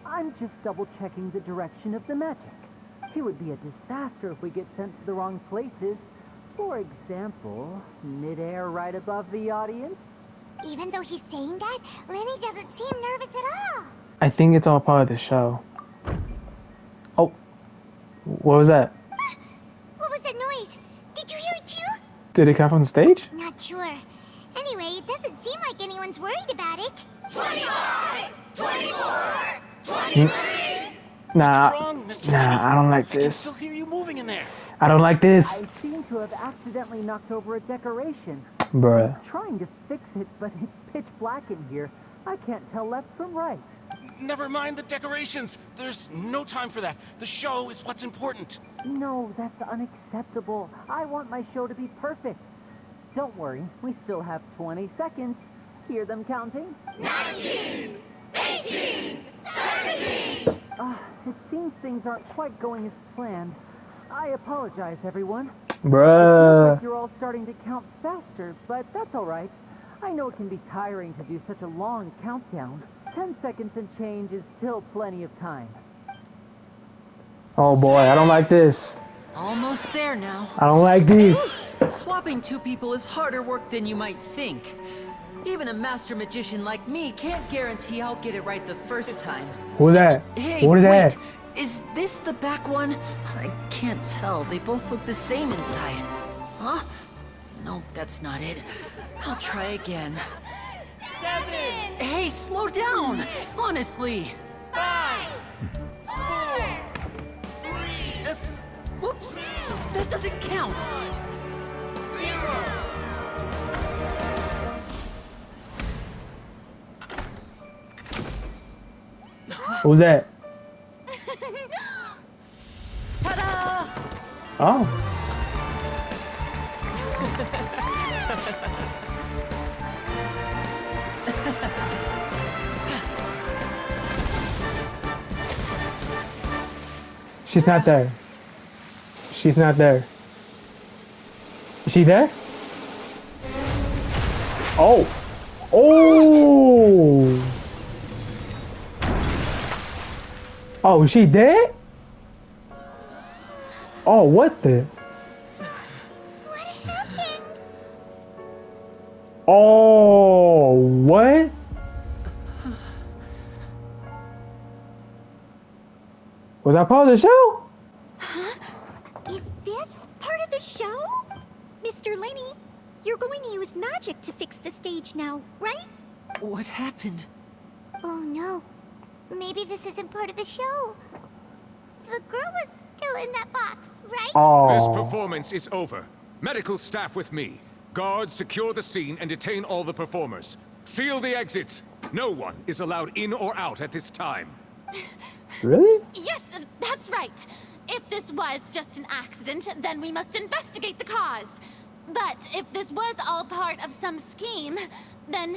I'm just double-checking the direction of the magic. It would be a disaster if we get sent to the wrong places. For example, mid-air right above the audience. Even though he's saying that, Lenny doesn't seem nervous at all. I think it's all part of the show. Oh, what was that? What was that noise? Did you hear it too? Did it come from the stage? Not sure. Anyway, it doesn't seem like anyone's worried about it. 25, 24, 23. Nah, Mr. I don't like I can this. still hear you moving in there. I don't like this. I seem to have accidentally knocked over a decoration. Bruh. I'm trying to fix it, but it's pitch black in here. I can't tell left from right. Never mind the decorations. There's no time for that. The show is what's important. No, that's unacceptable. I want my show to be perfect. Don't worry, we still have 20 seconds. Hear them counting? 19, 18, 17. It seems things aren't quite going as planned. I apologize, everyone. Bruh. You're all starting to count faster, but that's all right. I know it can be tiring to do such a long countdown. 10 seconds and change is still plenty of time. Oh boy, I don't like this. Almost there now. I don't like these. Swapping two people is harder work than you might think. Even a master magician like me can't guarantee I'll get it right the first time. Who's that? Hey, What is wait. that? Is this the back one? I can't tell. They both look the same inside. Huh? No, that's not it. I'll try again. 7. Hey, slow down! Honestly. 5, 4, 3, Whoops! That doesn't count! 0. Who's that? Ta-da! Oh. She's not there. She's not there. Is she there? Oh. Oh. Oh, is she dead? Oh, what the? What happened? Oh, what? Was that part of the show? Is this part of the show? Mr. Lenny, you're going to use magic to fix the stage now, right? What happened? Oh no. Maybe this isn't part of the show. The girl was still in that box, right? This performance is over. Medical staff with me. Guards, secure the scene and detain all the performers. Seal the exits. No one is allowed in or out at this time. Really? Yes, that's right. If this was just an accident, then we must investigate the cause. But if this was all part of some scheme, then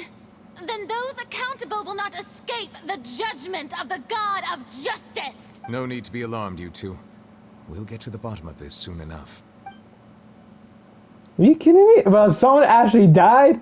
those accountable will not escape the judgment of the God of Justice. No need to be alarmed, you two. We'll get to the bottom of this soon enough. Are you kidding me? Well, someone actually died?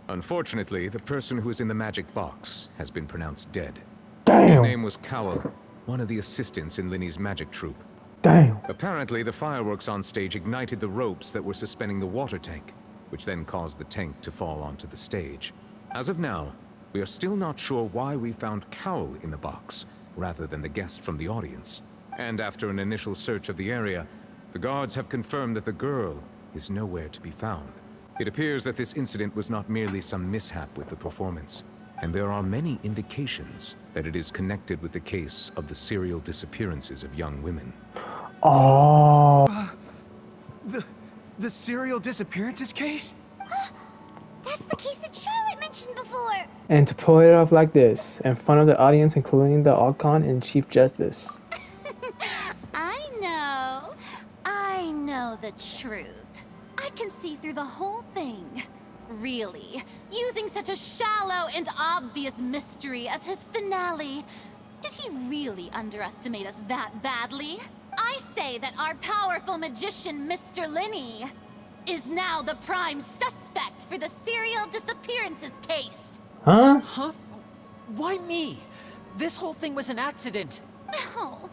Unfortunately, the person who is in the magic box has been pronounced dead. Damn. His name was Cowell, one of the assistants in Linny's magic troupe. Damn. Apparently, the fireworks on stage ignited the ropes that were suspending the water tank, which then caused the tank to fall onto the stage. As of now, we are still not sure why we found Cowell in the box, rather than the guest from the audience. And after an initial search of the area, the guards have confirmed that the girl is nowhere to be found. It appears that this incident was not merely some mishap with the performance, and there are many indications that it is connected with the case of the serial disappearances of young women. Oh. The serial disappearances case? That's the case that Charlotte mentioned before. And to pull it off like this, in front of the audience, including the Archon and Chief Justice. I know the truth. I can see through the whole thing. Really, using such a shallow and obvious mystery as his finale. Did he really underestimate us that badly? I say that our powerful magician, Mr. Linny, is now the prime suspect for the serial disappearances case. Huh? Huh? Why me? This whole thing was an accident. Oh,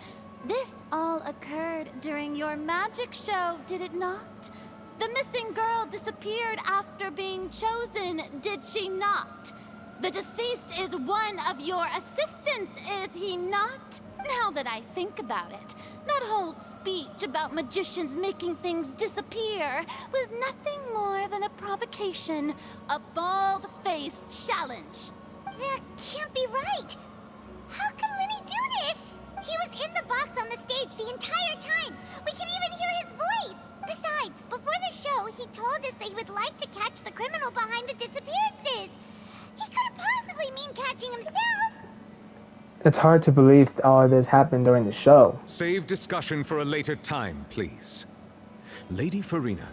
this all occurred during your magic show, did it not? The missing girl disappeared after being chosen, did she not? The deceased is one of your assistants, is he not? Now that I think about it, that whole speech about magicians making things disappear was nothing more than a provocation, a bald-faced challenge. That can't be right. How can Linny do this? He was in the box on the stage the entire time. We can even hear his voice. Besides, before the show, he told us that he would like to catch the criminal behind the disappearances. He couldn't possibly mean catching himself. It's hard to believe all of this happened during the show. Save discussion for a later time, please. Lady Farina,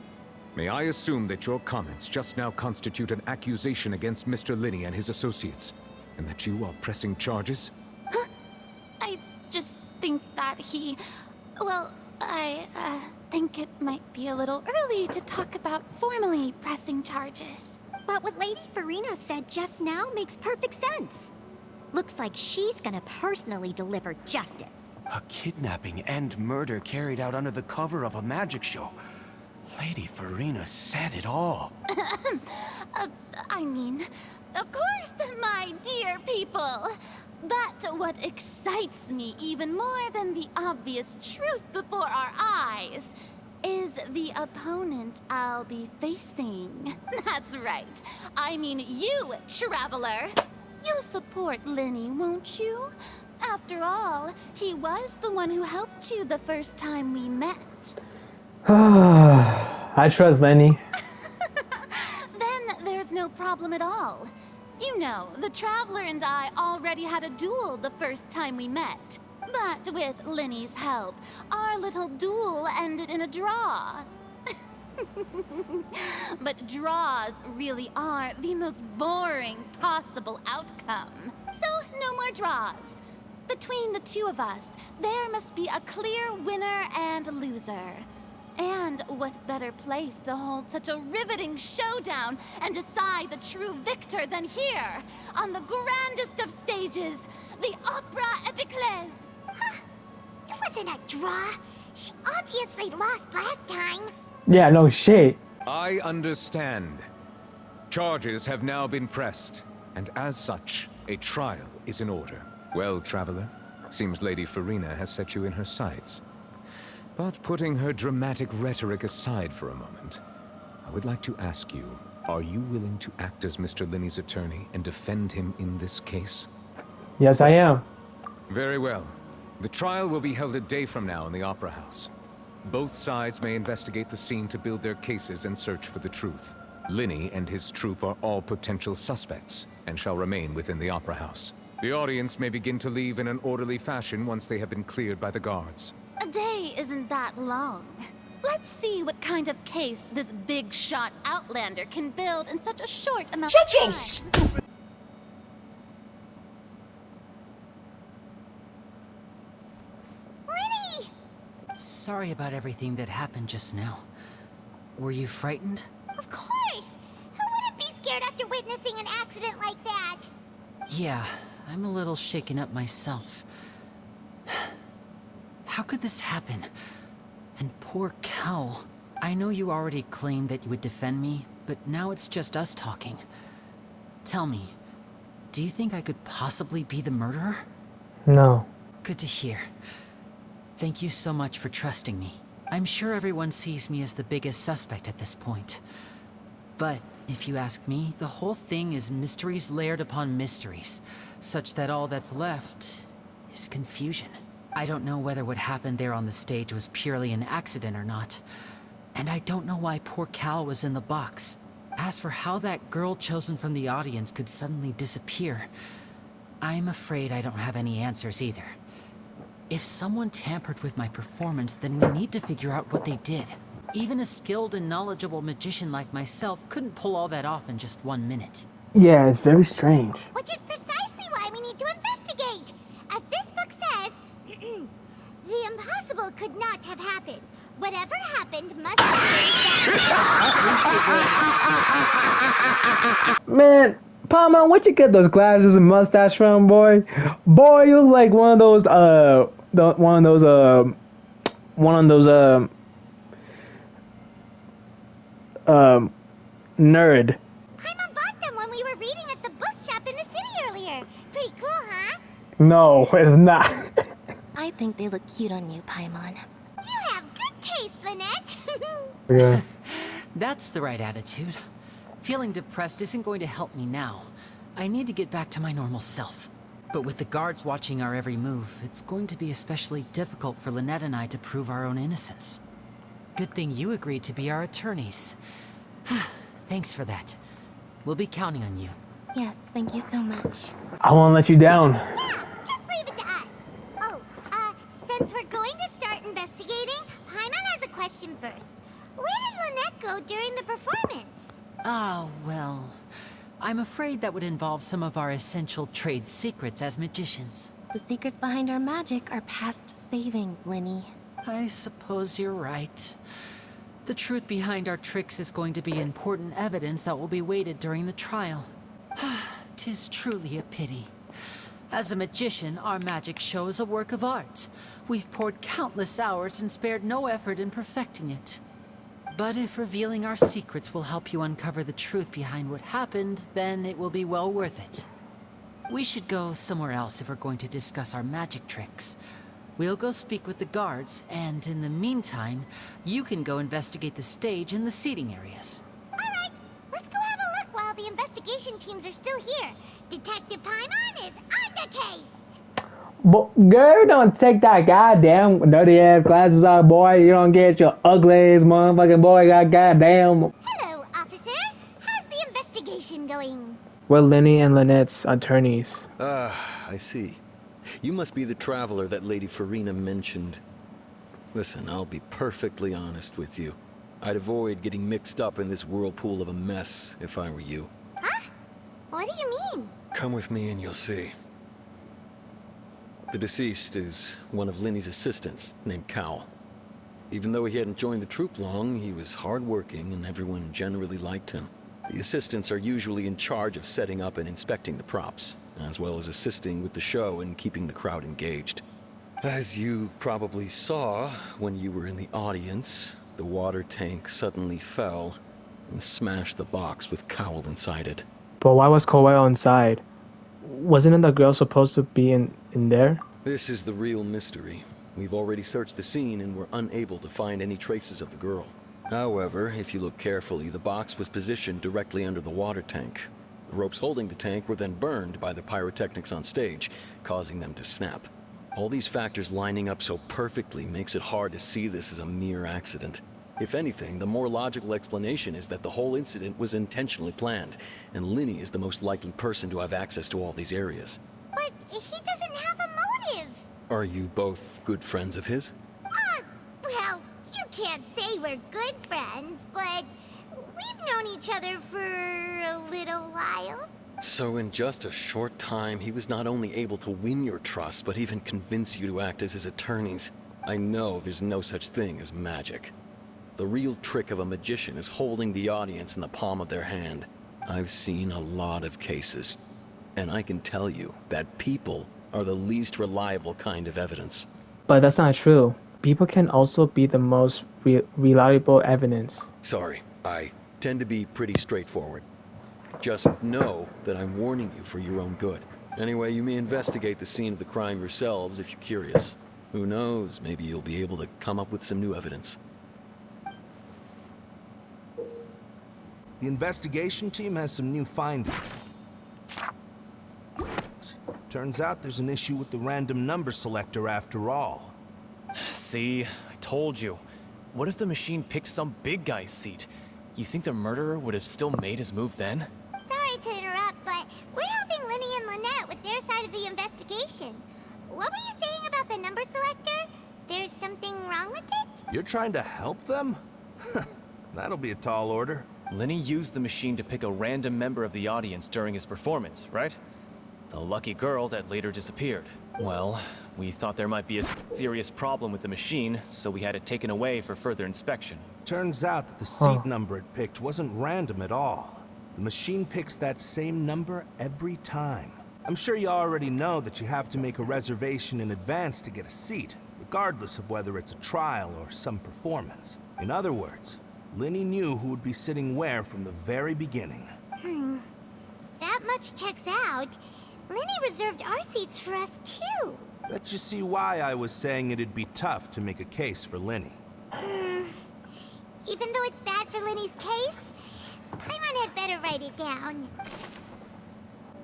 may I assume that your comments just now constitute an accusation against Mr. Linny and his associates, and that you are pressing charges? I just think that I think it might be a little early to talk about formally pressing charges. But what Lady Farina said just now makes perfect sense. Looks like she's gonna personally deliver justice. A kidnapping and murder carried out under the cover of a magic show. Lady Farina said it all. I mean, of course, my dear people. But what excites me even more than the obvious truth before our eyes is the opponent I'll be facing. That's right. I mean you, Traveler. You'll support Linny, won't you? After all, he was the one who helped you the first time we met. I trust Lenny. Then there's no problem at all. You know, the Traveler and I already had a duel the first time we met. But with Linny's help, our little duel ended in a draw. But draws really are the most boring possible outcome. So, no more draws. Between the two of us, there must be a clear winner and loser. And what better place to hold such a riveting showdown and decide the true victor than here, on the grandest of stages, the Opera Epiclese. It wasn't a draw. She obviously lost last time. Yeah, no shit. I understand. Charges have now been pressed, and as such, a trial is in order. Well, Traveler, seems Lady Farina has set you in her sights. But putting her dramatic rhetoric aside for a moment, I would like to ask you, are you willing to act as Mr. Linney's attorney and defend him in this case? Yes, I am. Very well. The trial will be held a day from now in the Opera House. Both sides may investigate the scene to build their cases and search for the truth. Linney and his troupe are all potential suspects, and shall remain within the Opera House. The audience may begin to leave in an orderly fashion once they have been cleared by the guards. A day isn't that long. Let's see what kind of case this big shot outlander can build in such a short amount of time. Stupid! Lenny! Sorry about everything that happened just now. Were you frightened? Of course! Who wouldn't be scared after witnessing an accident like that? Yeah, I'm a little shaken up myself. How could this happen? And poor Cal. I know you already claimed that you would defend me, but now it's just us talking. Tell me, do you think I could possibly be the murderer? No. Good to hear. Thank you so much for trusting me. I'm sure everyone sees me as the biggest suspect at this point. But if you ask me, the whole thing is mysteries layered upon mysteries, such that all that's left is confusion. I don't know whether what happened there on the stage was purely an accident or not. And I don't know why poor Cal was in the box. As for how that girl chosen from the audience could suddenly disappear, I'm afraid I don't have any answers either. If someone tampered with my performance, then we need to figure out what they did. Even a skilled and knowledgeable magician like myself couldn't pull all that off in just 1 minute. Yeah, it's very strange. Which is precisely why we need to investigate. As this book says, the impossible could not have happened. Whatever happened must have been that. Man, Palma, where'd you get those glasses and mustache from, boy? Boy, you look like one of those nerd. Paimon bought them when we were reading at the bookshop in the city earlier. Pretty cool, huh? No, it's not. I think they look cute on you, Paimon. You have good taste, Lynette. Yeah. That's the right attitude. Feeling depressed isn't going to help me now. I need to get back to my normal self. But with the guards watching our every move, it's going to be especially difficult for Lynette and I to prove our own innocence. Good thing you agreed to be our attorneys. Thanks for that. We'll be counting on you. Yes, thank you so much. I won't let you down. Yeah, just leave it to us. Oh, since we're going to start investigating, Paimon has a question first. Where did Lynette go during the performance? Ah, well, I'm afraid that would involve some of our essential trade secrets as magicians. The secrets behind our magic are past saving, Linny. I suppose you're right. The truth behind our tricks is going to be important evidence that will be weighted during the trial. 'Tis truly a pity. As a magician, our magic show is a work of art. We've poured countless hours and spared no effort in perfecting it. But if revealing our secrets will help you uncover the truth behind what happened, then it will be well worth it. We should go somewhere else if we're going to discuss our magic tricks. We'll go speak with the guards, and in the meantime, you can go investigate the stage and the seating areas. All right, let's go have a look while the investigation teams are still here. Detective Paimon is on the case. But girl, don't take that goddamn dirty ass glasses off, boy. You don't get your ugly ass motherfucking boy. Goddamn. Hello, officer. How's the investigation going? We're Lenny and Lynette's attorneys. I see. You must be the traveler that Lady Farina mentioned. Listen, I'll be perfectly honest with you. I'd avoid getting mixed up in this whirlpool of a mess if I were you. Huh? What do you mean? Come with me and you'll see. The deceased is one of Linny's assistants, named Cal. Even though he hadn't joined the troupe long, he was hardworking and everyone generally liked him. The assistants are usually in charge of setting up and inspecting the props, as well as assisting with the show and keeping the crowd engaged. As you probably saw when you were in the audience, the water tank suddenly fell, and smashed the box with Cowl inside it. But why was Kowal inside? Wasn't the girl supposed to be in there? This is the real mystery. We've already searched the scene and were unable to find any traces of the girl. However, if you look carefully, the box was positioned directly under the water tank. The ropes holding the tank were then burned by the pyrotechnics on stage, causing them to snap. All these factors lining up so perfectly makes it hard to see this as a mere accident. If anything, the more logical explanation is that the whole incident was intentionally planned, and Linny is the most likely person to have access to all these areas. But he doesn't have a motive. Are you both good friends of his? Well, you can't say we're good friends, but we've known each other for a little while. So in just a short time, he was not only able to win your trust, but even convince you to act as his attorneys. I know there's no such thing as magic. The real trick of a magician is holding the audience in the palm of their hand. I've seen a lot of cases, and I can tell you that people are the least reliable kind of evidence. But that's not true. People can also be the most reliable evidence. Sorry, I tend to be pretty straightforward. Just know that I'm warning you for your own good. Anyway, you may investigate the scene of the crime yourselves if you're curious. Who knows, maybe you'll be able to come up with some new evidence. The investigation team has some new findings. Turns out there's an issue with the random number selector after all. See, I told you. What if the machine picked some big guy's seat? You think the murderer would have still made his move then? Sorry to interrupt, but we're helping Linny and Lynette with their side of the investigation. What were you saying about the number selector? There's something wrong with it? You're trying to help them? That'll be a tall order. Linny used the machine to pick a random member of the audience during his performance, right? The lucky girl that later disappeared. Well, we thought there might be a serious problem with the machine, so we had it taken away for further inspection. Turns out that the seat number it picked wasn't random at all. The machine picks that same number every time. I'm sure you already know that you have to make a reservation in advance to get a seat, regardless of whether it's a trial or some performance. In other words, Linny knew who would be sitting where from the very beginning. That much checks out. Linny reserved our seats for us, too. Bet you see why I was saying it'd be tough to make a case for Linny. Even though it's bad for Linny's case, Paimon had better write it down.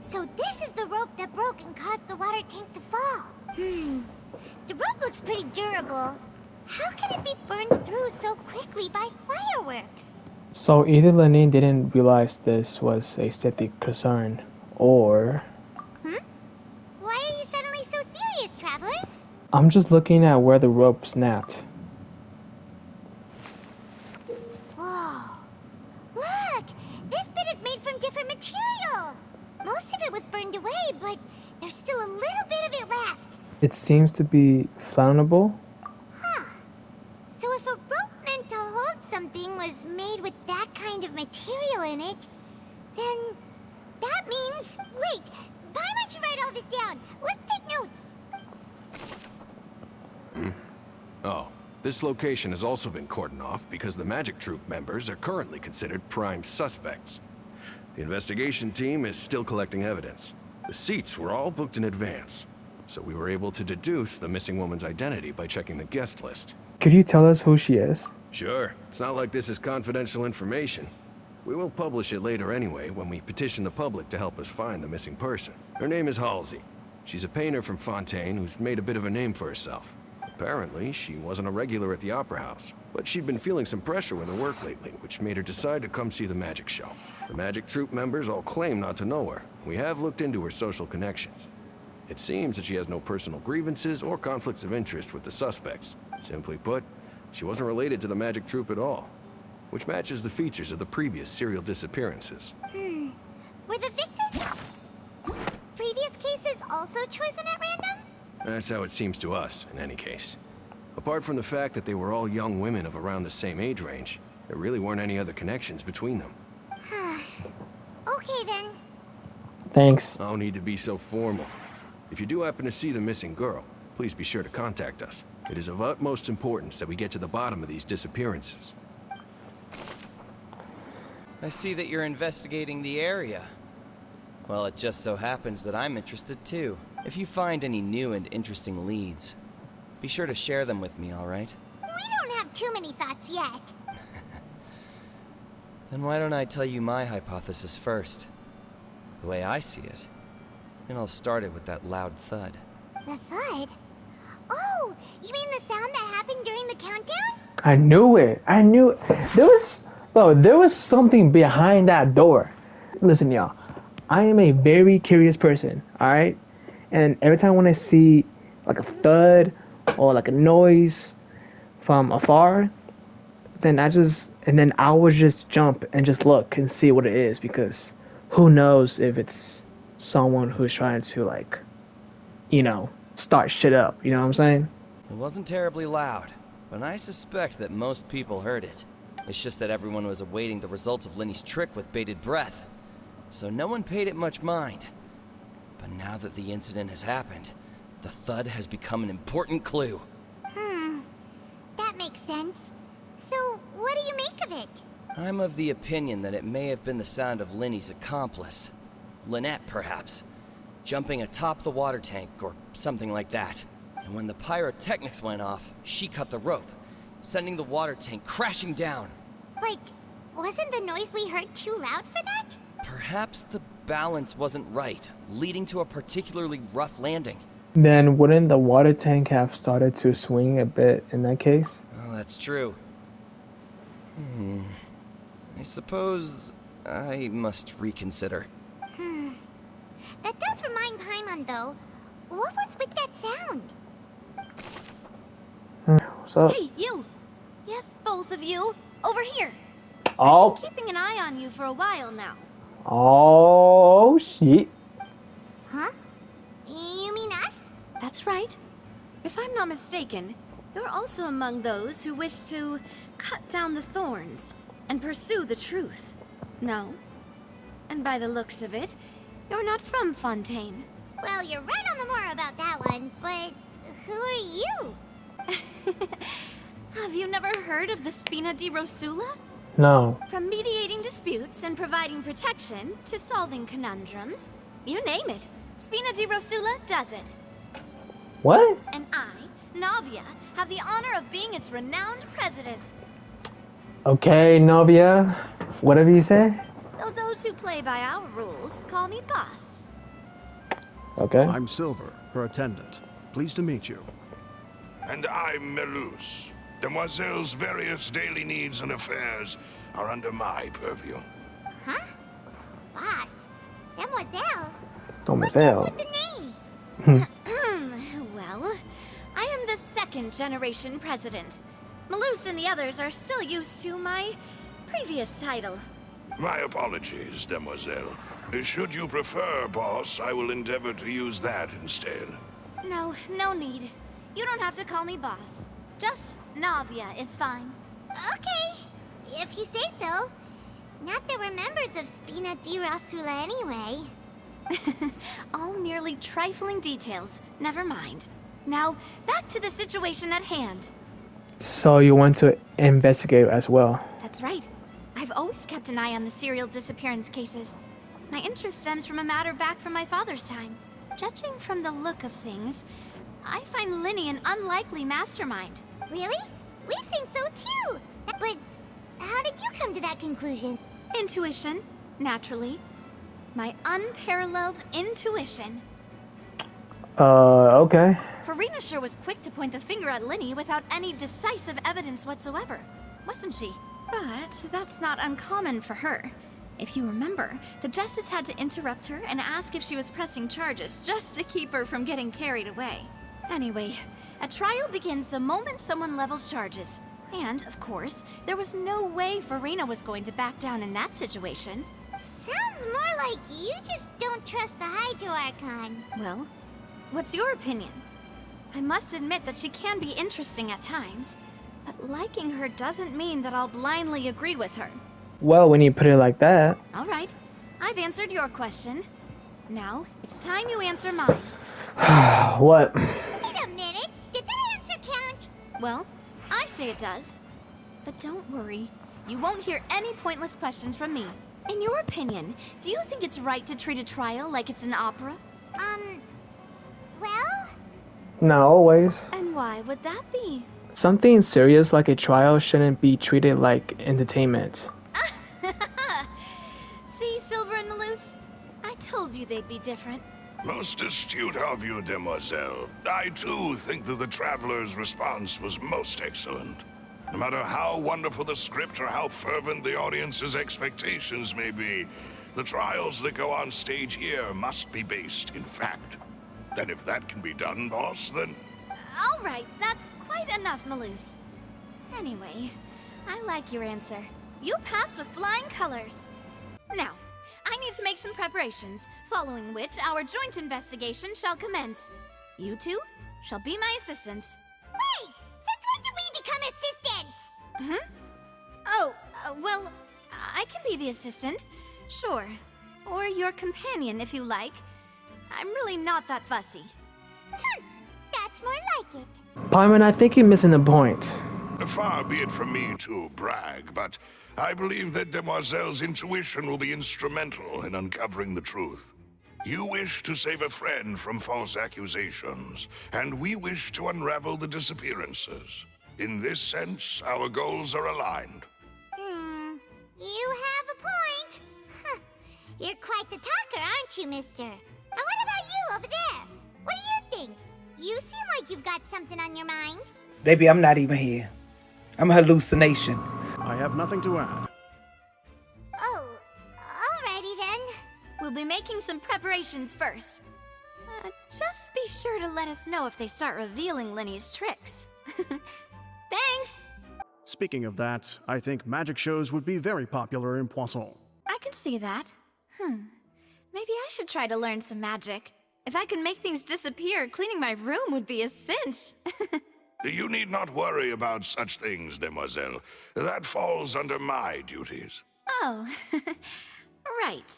So this is the rope that broke and caused the water tank to fall. The rope looks pretty durable. How can it be burned through so quickly by fireworks? So either Lenny didn't realize this was a safety concern, or... Why are you suddenly so serious, Traveler? I'm just looking at where the rope snapped. Whoa. Look! This bit is made from different material! Most of it was burned away, but there's still a little bit of it left. It seems to be flammable. So if a rope meant to hold something was made with that kind of material in it, then that means... Wait! Paimon should write all this down. Let's take notes. Oh, this location has also been cordoned off because the Magic Troop members are currently considered prime suspects. The investigation team is still collecting evidence. The seats were all booked in advance, so we were able to deduce the missing woman's identity by checking the guest list. Could you tell us who she is? Sure. It's not like this is confidential information. We will publish it later anyway when we petition the public to help us find the missing person. Her name is Halsey. She's a painter from Fontaine who's made a bit of a name for herself. Apparently, she wasn't a regular at the Opera House, but she'd been feeling some pressure with her work lately, which made her decide to come see the magic show. The Magic Troop members all claim not to know her. We have looked into her social connections. It seems that she has no personal grievances or conflicts of interest with the suspects. Simply put, she wasn't related to the Magic Troop at all, which matches the features of the previous serial disappearances. Were the victims' previous cases also chosen at random? That's how it seems to us, in any case. Apart from the fact that they were all young women of around the same age range, there really weren't any other connections between them. Okay then. Thanks. No need to be so formal. If you do happen to see the missing girl, please be sure to contact us. It is of utmost importance that we get to the bottom of these disappearances. I see that you're investigating the area. Well, it just so happens that I'm interested too. If you find any new and interesting leads, be sure to share them with me, alright? We don't have too many thoughts yet. Then why don't I tell you my hypothesis first? The way I see it. And I'll start it with that loud thud. The thud? Oh, you mean the sound that happened during the countdown? I knew it. I knew it. There was something behind that door. Listen, y'all. I am a very curious person, alright? And every time when I see like a thud or like a noise from afar, then I would just jump and just look and see what it is, because who knows if it's someone who's trying to, like, start shit up, you know what I'm saying? It wasn't terribly loud, but I suspect that most people heard it. It's just that everyone was awaiting the results of Linny's trick with bated breath, so no one paid it much mind. But now that the incident has happened, the thud has become an important clue. That makes sense. So, what do you make of it? I'm of the opinion that it may have been the sound of Linny's accomplice. Lynette, perhaps. Jumping atop the water tank, or something like that. And when the pyrotechnics went off, she cut the rope, sending the water tank crashing down. But wasn't the noise we heard too loud for that? Perhaps the balance wasn't right, leading to a particularly rough landing. Then wouldn't the water tank have started to swing a bit in that case? Oh, that's true. I suppose I must reconsider. That does remind Paimon, though. What was with that sound? What's up? Hey, you! Yes, both of you. Over here. Oh. I've been keeping an eye on you for a while now. Oh, shit. Huh? You mean us? That's right. If I'm not mistaken, you're also among those who wish to cut down the thorns and pursue the truth. No? And by the looks of it, you're not from Fontaine. Well, you're right on the moor about that one, but who are you? Have you never heard of the Spina di Rosula? No. From mediating disputes and providing protection to solving conundrums, you name it, Spina di Rosula does it. What? And I, Navia, have the honor of being its renowned president. Okay, Novia. Whatever you say. Though those who play by our rules call me boss. Okay. I'm Silver, her attendant. Pleased to meet you. And I'm Melus. Demoiselle's various daily needs and affairs are under my purview. Huh? Boss? Demoiselle? Demoiselle. What's with the names? Well, I am the second generation president. Malus and the others are still used to my previous title. My apologies, Demoiselle. Should you prefer, boss, I will endeavor to use that instead. No, no need. You don't have to call me boss. Just Navia is fine. Okay, if you say so. Not that we're members of Spina di Rosula anyway. All merely trifling details. Never mind. Now, back to the situation at hand. So you want to investigate as well? That's right. I've always kept an eye on the serial disappearance cases. My interest stems from a matter back from my father's time. Judging from the look of things, I find Linny an unlikely mastermind. Really? We think so too! But how did you come to that conclusion? Intuition, naturally. My unparalleled intuition. Okay. Farina sure was quick to point the finger at Linny without any decisive evidence whatsoever, wasn't she? But that's not uncommon for her. If you remember, the Justice had to interrupt her and ask if she was pressing charges just to keep her from getting carried away. Anyway, a trial begins the moment someone levels charges. And, of course, there was no way Farina was going to back down in that situation. Sounds more like you just don't trust the Hydro Archon. Well, what's your opinion? I must admit that she can be interesting at times, but liking her doesn't mean that I'll blindly agree with her. Well, when you put it like that. All right, I've answered your question. Now, it's time you answer mine. What? Wait a minute, did that answer count? Well, I say it does. But don't worry, You won't hear any pointless questions from me. In your opinion, do you think it's right to treat a trial like it's an opera? Well? Not always. And why would that be? Something serious like a trial shouldn't be treated like entertainment. See, Silver and Malus? I told you they'd be different. Most astute of you, demoiselle. I too think that the Traveler's response was most excellent. No matter how wonderful the script or how fervent the audience's expectations may be, the trials that go on stage here must be based in fact. And if that can be done, boss, then... All right, that's quite enough, Malus. Anyway, I like your answer. You passed with flying colors. Now, I need to make some preparations, following which our joint investigation shall commence. You two shall be my assistants. Wait! Since when did we become assistants? Oh, well, I can be the assistant, sure. Or your companion, if you like. I'm really not that fussy. That's more like it. Paimon, I think you're missing the point. Far be it from me to brag, but I believe that Demoiselle's intuition will be instrumental in uncovering the truth. You wish to save a friend from false accusations, and we wish to unravel the disappearances. In this sense, our goals are aligned. You have a point. You're quite the talker, aren't you, mister? And what about you over there? What do you think? You seem like you've got something on your mind. Baby, I'm not even here. I'm a hallucination. I have nothing to add. Oh, alrighty then. We'll be making some preparations first. Just be sure to let us know if they start revealing Lenny's tricks. Thanks! Speaking of that, I think magic shows would be very popular in Poisson. I can see that. Maybe I should try to learn some magic. If I can make things disappear, cleaning my room would be a cinch. You need not worry about such things, demoiselle. That falls under my duties. Oh, right.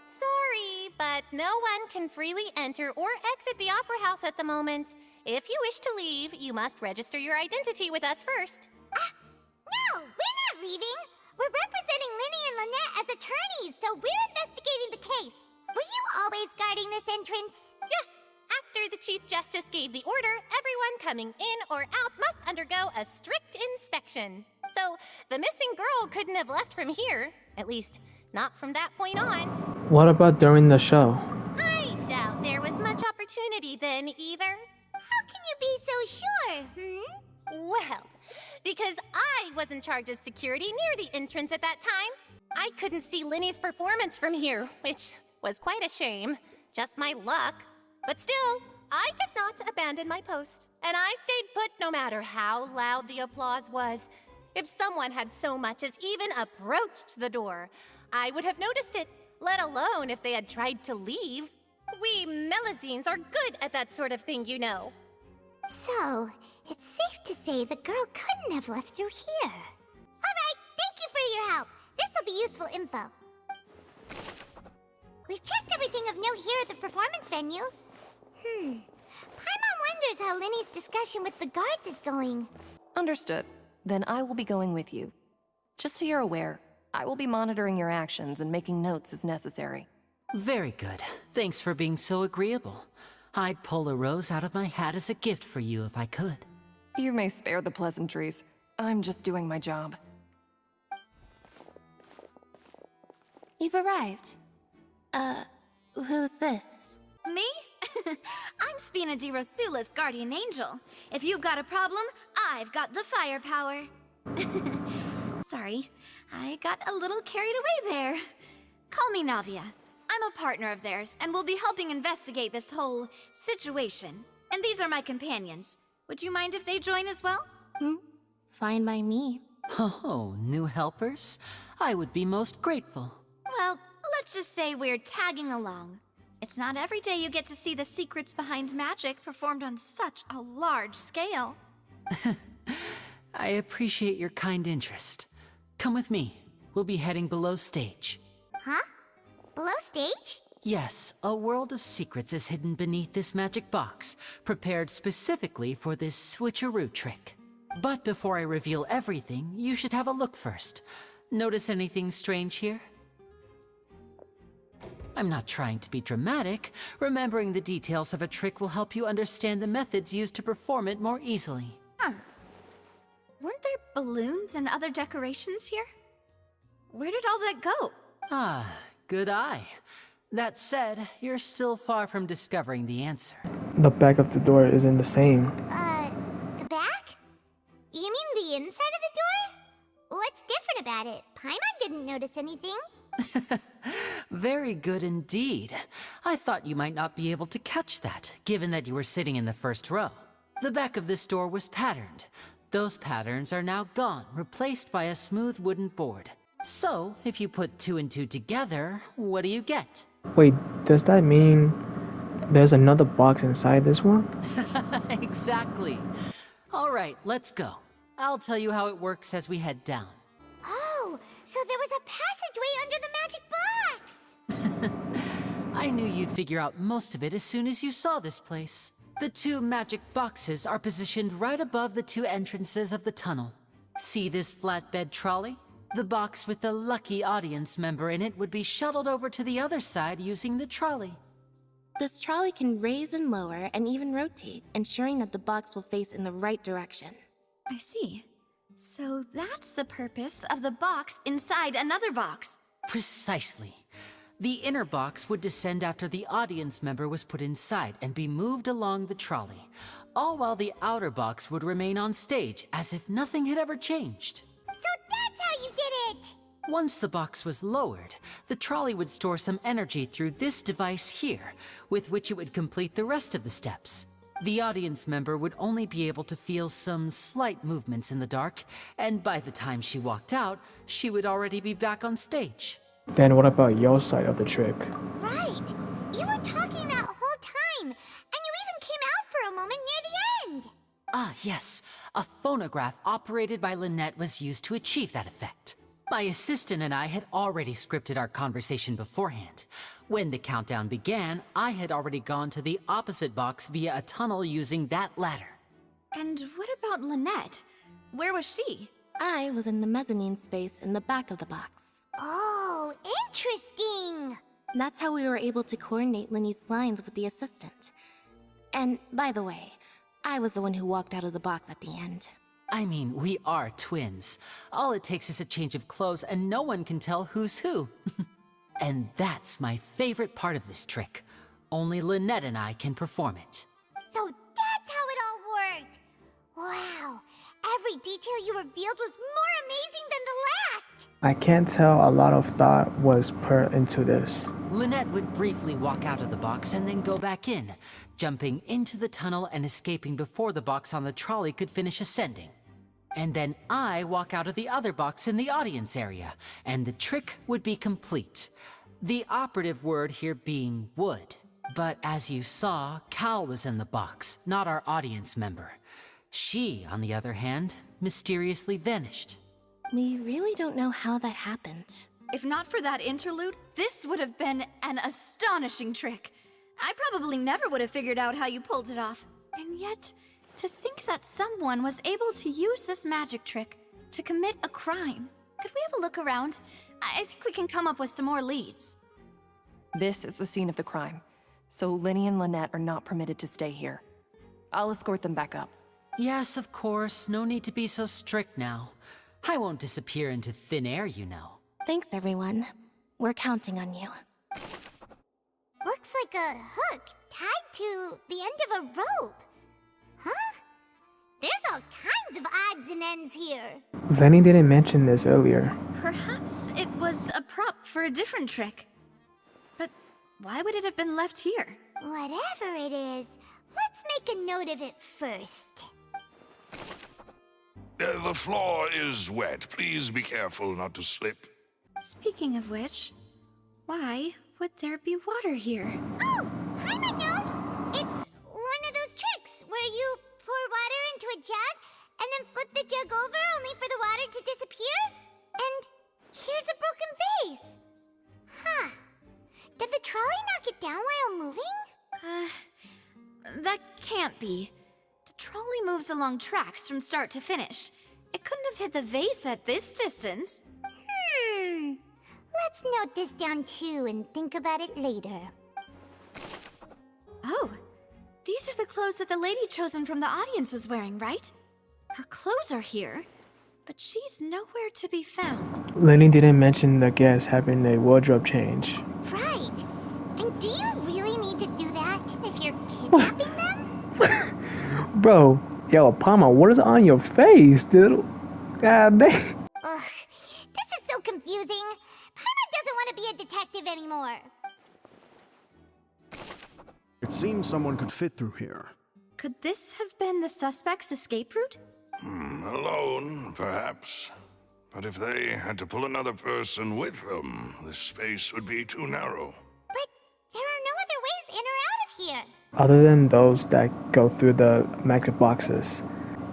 Sorry, but no one can freely enter or exit the Opera House at the moment. If you wish to leave, you must register your identity with us first. No, we're not leaving. We're representing Linny and Lynette as attorneys, so we're investigating the case. Were you always guarding this entrance? Yes. After the Chief Justice gave the order, everyone coming in or out must undergo a strict inspection. So, the missing girl couldn't have left from here. At least, not from that point on. What about during the show? I doubt there was much opportunity then, either. How can you be so sure, Well, because I was in charge of security near the entrance at that time. I couldn't see Linny's performance from here, which was quite a shame. Just my luck. But still, I did not abandon my post. And I stayed put no matter how loud the applause was. If someone had so much as even approached the door, I would have noticed it, let alone if they had tried to leave. We Melusines are good at that sort of thing, you know. So, it's safe to say the girl couldn't have left through here. Alright, thank you for your help. This'll be useful info. We've checked everything of note here at the performance venue. Paimon wonders how Linny's discussion with the guards is going. Understood. Then I will be going with you. Just so you're aware, I will be monitoring your actions and making notes as necessary. Very good. Thanks for being so agreeable. I'd pull a rose out of my hat as a gift for you if I could. You may spare the pleasantries. I'm just doing my job. You've arrived. Who's this? Me? I'm Spina di Rosula's guardian angel. If you've got a problem, I've got the firepower. Sorry, I got a little carried away there. Call me Navia. I'm a partner of theirs, and will be helping investigate this whole situation. And these are my companions. Would you mind if they join as well? Fine by me. Oh, new helpers? I would be most grateful. Well, let's just say we're tagging along. It's not every day you get to see the secrets behind magic performed on such a large scale. I appreciate your kind interest. Come with me. We'll be heading below stage. Huh? Below stage? Yes, a world of secrets is hidden beneath this magic box, prepared specifically for this switcheroo trick. But before I reveal everything, you should have a look first. Notice anything strange here? I'm not trying to be dramatic. Remembering the details of a trick will help you understand the methods used to perform it more easily. Huh. Weren't there balloons and other decorations here? Where did all that go? Ah, good eye. That said, you're still far from discovering the answer. The back of the door isn't the same. The back? You mean the inside of the door? What's different about it? Paimon didn't notice anything. Very good indeed. I thought you might not be able to catch that, given that you were sitting in the first row. The back of this door was patterned. Those patterns are now gone, replaced by a smooth wooden board. So, if you put 2 and 2 together, what do you get? Wait, does that mean there's another box inside this one? Exactly. All right, let's go. I'll tell you how it works as we head down. Oh, so there was a passageway under the magic box! I knew you'd figure out most of it as soon as you saw this place. The 2 magic boxes are positioned right above the 2 entrances of the tunnel. See this flatbed trolley? The box with the lucky audience member in it would be shuttled over to the other side using the trolley. This trolley can raise and lower and even rotate, ensuring that the box will face in the right direction. I see. So that's the purpose of the box inside another box. Precisely. The inner box would descend after the audience member was put inside and be moved along the trolley, all while the outer box would remain on stage as if nothing had ever changed. So that's how you did it! Once the box was lowered, the trolley would store some energy through this device here, with which it would complete the rest of the steps. The audience member would only be able to feel some slight movements in the dark, and by the time she walked out, she would already be back on stage. Then what about your side of the trick? Right! You were talking that whole time, and you even came out for a moment near the end! Ah, yes. A phonograph operated by Lynette was used to achieve that effect. My assistant and I had already scripted our conversation beforehand. When the countdown began, I had already gone to the opposite box via a tunnel using that ladder. And what about Lynette? Where was she? I was in the mezzanine space in the back of the box. Oh, interesting! That's how we were able to coordinate Linny's lines with the assistant. And, by the way, I was the one who walked out of the box at the end. I mean, we are twins. All it takes is a change of clothes and no one can tell who's who. And that's my favorite part of this trick. Only Lynette and I can perform it. So that's how it all worked! Wow, every detail you revealed was more amazing than the last! I can't tell a lot of thought was put into this. Lynette would briefly walk out of the box and then go back in, jumping into the tunnel and escaping before the box on the trolley could finish ascending. And then I walk out of the other box in the audience area, and the trick would be complete. The operative word here being would. But as you saw, Cal was in the box, not our audience member. She, on the other hand, mysteriously vanished. We really don't know how that happened. If not for that interlude, this would have been an astonishing trick. I probably never would have figured out how you pulled it off. And yet, to think that someone was able to use this magic trick to commit a crime. Could we have a look around? I think we can come up with some more leads. This is the scene of the crime, so Linny and Lynette are not permitted to stay here. I'll escort them back up. Yes, of course. No need to be so strict now. I won't disappear into thin air, you know. Thanks, everyone. We're counting on you. Looks like a hook tied to the end of a rope. Huh? There's all kinds of odds and ends here. Lenny didn't mention this earlier. Perhaps it was a prop for a different trick. But why would it have been left here? Whatever it is, let's make a note of it first. The floor is wet. Please be careful not to slip. Speaking of which, why would there be water here? Oh, Paimon knows! It's one of those tricks where you pour water into a jug and then flip the jug over only for the water to disappear? And here's a broken vase. Huh. Did the trolley knock it down while moving? That can't be. The probably moves along tracks from start to finish. It couldn't have hit the vase at this distance. Let's note this down too and think about it later. Oh, these are the clothes that the lady chosen from the audience was wearing, right? Her clothes are here, but she's nowhere to be found. Lenny didn't mention the guest having a wardrobe change. Right. And do you really need to do that if you're kidnapping them? Bro, yo, Palma, what is on your face, dude? God damn. Ugh, this is so confusing. Paimon doesn't want to be a detective anymore. It seems someone could fit through here. Could this have been the suspect's escape route? Alone, perhaps. But if they had to pull another person with them, the space would be too narrow. But there are no other ways in or out of here. Other than those that go through the magic boxes.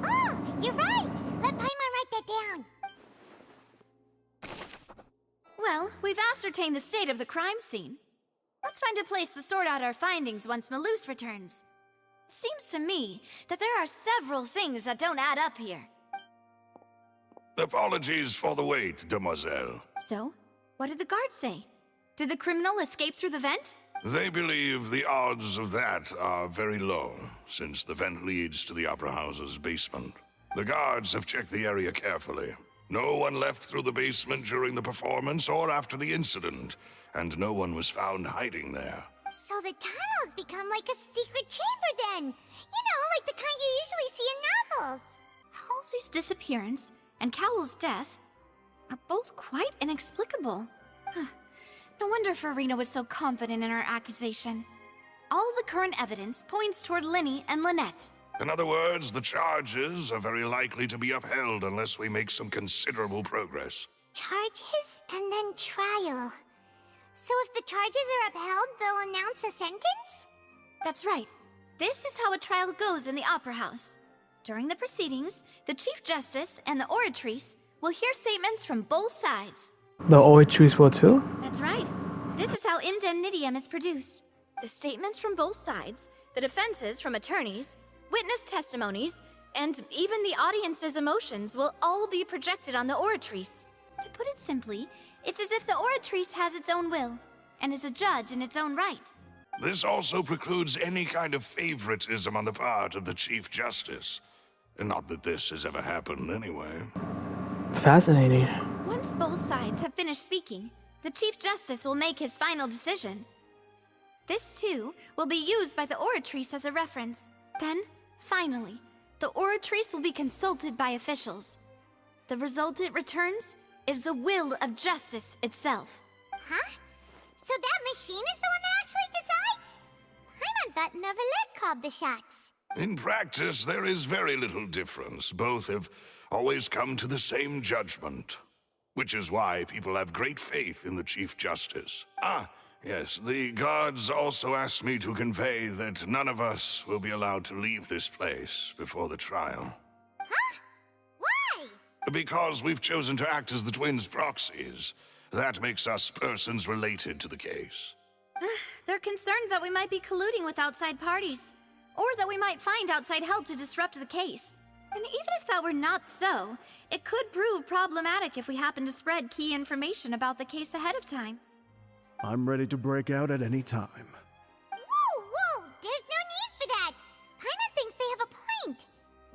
Oh, you're right. Let Paimon write that down. Well, we've ascertained the state of the crime scene. Let's find a place to sort out our findings once Malus returns. It seems to me that there are several things that don't add up here. Apologies for the wait, demoiselle. So, what did the guards say? Did the criminal escape through the vent? They believe the odds of that are very low, since the vent leads to the Opera House's basement. The guards have checked the area carefully. No one left through the basement during the performance or after the incident, and no one was found hiding there. So the tunnels become like a secret chamber then. You know, like the kind you usually see in novels. Halsey's disappearance and Cowell's death are both quite inexplicable. No wonder Farina was so confident in her accusation. All the current evidence points toward Linny and Lynette. In other words, the charges are very likely to be upheld unless we make some considerable progress. Charges and then trial. So if the charges are upheld, they'll announce a sentence? That's right. This is how a trial goes in the Opera House. During the proceedings, the Chief Justice and the Oratrice will hear statements from both sides. The Oratrice will too? That's right. This is how indemnitium is produced. The statements from both sides, the defenses from attorneys, witness testimonies, and even the audience's emotions will all be projected on the Oratrice. To put it simply, it's as if the Oratrice has its own will, and is a judge in its own right. This also precludes any kind of favoritism on the part of the Chief Justice. And not that this has ever happened anyway. Fascinating. Once both sides have finished speaking, the Chief Justice will make his final decision. This, too, will be used by the Oratrice as a reference. Then, finally, the Oratrice will be consulted by officials. The result it returns is the will of justice itself. Huh? So that machine is the one that actually decides? Paimon thought Neuvillette called the shots. In practice, there is very little difference. Both have always come to the same judgment. Which is why people have great faith in the Chief Justice. Ah, yes, the guards also asked me to convey that none of us will be allowed to leave this place before the trial. Huh? Why? Because we've chosen to act as the twins' proxies. That makes us persons related to the case. They're concerned that we might be colluding with outside parties, or that we might find outside help to disrupt the case. And even if that were not so, it could prove problematic if we happen to spread key information about the case ahead of time. I'm ready to break out at any time. Whoa! There's no need for that! Paimon thinks they have a point.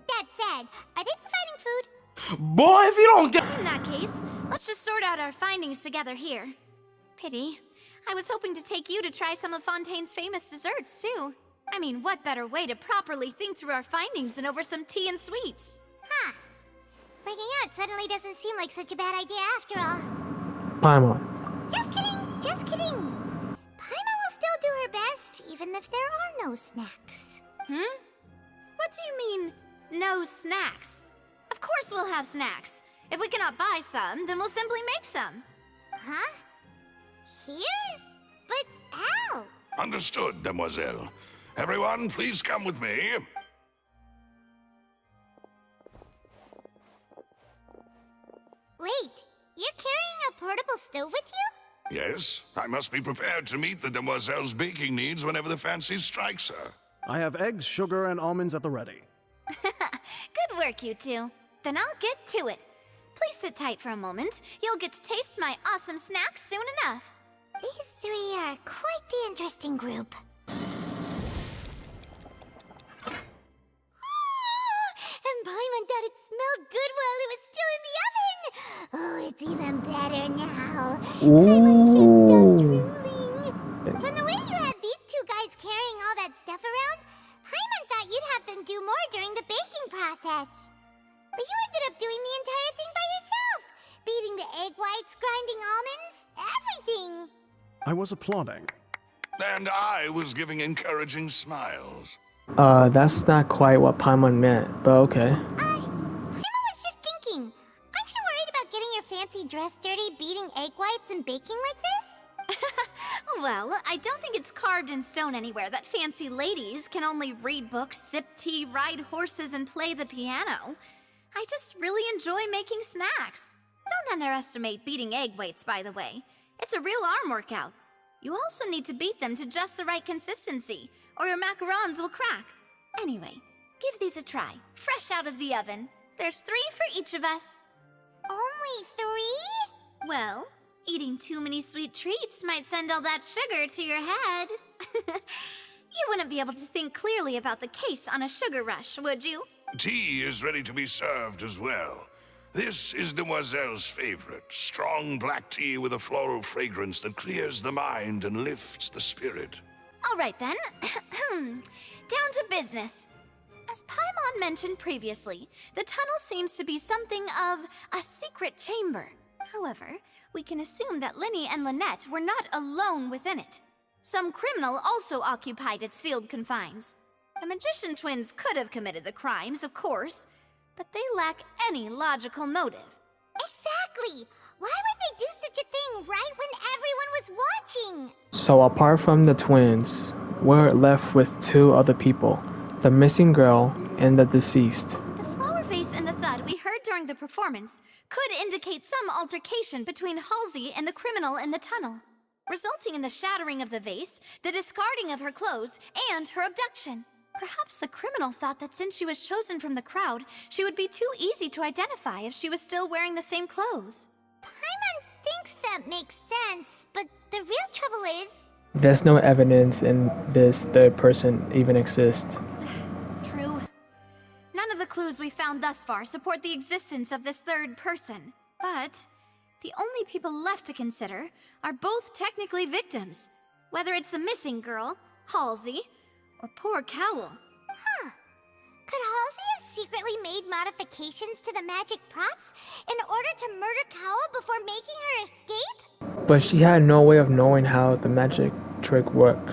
That said, are they providing food? Boy, if you don't get— In that case, let's just sort out our findings together here. Pity. I was hoping to take you to try some of Fontaine's famous desserts, too. I mean, what better way to properly think through our findings than over some tea and sweets? Huh. Breaking out suddenly doesn't seem like such a bad idea after all. Paimon. Just kidding. Paimon will still do her best, even if there are no snacks. What do you mean, no snacks? Of course we'll have snacks. If we cannot buy some, then we'll simply make some. Huh? Here? But how? Understood, demoiselle. Everyone, please come with me. Wait, you're carrying a portable stove with you? Yes, I must be prepared to meet the demoiselle's baking needs whenever the fancy strikes her. I have eggs, sugar, and almonds at the ready. work, you two. Then I'll get to it. Please sit tight for a moment. You'll get to taste my awesome snacks soon enough. These three are quite the interesting group. And Paimon thought it smelled good while it was still in the oven. Oh, it's even better now. Paimon can't stop drooling. From the way you had these two guys carrying all that stuff around, Paimon thought you'd have them do more during the baking process. But you ended up doing the entire thing by yourself. Beating the egg whites, grinding almonds, everything. I was applauding. And I was giving encouraging smiles. That's not quite what Paimon meant, but okay. Paimon was just thinking, aren't you worried about getting your fancy dress dirty beating egg whites and baking like this? Well, I don't think it's carved in stone anywhere that fancy ladies can only read books, sip tea, ride horses, and play the piano. I just really enjoy making snacks. Don't underestimate beating egg whites, by the way. It's a real arm workout. You also need to beat them to just the right consistency, or your macarons will crack. Anyway, give these a try, fresh out of the oven. There's 3 for each of us. Only 3? Well, eating too many sweet treats might send all that sugar to your head. You wouldn't be able to think clearly about the case on a sugar rush, would you? Tea is ready to be served as well. This is Demoiselle's favorite, strong black tea with a floral fragrance that clears the mind and lifts the spirit. All right then, down to business. As Paimon mentioned previously, the tunnel seems to be something of a secret chamber. However, we can assume that Linny and Lynette were not alone within it. Some criminal also occupied its sealed confines. The magician twins could have committed the crimes, of course, but they lack any logical motive. Exactly! Why would they do such a thing right when everyone was watching? So apart from the twins, we're left with 2 other people, the missing girl and the deceased. The flower vase and the thud we heard during the performance could indicate some altercation between Halsey and the criminal in the tunnel, resulting in the shattering of the vase, the discarding of her clothes, and her abduction. Perhaps the criminal thought that since she was chosen from the crowd, she would be too easy to identify if she was still wearing the same clothes. Paimon thinks that makes sense, but the real trouble is... There's no evidence in this third person even exists. True. None of the clues we found thus far support the existence of this third person. But the only people left to consider are both technically victims. Whether it's the missing girl, Halsey, or poor Cowl. Huh. Could Halsey have secretly made modifications to the magic props in order to murder Cowl before making her escape? But she had no way of knowing how the magic trick worked.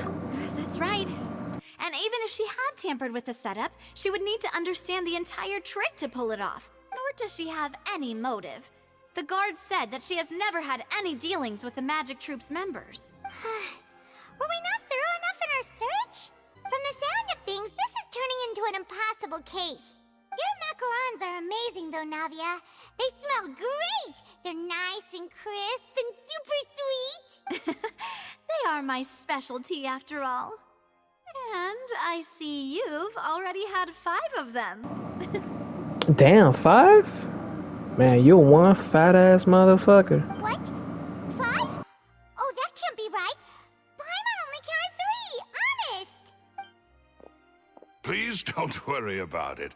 That's right. And even if she had tampered with the setup, she would need to understand the entire trick to pull it off. Nor does she have any motive. The guards said that she has never had any dealings with the magic troop's members. Were we not thorough enough in our search? From the sound of things, this is turning into an impossible case. Your macarons are amazing though, Navia. They smell great! They're nice and crisp and super sweet! They are my specialty after all. And I see you've already had 5 of them. Damn, 5? Man, you one fat ass motherfucker. What? 5? Oh, that can't be right. Paimon only counted 3, honest! Please don't worry about it.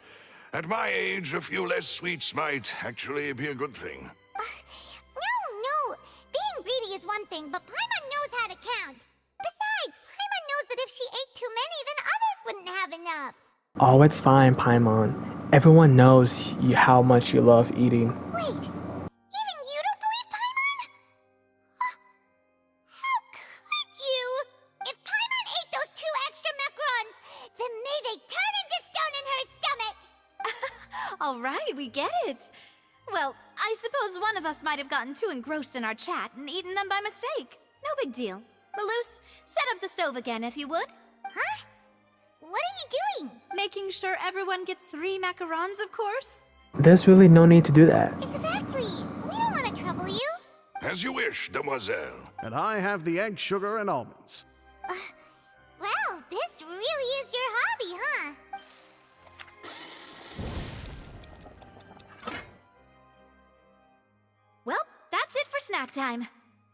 At my age, a few less sweets might actually be a good thing. No. Being greedy is one thing, but Paimon knows how to count. Besides, Paimon knows that if she ate too many, then others wouldn't have enough. Oh, it's fine, Paimon. Everyone knows how much you love eating. Wait, even you don't believe Paimon? How could you? If Paimon ate those 2 extra macarons, then may they turn into stone in her stomach! All right, we get it. Well, I suppose one of us might have gotten too engrossed in our chat and eaten them by mistake. No big deal. Malus, set up the stove again if you would. Huh? What are you doing? Making sure everyone gets 3 macarons, of course. There's really no need to do that. Exactly. We don't want to trouble you. As you wish, demoiselle. And I have the egg, sugar, and almonds. Well, this really is your hobby, huh? snack time.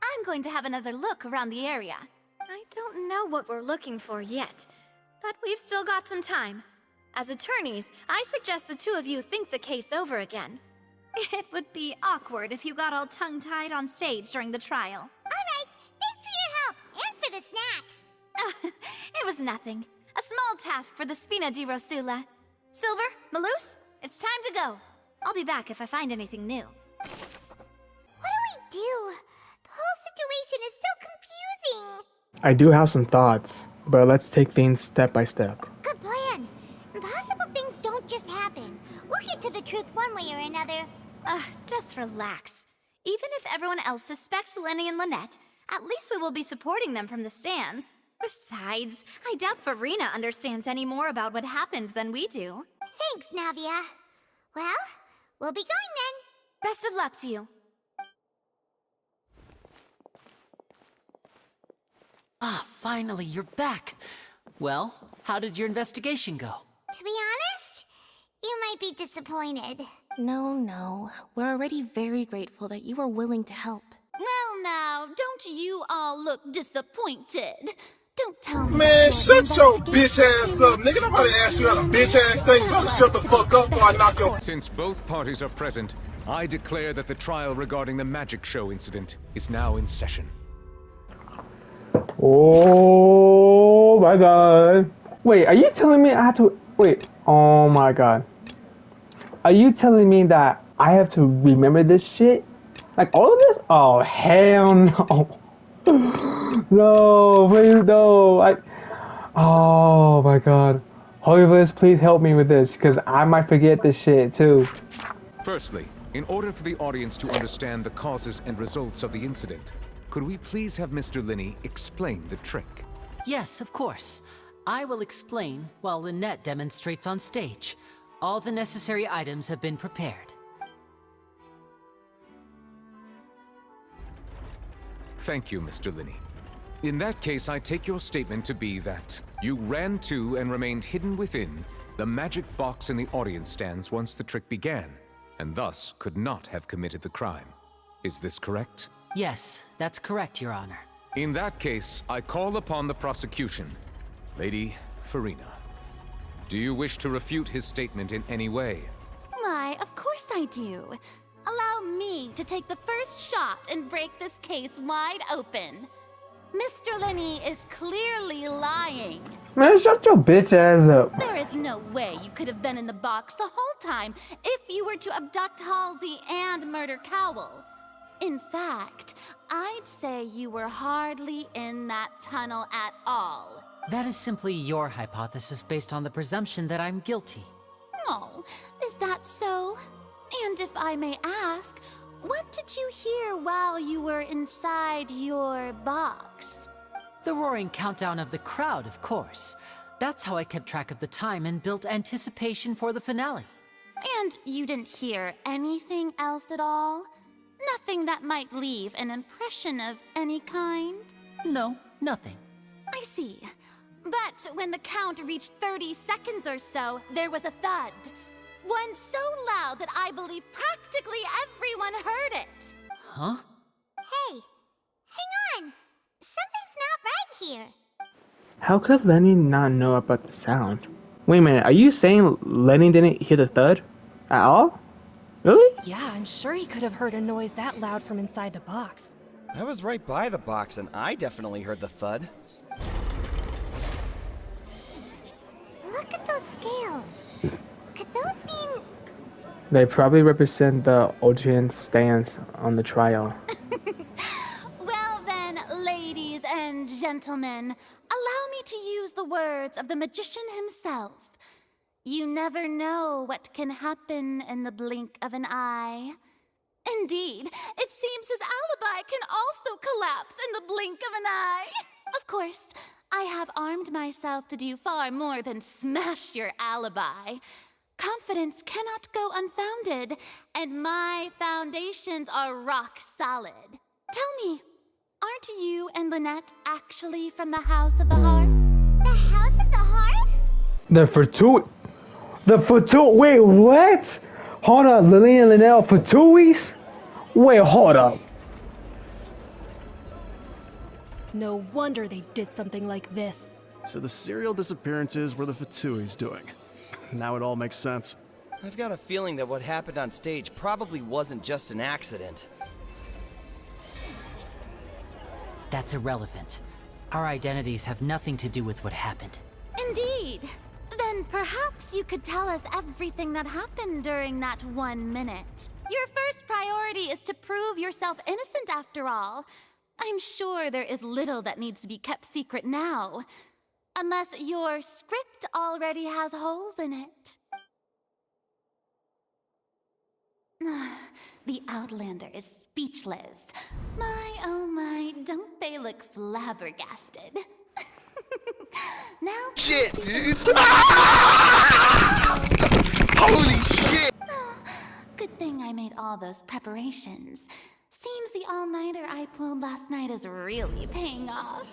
I'm going to have another look around the area. I don't know what we're looking for yet, but we've still got some time. As attorneys, I suggest the two of you think the case over again. It would be awkward if you got all tongue-tied on stage during the trial. Alright, thanks for your help, and for the snacks. It was nothing. A small task for the Spina di Rosula. Silver, Malus, it's time to go. I'll be back if I find anything new. What do we do? The whole situation is so confusing. I do have some thoughts, but let's take things step by step. Good plan. Impossible things don't just happen. We'll get to the truth one way or another. Just relax. Even if everyone else suspects Lenny and Lynette, at least we will be supporting them from the stands. Besides, I doubt Farina understands any more about what happened than we do. Thanks, Navia. Well, we'll be going then. Best of luck to you. Ah, finally, you're back. Well, how did your investigation go? To be honest, you might be disappointed. No. We're already very grateful that you were willing to help. Well, now, don't you all look disappointed? Don't tell me. Man, shut your bitch ass up, nigga. Nobody asked you that a bitch ass thing. Go shut the fuck up before I knock your. Since both parties are present, I declare that the trial regarding the magic show incident is now in session. Oh my god. Wait, are you telling me I have to... Wait, oh my god. Are you telling me that I have to remember this shit? Like all of this? Oh, hell no. No, please no. Oh my god. Holy Bliss, please help me with this, because I might forget this shit too. Firstly, in order for the audience to understand the causes and results of the incident, could we please have Mr. Linney explain the trick? Yes, of course. I will explain while Lynette demonstrates on stage. All the necessary items have been prepared. Thank you, Mr. Linney. In that case, I take your statement to be that you ran to and remained hidden within the magic box in the audience stands once the trick began, and thus could not have committed the crime. Is this correct? Yes, that's correct, Your Honor. In that case, I call upon the prosecution. Lady Farina, do you wish to refute his statement in any way? Why, of course I do. Allow me to take the first shot and break this case wide open. Mr. Linney is clearly lying. Man, shut your bitch ass up. There is no way you could have been in the box the whole time if you were to abduct Halsey and murder Cowell. In fact, I'd say you were hardly in that tunnel at all. That is simply your hypothesis based on the presumption that I'm guilty. Oh, is that so? And if I may ask, what did you hear while you were inside your box? The roaring countdown of the crowd, of course. That's how I kept track of the time and built anticipation for the finale. And you didn't hear anything else at all? Nothing that might leave an impression of any kind? No, nothing. I see. But when the count reached 30 seconds or so, there was a thud. One so loud that I believe practically everyone heard it. Huh? Hey, hang on. Something's not right here. How could Lenny not know about the sound? Wait a minute, are you saying Lenny didn't hear the thud? At all? Really? Yeah, I'm sure he could have heard a noise that loud from inside the box. I was right by the box, and I definitely heard the thud. Look at those scales. Could those mean... They probably represent the audience stance on the trial. Well then, ladies and gentlemen, allow me to use the words of the magician himself. You never know what can happen in the blink of an eye. Indeed, it seems his alibi can also collapse in the blink of an eye. Of course, I have armed myself to do far more than smash your alibi. Confidence cannot go unfounded, and my foundations are rock solid. Tell me, aren't you and Lynette actually from the House of the Hearth? The House of the Hearth? Wait, what? Hold up, Lily and Lynette for 2 weeks? Wait, hold up. No wonder they did something like this. So the serial disappearances were the Fatui's doing. Now it all makes sense. I've got a feeling that what happened on stage probably wasn't just an accident. That's irrelevant. Our identities have nothing to do with what happened. Indeed. Then perhaps you could tell us everything that happened during that 1 minute. Your first priority is to prove yourself innocent after all. I'm sure there is little that needs to be kept secret now. Unless your script already has holes in it. The Outlander is speechless. My, oh my, don't they look flabbergasted? Now, shit, dude! Holy shit! Good thing I made all those preparations. Seems the all-nighter I pulled last night is really paying off.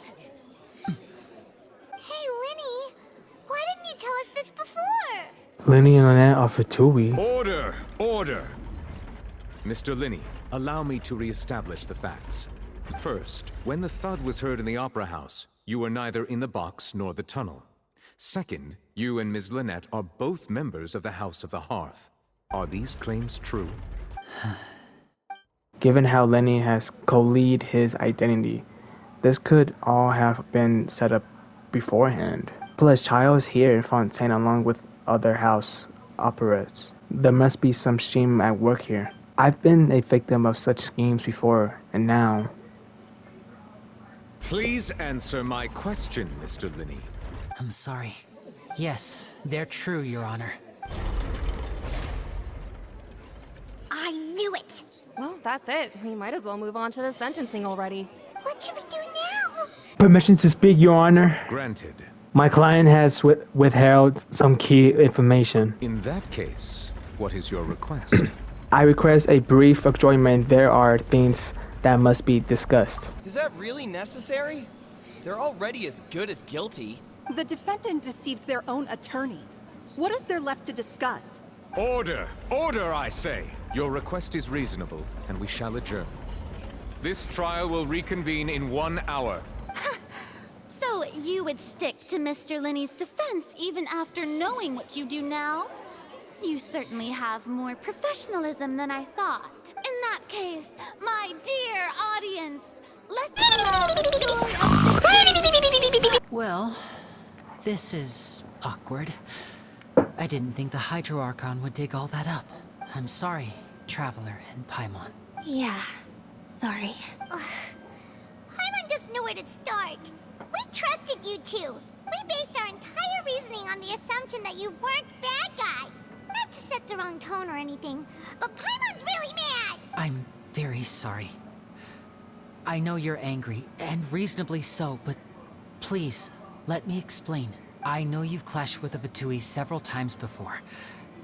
Hey, Lenny, why didn't you tell us this before? Lenny and Lynette are Fatui. Order! Order! Mr. Linney, allow me to re-establish the facts. First, when the thud was heard in the Opera House, you were neither in the box nor the tunnel. Second, you and Ms. Lynette are both members of the House of the Hearth. Are these claims true? Given how Lenny has co-lead his identity, this could all have been set up beforehand. Plus, Child is here in Fontaine along with other house operas. There must be some scheme at work here. I've been a victim of such schemes before, and now... Please answer my question, Mr. Linney. I'm sorry. Yes, they're true, Your Honor. I knew it! Well, that's it. We might as well move on to the sentencing already. What should we do now? Permission to speak, Your Honor. Granted. My client has withheld some key information. In that case, what is your request? I request a brief adjournment. There are things that must be discussed. Is that really necessary? They're already as good as guilty. The defendant deceived their own attorneys. What is there left to discuss? Order! Order, I say! Your request is reasonable, and we shall adjourn. This trial will reconvene in 1 hour. So you would stick to Mr. Linney's defense even after knowing what you do now? You certainly have more professionalism than I thought. In that case, my dear audience, let's allow the joy of... Well, this is awkward. I didn't think the Hydro Archon would dig all that up. I'm sorry, Traveler and Paimon. Yeah, sorry. Paimon doesn't know where to start. We trusted you two. We based our entire reasoning on the assumption that you weren't bad guys. Not to set the wrong tone or anything, but Paimon's really mad! I'm very sorry. I know you're angry, and reasonably so, but please, let me explain. I know you've clashed with the Fatui several times before.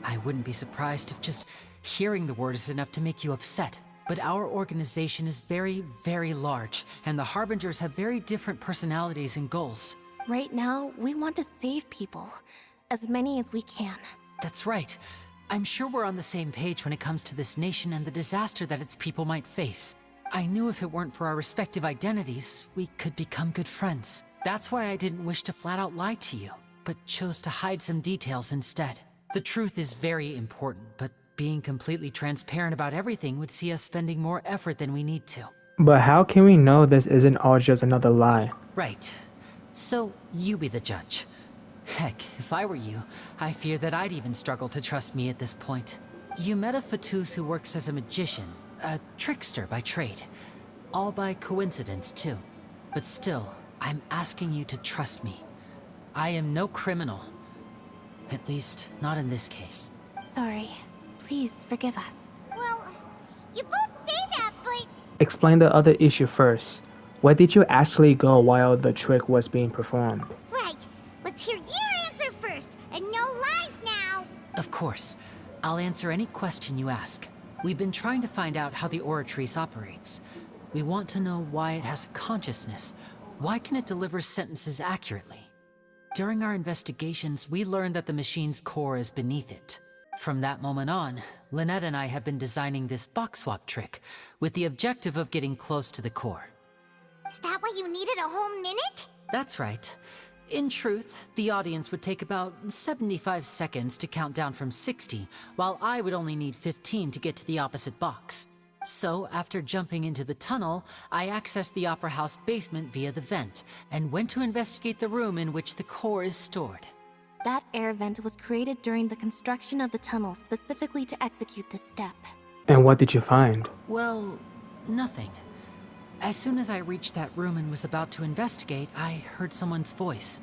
I wouldn't be surprised if just hearing the word is enough to make you upset. But our organization is very, very large, and the Harbingers have very different personalities and goals. Right now, we want to save people. As many as we can. That's right. I'm sure we're on the same page when it comes to this nation and the disaster that its people might face. I knew if it weren't for our respective identities, we could become good friends. That's why I didn't wish to flat out lie to you, but chose to hide some details instead. The truth is very important, but being completely transparent about everything would see us spending more effort than we need to. But how can we know this isn't all just another lie? Right. So, you be the judge. Heck, if I were you, I fear that I'd even struggle to trust me at this point. You met a Fatus who works as a magician, a trickster by trade. All by coincidence, too. But still, I'm asking you to trust me. I am no criminal. At least, not in this case. Sorry. Please forgive us. Well, you both say that, but... Explain the other issue first. Where did you actually go while the trick was being performed? Right. Let's hear your answer first, and no lies now! Of course. I'll answer any question you ask. We've been trying to find out how the Oratrice operates. We want to know why it has a consciousness. Why can it deliver sentences accurately? During our investigations, we learned that the machine's core is beneath it. From that moment on, Lynette and I have been designing this box swap trick, with the objective of getting close to the core. Is that why why you needed a whole minute? That's right. In truth, the audience would take about 75 seconds to count down from 60, while I would only need 15 to get to the opposite box. So, after jumping into the tunnel, I accessed the Opera House basement via the vent, and went to investigate the room in which the core is stored. That air vent was created during the construction of the tunnel specifically to execute this step. And what did you find? Well, nothing. As soon as I reached that room and was about to investigate, I heard someone's voice.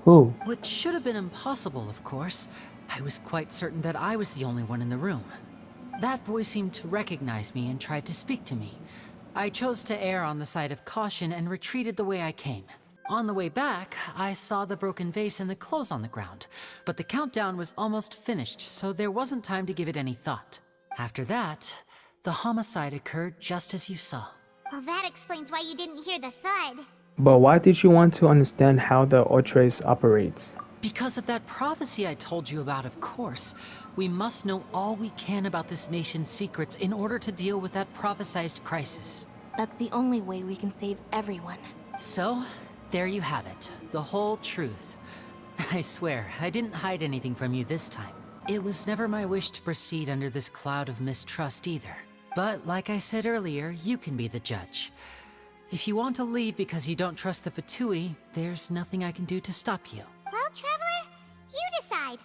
Who? Which should have been impossible, of course. I was quite certain that I was the only one in the room. That voice seemed to recognize me and tried to speak to me. I chose to err on the side of caution and retreated the way I came. On the way back, I saw the broken vase and the clothes on the ground, but the countdown was almost finished, so there wasn't time to give it any thought. After that, the homicide occurred just as you saw. Well, that explains why you didn't hear the thud. But why did you want to understand how the Ortrace operates? Because of that prophecy I told you about, of course. We must know all we can about this nation's secrets in order to deal with that prophesized crisis. That's the only way we can save everyone. So, there you have it. The whole truth. I swear, I didn't hide anything from you this time. It was never my wish to proceed under this cloud of mistrust either. But, like I said earlier, you can be the judge. If you want to leave because you don't trust the Fatui, there's nothing I can do to stop you. Well, Traveler, you decide.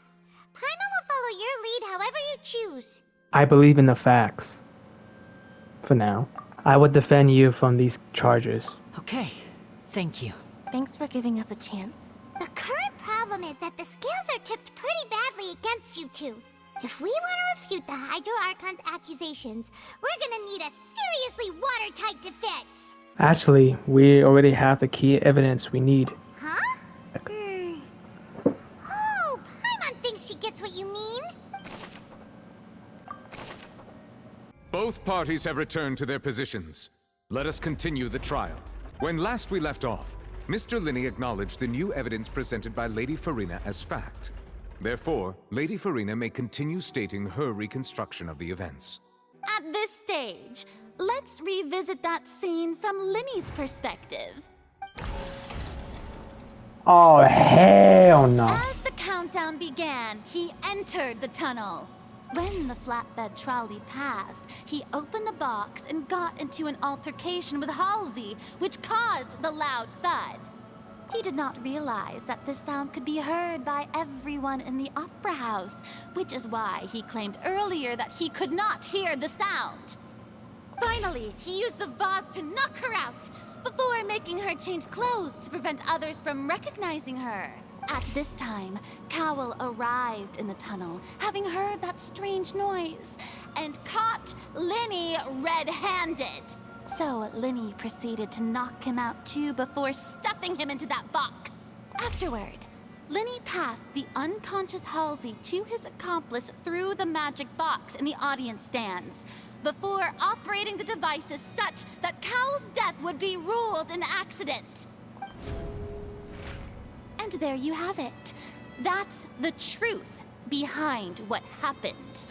Paimon will follow your lead however you choose. I believe in the facts. For now. I would defend you from these charges. Okay, thank you. Thanks for giving us a chance. The current problem is that the scales are tipped pretty badly against you two. If we want to refute the Hydro Archon's accusations, we're gonna need a seriously watertight defense. Actually, we already have the key evidence we need. Huh? Oh, Paimon thinks she gets what you mean. Both parties have returned to their positions. Let us continue the trial. When last we left off, Mr. Linney acknowledged the new evidence presented by Lady Farina as fact. Therefore, Lady Farina may continue stating her reconstruction of the events. At this stage, let's revisit that scene from Linney's perspective. Oh, hell no. As the countdown began, he entered the tunnel. When the flatbed trolley passed, he opened the box and got into an altercation with Halsey, which caused the loud thud. He did not realize that this sound could be heard by everyone in the Opera House, which is why he claimed earlier that he could not hear the sound. Finally, he used the vase to knock her out, before making her change clothes to prevent others from recognizing her. At this time, Cowell arrived in the tunnel, having heard that strange noise, and caught Linney red-handed. So Linney proceeded to knock him out too before stuffing him into that box. Afterward, Linney passed the unconscious Halsey to his accomplice through the magic box in the audience stands, before operating the devices such that Cowell's death would be ruled an accident. And there you have it. That's the truth behind what happened.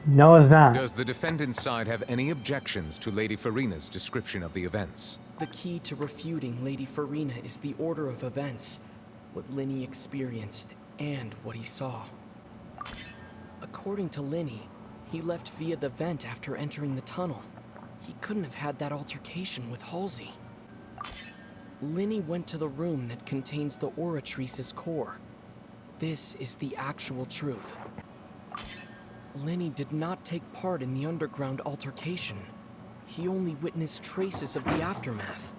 No, it's not. Does the defendant's side have any objections to Lady Farina's description of the events? The key to refuting Lady Farina is the order of events, what Linney experienced, and what he saw. According to Linney, he left via the vent after entering the tunnel. He couldn't have had that altercation with Halsey. Linney went to the room that contains the Oratrice's core. This is the actual truth. Linney did not take part in the underground altercation. He only witnessed traces of the aftermath.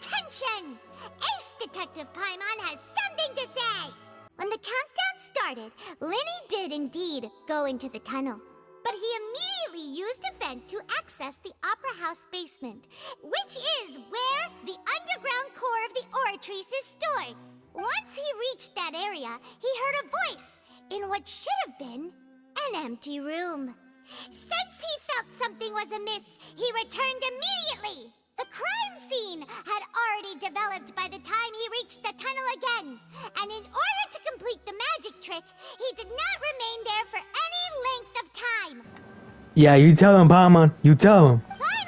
Attention! Ace Detective Paimon has something to say! When the countdown started, Linney did indeed go into the tunnel. But he immediately used a vent to access the Opera House basement, which is where the underground core of the Oratrice is stored. Once he reached that area, he heard a voice in what should have been an empty room. Since he felt something was amiss, he returned immediately. The crime scene had already developed by the time he reached the tunnel again, and in order to complete the magic trick, he did not remain there for any length of time. Yeah, you tell him, Paimon. You tell him. Finally,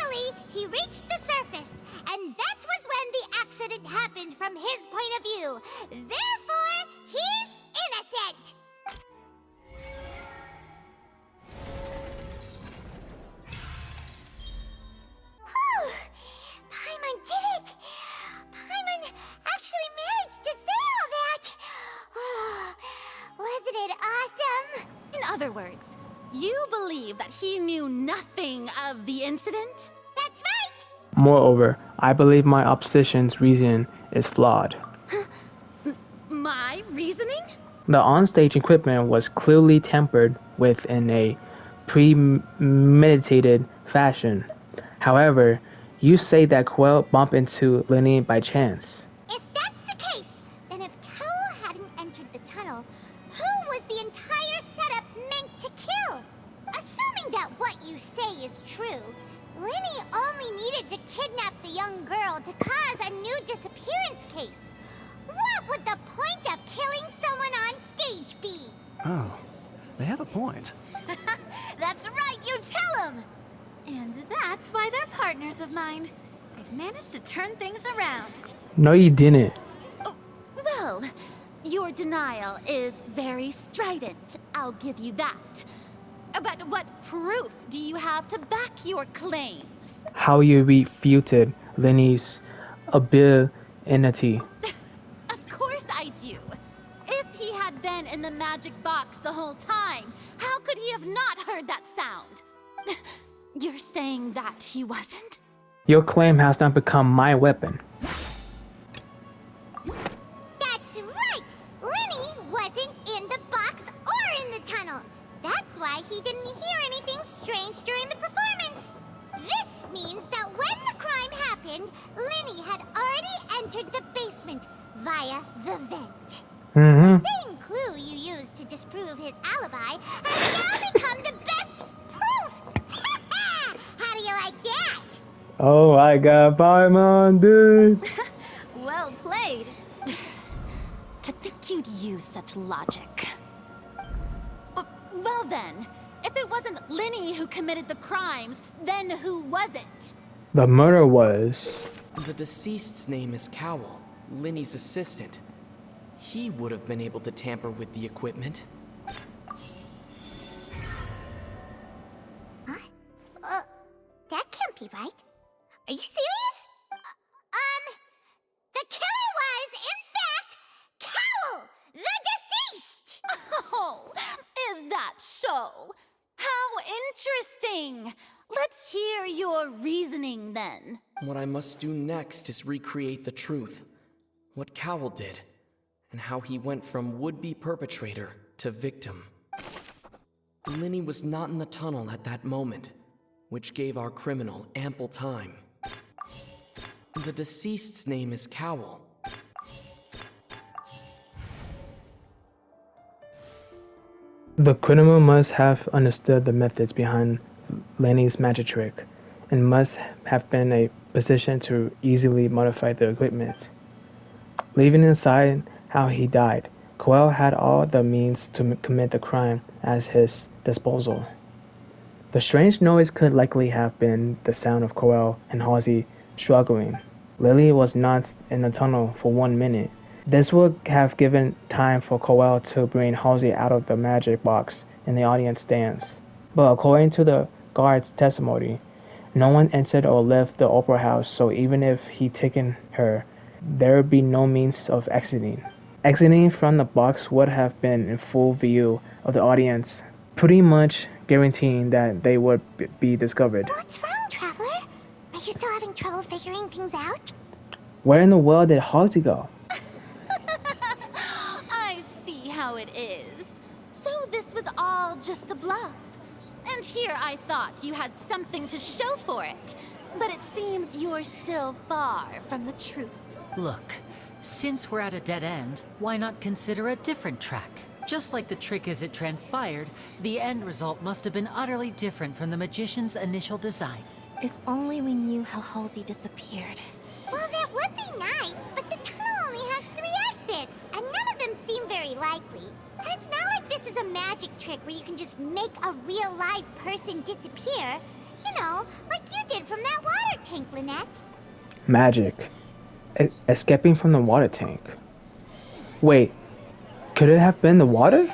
you believe that he knew nothing of the incident? That's right! Moreover, I believe my opposition's reason is flawed. My reasoning? The onstage equipment was clearly tampered with in a premeditated fashion. However, you say that Quill bumped into Lenny by chance. If that's the case, then if Cowell hadn't entered the tunnel, who was the entire setup meant to kill? Assuming that what you say is true, Lenny only needed to kidnap the young girl to cause a new disappearance case. What would the point of killing someone on stage be? Oh, they have a point. That's right, you tell him! And that's why they're partners of mine. They've managed to turn things around. No, you didn't. Well, your denial is very strident, I'll give you that. But what proof do you have to back your claims? How you refuted Lenny's ability. Of course I do. If he had been in the magic box the whole time, how could he have not heard that sound? You're saying that he wasn't? Your claim has not become my weapon. That's right! Lenny wasn't in the box or in the tunnel. That's why he didn't hear anything strange during the performance. This means that when the crime happened, Lenny had already entered the basement via the vent. The same clue you used to disprove his alibi has now become the best proof! How do you like that? Oh my god, Paimon, dude! Well played. To think you'd use such logic. Well then, if it wasn't Lenny who committed the crimes, then who was it? The murder was... The deceased's name is Cowell, Lenny's assistant. He would have been able to tamper with the equipment. That can't be right. Are you serious? The killer was, in fact, Cowell, the deceased! Oh, is that so? How interesting! Let's hear your reasoning then. What I must do next is recreate the truth. What Cowell did, and how he went from would-be perpetrator to victim. Lenny was not in the tunnel at that moment, which gave our criminal ample time. The deceased's name is Cowell. The criminal must have understood the methods behind Lenny's magic trick, and must have been in a position to easily modify the equipment. Leaving aside how he died, Coel had all the means to commit the crime at his disposal. The strange noise could likely have been the sound of Coel and Halsey struggling. Lily was not in the tunnel for 1 minute. This would have given time for Coel to bring Halsey out of the magic box in the audience stands. But according to the guard's testimony, no one entered or left the opera house, so even if he'd taken her, there would be no means of exiting. Exiting from the box would have been in full view of the audience, pretty much guaranteeing that they would be discovered. What's wrong, Traveler? Are you still having trouble figuring things out? Where in the world did Halsey go? I see how it is. So this was all just a bluff. And here I thought you had something to show for it. But it seems you're still far from the truth. Look, since we're at a dead end, why not consider a different track? Just like the trick as it transpired, the end result must have been utterly different from the magician's initial design. If only we knew how Halsey disappeared. Well, that would be nice, but the tunnel only has 3 exits, and none of them seem very likely. And it's not like this is a magic trick where you can just make a real live person disappear. You know, like you did from that water tank, Lynette. Magic. Escaping from the water tank. Wait, could it have been the water?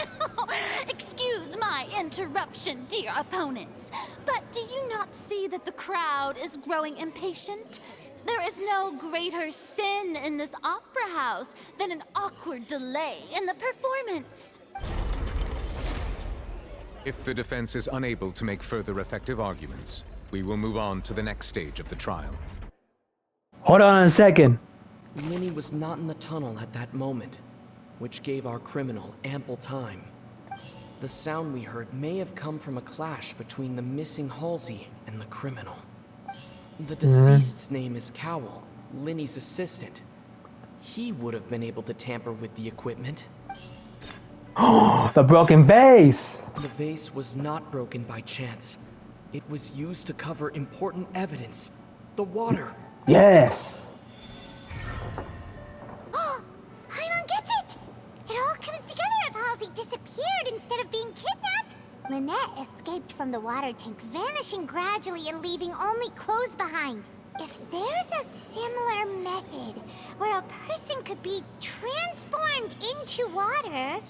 Excuse my interruption, dear opponents. But do you not see that the crowd is growing impatient? There is no greater sin in this opera house than an awkward delay in the performance. If the defense is unable to make further effective arguments, we will move on to the next stage of the trial. Hold on a second. Linny was not in the tunnel at that moment, which gave our criminal ample time. The sound we heard may have come from a clash between the missing Halsey and the criminal. The deceased's name is Cowell, Linny's assistant. He would have been able to tamper with the equipment. Oh, the broken vase! The vase was not broken by chance. It was used to cover important evidence. The water. Yes! Oh, Paimon gets it! It all comes together if Halsey disappeared instead of being kidnapped. Lynette escaped from the water tank, vanishing gradually and leaving only clothes behind. If there's a similar method where a person could be transformed into water...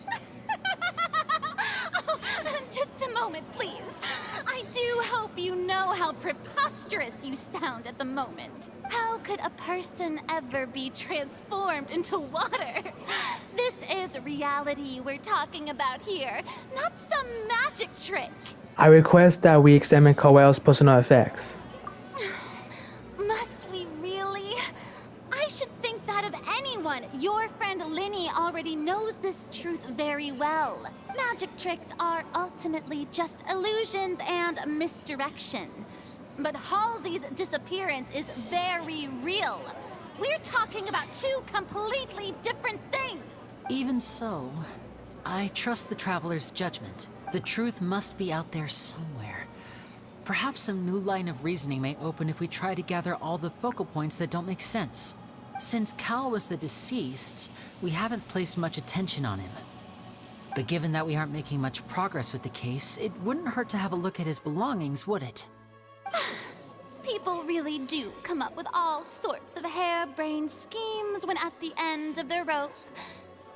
Oh, just a moment, please. I do hope you know how preposterous you sound at the moment. How could a person ever be transformed into water? This is reality we're talking about here, not some magic trick. I request that we examine Cowell's personal effects. Must we really? I should think that of anyone. Your friend Linny already knows this truth very well. Magic tricks are ultimately just illusions and misdirection. But Halsey's disappearance is very real. We're talking about two completely different things. Even so, I trust the Traveler's judgment. The truth must be out there somewhere. Perhaps some new line of reasoning may open if we try to gather all the focal points that don't make sense. Since Cal was the deceased, we haven't placed much attention on him. But given that we aren't making much progress with the case, it wouldn't hurt to have a look at his belongings, would it? People really do come up with all sorts of harebrained schemes when at the end of their rope.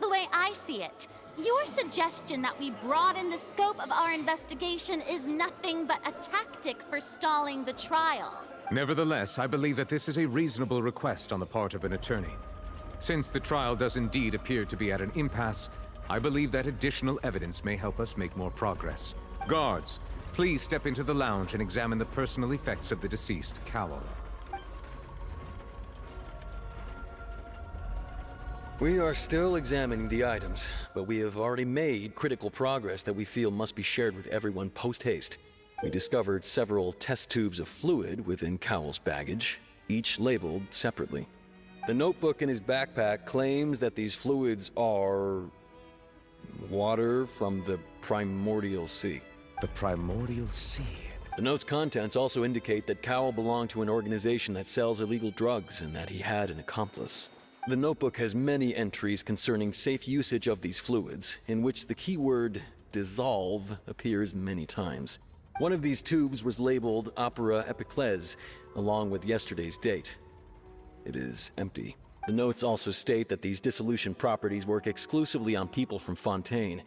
The way I see it, your suggestion that we broaden the scope of our investigation is nothing but a tactic for stalling the trial. Nevertheless, I believe that this is a reasonable request on the part of an attorney. Since the trial does indeed appear to be at an impasse, I believe that additional evidence may help us make more progress. Guards, please step into the lounge and examine the personal effects of the deceased, Cowell. We are still examining the items, but we have already made critical progress that we feel must be shared with everyone post-haste. We discovered several test tubes of fluid within Cowell's baggage, each labeled separately. The notebook in his backpack claims that these fluids are... water from the Primordial Sea. The Primordial Sea? The note's contents also indicate that Cowell belonged to an organization that sells illegal drugs and that he had an accomplice. The notebook has many entries concerning safe usage of these fluids, in which the keyword dissolve appears many times. One of these tubes was labeled Opera Epiclese, along with yesterday's date. It is empty. The notes also state that these dissolution properties work exclusively on people from Fontaine.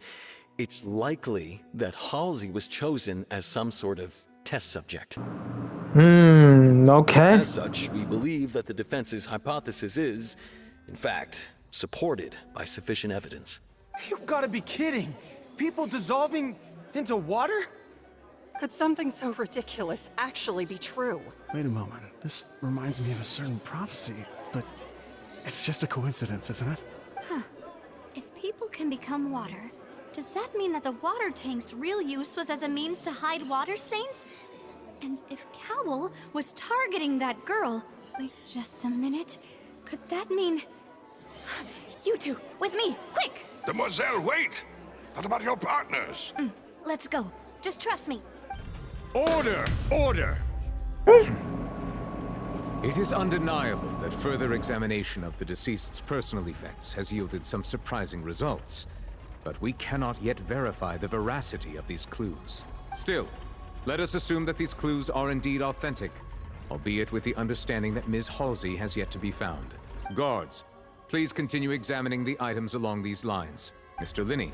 It's likely that Halsey was chosen as some sort of test subject. Okay. As such, we believe that the defense's hypothesis is, in fact, supported by sufficient evidence. You've got to be kidding! People dissolving into water? Could something so ridiculous actually be true? Wait a moment. This reminds me of a certain prophecy, but it's just a coincidence, isn't it? Huh. If people can become water, does that mean that the water tank's real use was as a means to hide water stains? And if Cowell was targeting that girl... Wait just a minute. Could that mean... You two, with me, quick! Demoiselle, wait! What about your partners? Let's go. Just trust me. Order! Order! It is undeniable that further examination of the deceased's personal effects has yielded some surprising results, but we cannot yet verify the veracity of these clues. Still, let us assume that these clues are indeed authentic, albeit with the understanding that Ms. Halsey has yet to be found. Guards, please continue examining the items along these lines. Mr. Linny,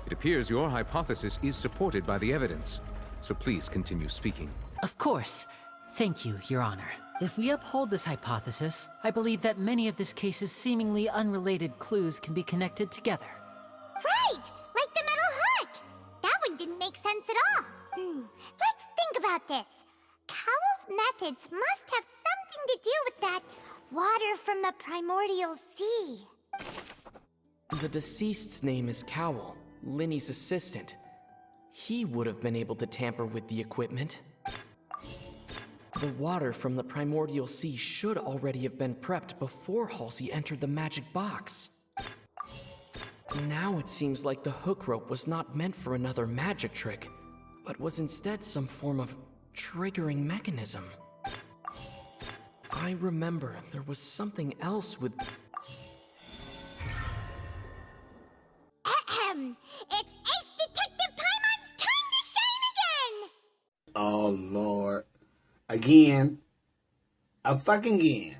it appears your hypothesis is supported by the evidence, so please continue speaking. Of course. Thank you, Your Honor. If we uphold this hypothesis, I believe that many of this case's seemingly unrelated clues can be connected together. Right! Like the metal hook! That one didn't make sense at methods must have something to do with that water from the primordial sea. The deceased's name is Cowell, Linny's assistant. He would have been able to tamper with the equipment. The water from the primordial sea should already have been prepped before Halsey entered the magic box. Now it seems like the hook rope was not meant for another magic trick, but was instead some form of triggering mechanism. I remember there was something else with... It's Ace Detective Paimon's time to shine again! Oh, Lord. Again. A fucking again.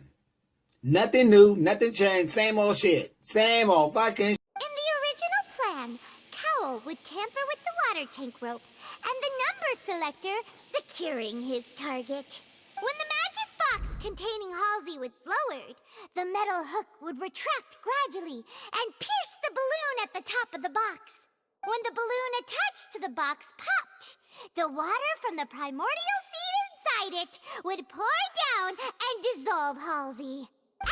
Nothing new, nothing changed, same old shit. Same old fucking In the original plan, Cowell would tamper with the water tank rope and the number selector securing his target. When the magic box containing Halsey was lowered, the metal hook would retract gradually and pierce the balloon at the top of the box. When the balloon attached to the box popped, the water from the primordial seed inside it would pour down and dissolve Halsey.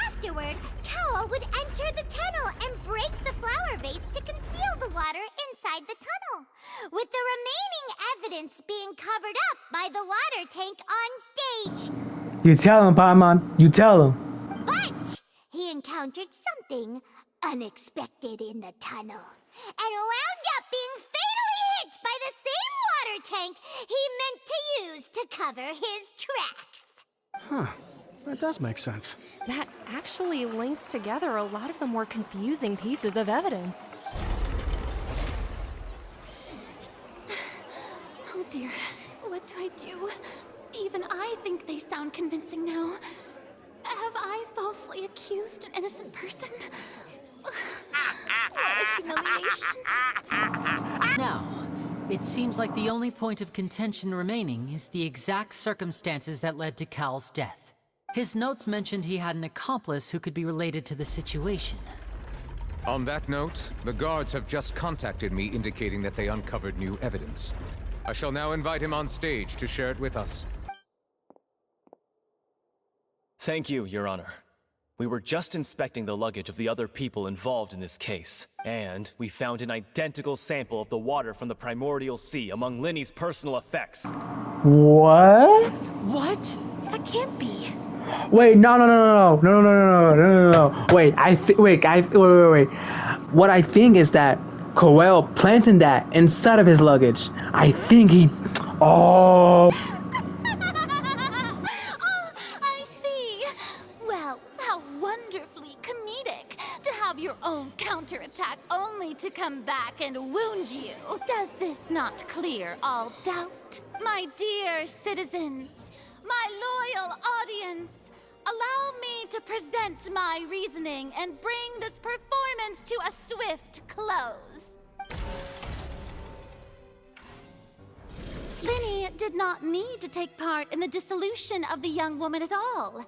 Afterward, Cowell would enter the tunnel and break the flower vase to conceal the water inside the tunnel, with the remaining evidence being covered up by the water tank on stage. You tell him, Paimon. You tell him. But he encountered something unexpected in the tunnel and wound up being fatally hit by the same water tank he meant to use to cover his tracks. Huh. That does make sense. That actually links together a lot of the more confusing pieces of evidence. Oh dear, what do I do? Even I think they sound convincing now. Have I falsely accused an innocent person? What a humiliation. Now, it seems like the only point of contention remaining is the exact circumstances that led to Cal's death. His notes mentioned he had an accomplice who could be related to the situation. On that note, the guards have just contacted me indicating that they uncovered new evidence. I shall now invite him on stage to share it with us. Thank you, Your Honor. We were just inspecting the luggage of the other people involved in this case, and we found an identical sample of the water from the primordial sea among Linny's personal effects. What? What? That can't be. Wait, no. Wait, wait. What I think is that Cowell planted that inside of his luggage. I think he... Oh... I see. Well, how wonderfully comedic to have your own counterattack only to come back and wound you. Does this not clear all doubt? My dear citizens, my loyal audience, allow me to present my reasoning and bring this performance to a swift close. Linny did not need to take part in the dissolution of the young woman at all.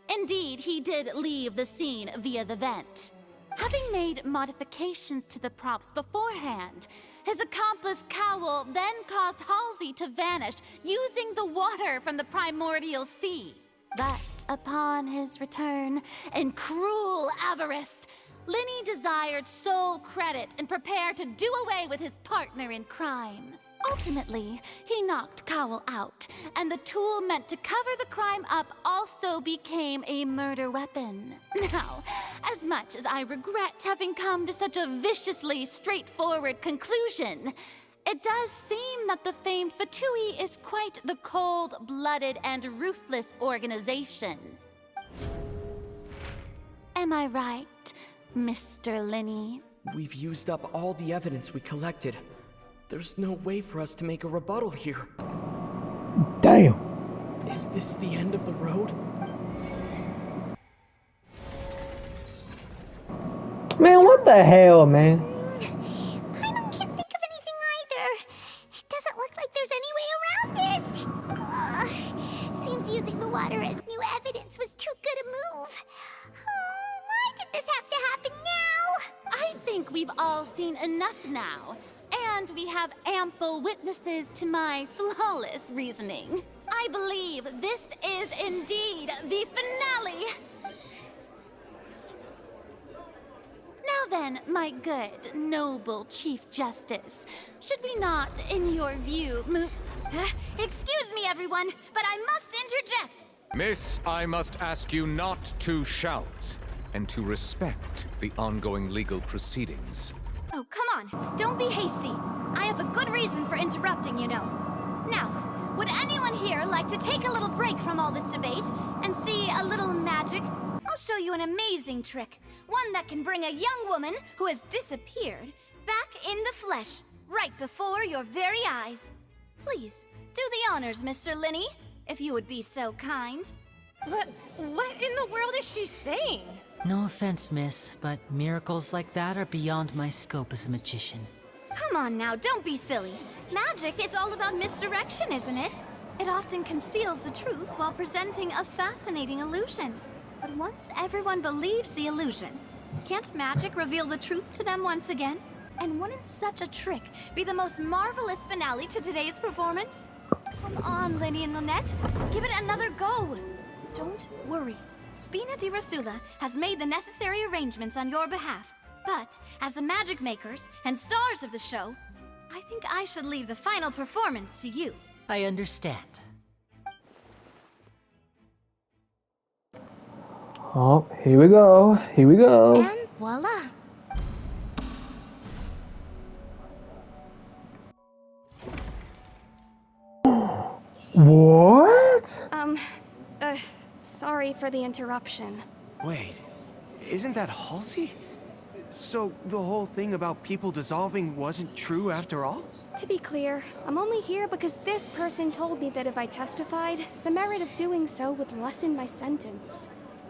Indeed, he did leave the scene via the vent. Having made modifications to the props beforehand, his accomplice Cowell then caused Halsey to vanish using the water from the primordial sea. But upon his return, in cruel avarice, Linny desired sole credit and prepared to do away with his partner in crime. Ultimately, he knocked Cowell out, and the tool meant to cover the crime up also became a murder weapon. Now, as much as I regret having come to such a viciously straightforward conclusion, it does seem that the famed Fatui is quite the cold-blooded and ruthless organization. Am I right, Mr. Linny? We've used up all the evidence we collected. There's no way for us to make a rebuttal here. Damn. Is this the end of the road? Man, what the hell, man? Paimon can't think of anything either. It doesn't look like there's any way around this. Seems using the water as new evidence was too good a move. Why did this have to happen now? I think we've all seen enough now. And we have ample witnesses to my flawless reasoning. I I believe this is indeed the finale. Now then, my good, noble Chief Justice, should we not, in your view, Excuse me, everyone, but I must interject. Miss, I must ask you not to shout, and to respect the ongoing legal proceedings. Oh, come on. Don't be hasty. I have a good reason for interrupting, you know. Now, would anyone here like to take a little break from all this debate and see a little magic? I'll show you an amazing trick. One that can bring a young woman who has disappeared back in the flesh, right before your very eyes. Please, do the honors, Mr. Linney, if you would be so kind. What in the world is she saying? No offense, miss, but miracles like that are beyond my scope as a magician. Come on now, don't be silly. Magic is all about misdirection, isn't it? It often conceals the truth while presenting a fascinating illusion. But once everyone believes the illusion, can't magic reveal the truth to them once again? And wouldn't such a trick be the most marvelous finale to today's performance? Come on, Linny and Lynette, give it another go. Don't worry. Spina di Rasula has made the necessary arrangements on your behalf. But, as the magic makers and stars of the show, I think I should leave the final performance to you. I understand. Oh, here we go. Here we go. And voila. What? Sorry for the interruption. Wait, isn't that Halsey? So the whole thing about people dissolving wasn't true after all? To be clear, I'm only here because this person told me that if I testified, the merit of doing so would lessen my sentence.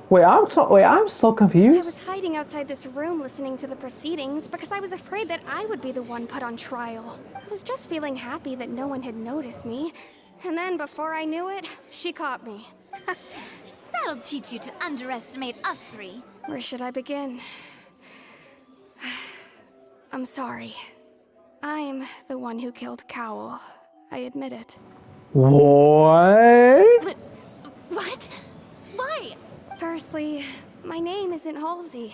Wait, I'm so confused. I was hiding outside this room listening to the proceedings because I was afraid that I would be the one put on trial. I was just feeling happy that no one had noticed me. And then before I knew it, she caught me. That'll teach you to underestimate us three. Where should I begin? I'm sorry. I'm the one who killed Cowell. I admit it. What? What? Why? Firstly, my name isn't Halsey.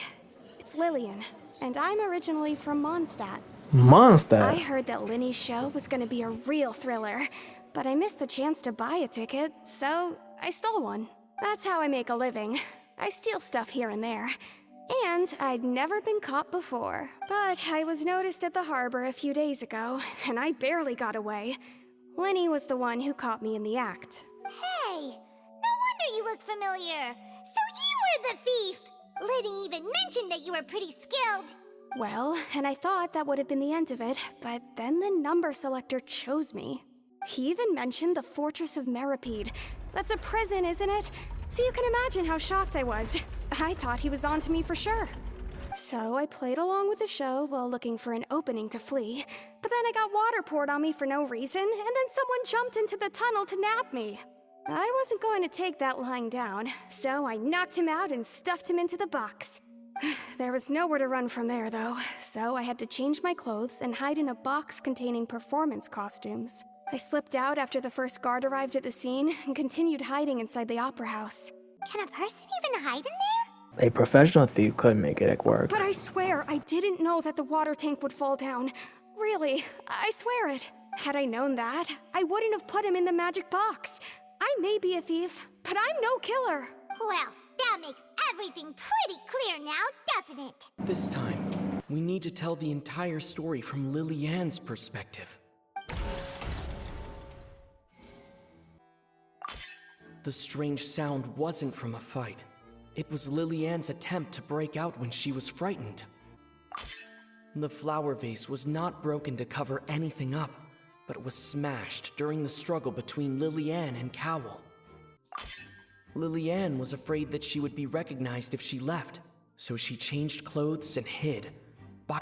It's Lillian, and I'm originally from Mondstadt. Mondstadt? I heard that Linny's show was gonna be a real thriller, but I missed the chance to buy a ticket, so I stole one. That's how I make a living. I steal stuff here and there. And I'd never been caught before. But I was noticed at the harbor a few days ago, and I barely got away. Linny was the one who caught me in the act. Hey, no wonder you look familiar. So you were the thief! Liddy even mentioned that you were pretty skilled. Well, and I thought that would have been the end of it, but then the number selector chose me. He even mentioned the Fortress of Meripede. That's a prison, isn't it? So you can imagine how shocked I was. I thought he was onto me for sure. So I played along with the show while looking for an opening to flee, but then I got water poured on me for no reason, and then someone jumped into the tunnel to nab me. I wasn't going to take that lying down, so I knocked him out and stuffed him into the box. There was nowhere to run from there, though, so I had to change my clothes and hide in a box containing performance costumes. I slipped out after the first guard arrived at the scene and continued hiding inside the opera house. Can a person even hide in there? A professional thief could make it work. But I swear, I didn't know that the water tank would fall down. Really, I swear it. Had I known that, I wouldn't have put him in the magic box. I may be a thief, but I'm no killer. Well, that makes everything pretty clear now, doesn't it? This time, we need to tell the entire story from Lily-Ann's perspective. The strange sound wasn't from a fight. It was Lily-Ann's attempt to break out when she was frightened. The flower vase was not broken to cover anything up, but was smashed during the struggle between Lily-Ann and Cowell. Lily-Ann was afraid that she would be recognized if she left, so she changed clothes and hid. And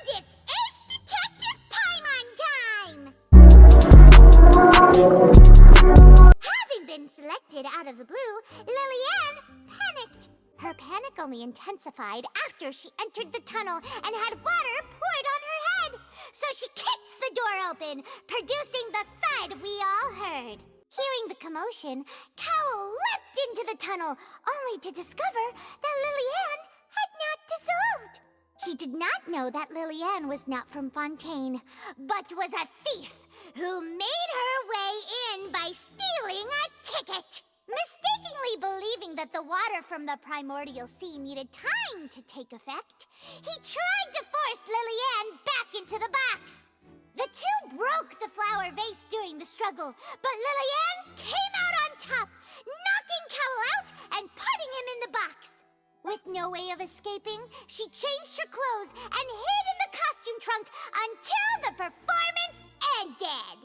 it's Ace Detective Paimon time! Having been selected out of the blue, Lily-Ann panicked. Her panic only intensified after she entered the tunnel and had water poured on her head. so she kicks the door open, producing the thud we all heard. Hearing the commotion, Cowl leapt into the tunnel, only to discover that Lillian had not dissolved. He did not know that Lillian was not from Fontaine, but was a thief who made her way in by stealing a ticket. Mistakenly believing that the water from the primordial sea needed time to take effect, he tried to force Lillian back into the box. The two broke the flower vase during the struggle, but Lillian came out on top, knocking Cowl out and putting him in the box. With no way of escaping, she changed her clothes and hid in the costume trunk until the performance ended.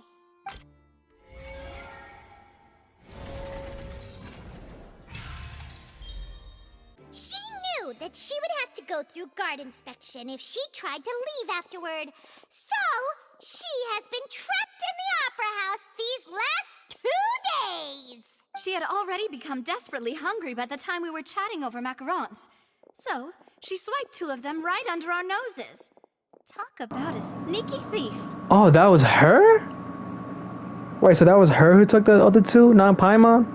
She knew that she would have to go through guard inspection if she tried to leave afterward. So, she has been trapped in the Opera House these last 2 days. She had already become desperately hungry by the time we were chatting over macarons. So, she swiped 2 of them right under our noses. Talk about a sneaky thief. Oh, that was her? Wait, so that was her who took the other 2, not Paimon?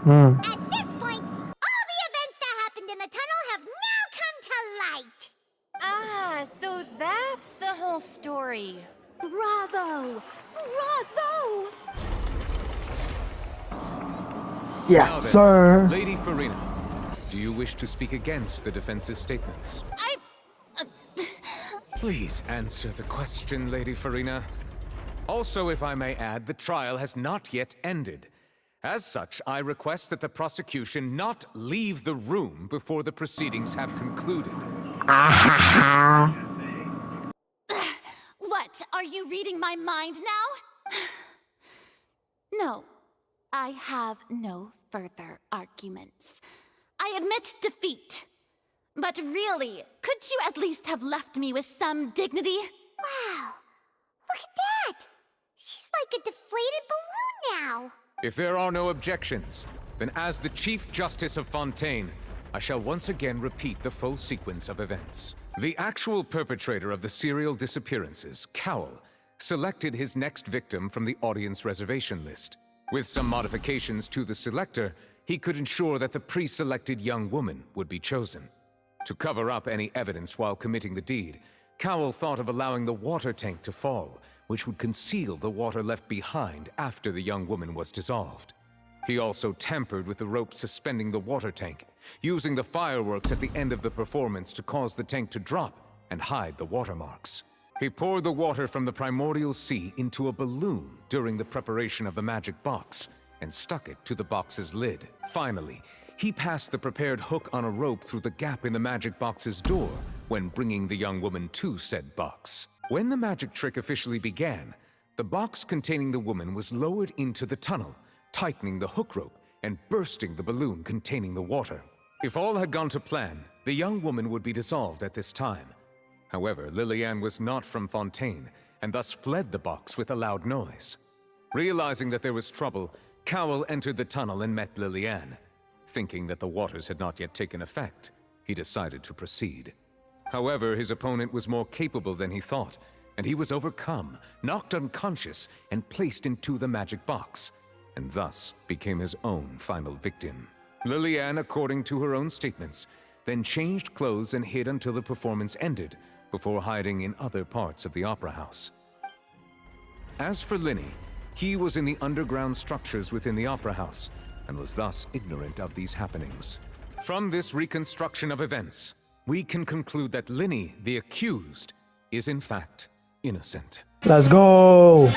At this point, all the events that happened in the tunnel have now come to light. Ah, so that's the whole story. Bravo! Bravo! Yes, Now then, sir. Lady Farina, do you wish to speak against the defense's statements? Please answer the question, Lady Farina. Also, if I may add, the trial has not yet ended. As such, I request that the prosecution not leave the room before the proceedings have concluded. What? Are you reading my mind now? No, I have no further arguments. I admit defeat. But really, could you at least have left me with some dignity? Wow, look at that. She's like a deflated balloon now. If there are no objections, then as the Chief Justice of Fontaine, I shall once again repeat the full sequence of events. The actual perpetrator of the serial disappearances, Cowl, selected his next victim from the audience reservation list. With some modifications to the selector, he could ensure that the pre-selected young woman would be chosen. To cover up any evidence while committing the deed, Cowl thought of allowing the water tank to fall, which would conceal the water left behind after the young woman was dissolved. He also tampered with the rope suspending the water tank, using the fireworks at the end of the performance to cause the tank to drop and hide the watermarks. He poured the water from the primordial sea into a balloon during the preparation of the magic box and stuck it to the box's lid. Finally, he passed the prepared hook on a rope through the gap in the magic box's door when bringing the young woman to said box. When the magic trick officially began, the box containing the woman was lowered into the tunnel, tightening the hook rope and bursting the balloon containing the water. If all had gone to plan, the young woman would be dissolved at this time. However, Lillian was not from Fontaine and thus fled the box with a loud noise. Realizing that there was trouble, Cowl entered the tunnel and met Lillian. Thinking that the waters had not yet taken effect, he decided to proceed. However, his opponent was more capable than he thought, and he was overcome, knocked unconscious, and placed into the magic box, and thus became his own final victim. Lillian, according to her own statements, then changed clothes and hid until the performance ended, before hiding in other parts of the opera house. As for Linny, he was in the underground structures within the opera house, and was thus ignorant of these happenings. From this reconstruction of events, we can conclude that Linny, the accused, is in fact innocent. Let's go!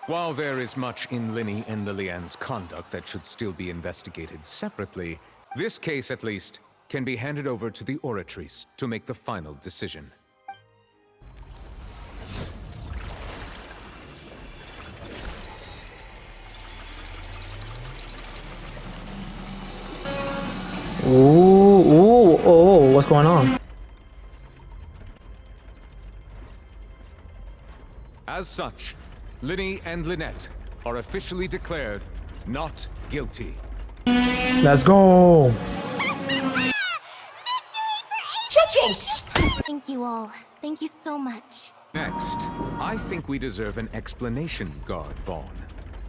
While there is much in Linny and Lillian's conduct that should still be investigated separately, this case at least can be handed over to the Oratrice to make the final decision. What's going on? As such, Linny and Lynette are officially declared not guilty. Let's go! Shut your Thank you all. Thank you so much. Next, I think we deserve an explanation, Guard Vaughn.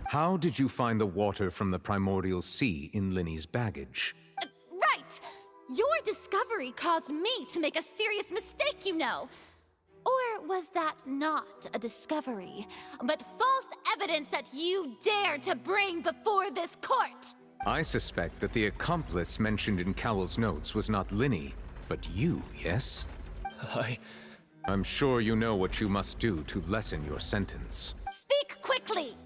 How did you find the water from the primordial sea in Linny's baggage? Right! Your discovery caused me to make a serious mistake, you know. Or was that not a discovery, but false evidence that you dared to bring before this court? I suspect that the accomplice mentioned in Cowell's notes was not Linny, but you, yes? I'm sure you know what you must do to lessen your sentence. Speak quickly!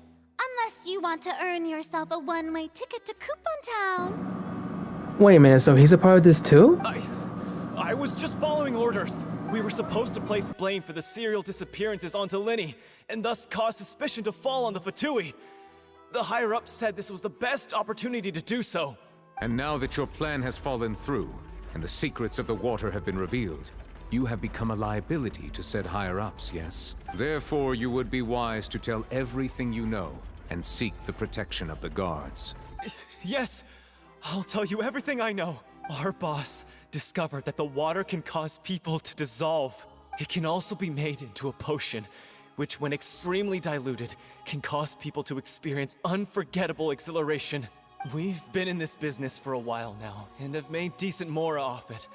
Unless you want to earn yourself a one-way ticket to Coupon Town. Wait a minute, so he's a part of this too? I was just following orders. We were supposed to place blame for the serial disappearances onto Linny, and thus cause suspicion to fall on the Fatui. The higher-ups said this was the best opportunity to do so. And now that your plan has fallen through, and the secrets of the water have been revealed, you have become a liability to said higher-ups, yes? Therefore, you would be wise to tell everything you know, and seek the protection of the guards. Yes, I'll tell you everything I know. Our boss discovered that the water can cause people to dissolve. It can also be made into a potion, which when extremely diluted, can cause people to experience unforgettable exhilaration. We've been in this business for a while now, and have made decent mora off it.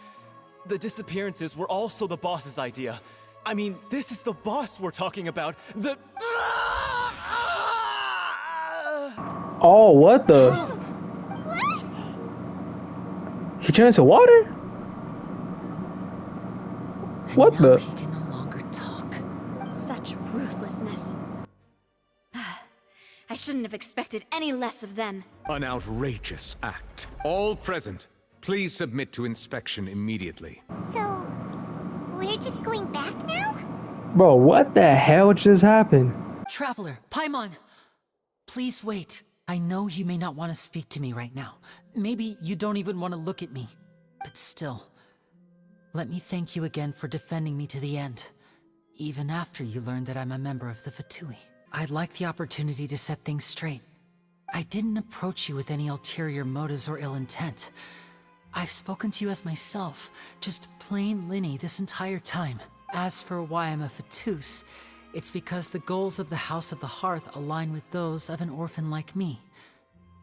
The disappearances were also the boss's idea. I mean, this is the boss we're talking about. The... Oh, what the? He turned into water? What the? He can no longer talk. Such ruthlessness. I shouldn't have expected any less of them. An outrageous act. All present, please submit to inspection immediately. So, we're just going back now? Bro, what the hell just happened? Traveler, Paimon! Please wait. I know you may not want to speak to me right now. Maybe you don't even want to look at me. But still, let me thank you again for defending me to the end. Even after you learned that I'm a member of the Fatui. I'd like the opportunity to set things straight. I didn't approach you with any ulterior motives or ill intent. I've spoken to you as myself, just plain Linny this entire time. As for why I'm a Fatus, it's because the goals of the House of the Hearth align with those of an orphan like me.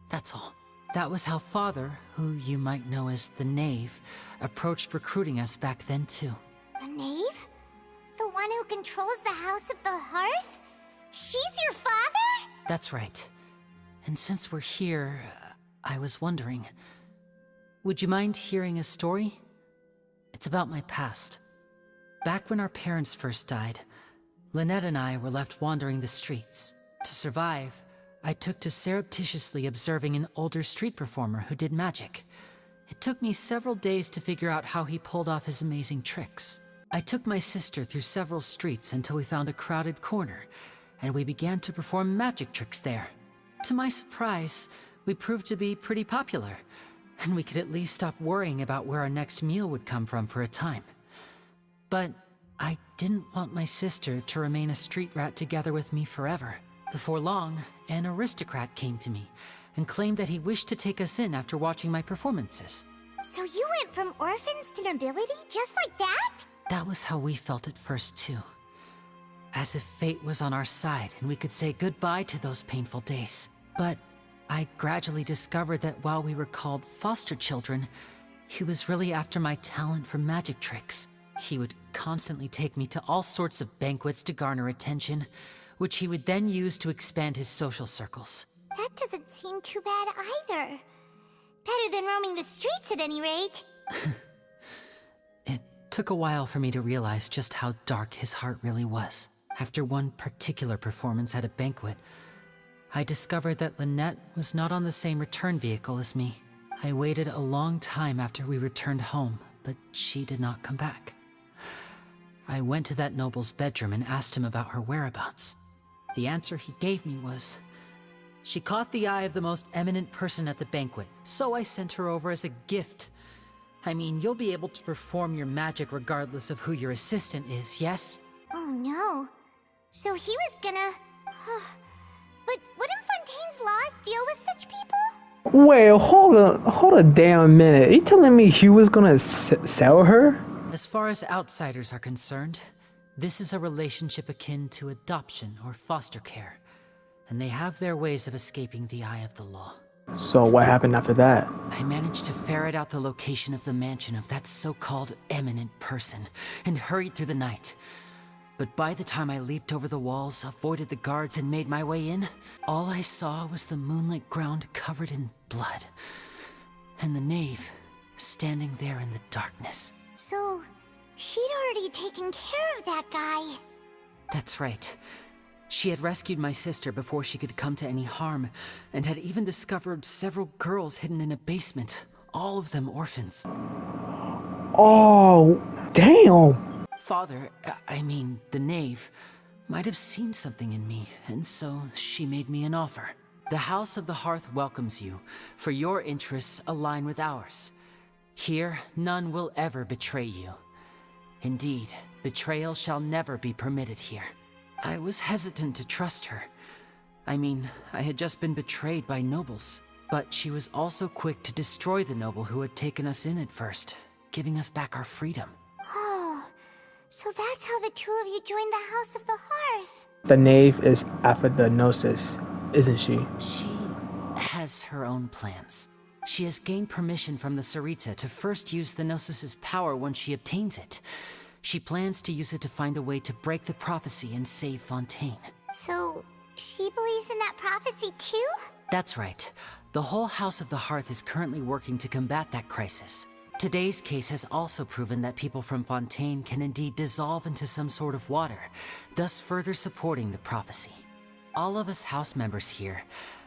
That's all. That was how Father, who you might know as the Knave, approached recruiting us back then too. The Knave? The one who controls the House of the Hearth? She's your father? That's right. And since we're here, I was wondering, would you mind hearing a story? It's about my past. Back when our parents first died, Lynette and I were left wandering the streets. To survive, I took to surreptitiously observing an older street performer who did magic. It took me several days to figure out how he pulled off his amazing tricks. I took my sister through several streets until we found a crowded corner, and we began to perform magic tricks there. To my surprise, we proved to be pretty popular, and we could at least stop worrying about where our next meal would come from for a time. But I didn't want my sister to remain a street rat together with me forever. Before long, an aristocrat came to me and claimed that he wished to take us in after watching my performances. So you went from orphans to nobility just like that? That was how we felt at first too. As if fate was on our side and we could say goodbye to those painful days. But I gradually discovered that while we were called foster children, he was really after my talent for magic tricks. He would constantly take me to all sorts of banquets to garner attention, which he would then use to expand his social circles. That doesn't seem too bad either. Better than roaming the streets at any rate. It took a while for me to realize just how dark his heart really was. After one particular performance at a banquet, I discovered that Lynette was not on the same return vehicle as me. I waited a long time after we returned home, but she did not come back. I went to that noble's bedroom and asked him about her whereabouts. The answer he gave me was, she caught the eye of the most eminent person at the banquet, so I sent her over as a gift. I mean, you'll be able to perform your magic regardless of who your assistant is, yes? Oh no. So he was gonna... But wouldn't Fontaine's laws deal with such people? Wait, hold a damn minute. Are you telling me he was gonna sell her? As far as outsiders are concerned, this is a relationship akin to adoption or foster care, and they have their ways of escaping the eye of the law. So what happened after that? I managed to ferret out the location of the mansion of that so-called eminent person and hurried through the night. But by the time I leaped over the walls, avoided the guards, and made my way in, all I saw was the moonlit ground covered in blood, and the knave standing there in the darkness. So, she'd already taken care of that guy. That's right. She had rescued my sister before she could come to any harm, and had even discovered several girls hidden in a basement, all of them orphans. Oh, damn! Father, I mean, the knave, might have seen something in me, and so she made me an offer. The House of the Hearth welcomes you, for your interests align with ours. Here, none will ever betray you. Indeed, betrayal shall never be permitted here. I was hesitant to trust her. I mean, I had just been betrayed by nobles, but she was also quick to destroy the noble who had taken us in at first, giving us back our freedom. Oh, so that's how the two of you joined the House of the Hearth. The knave is after the Gnosis, isn't she? She has her own plans. She has gained permission from the Tsaritsa to first use the Gnosis' power once she obtains it. She plans to use it to find a way to break the prophecy and save Fontaine. So, she believes in that prophecy too? That's right. The whole House of the Hearth is currently working to combat that crisis. Today's case has also proven that people from Fontaine can indeed dissolve into some sort of water, thus further supporting the prophecy. All of us house members here,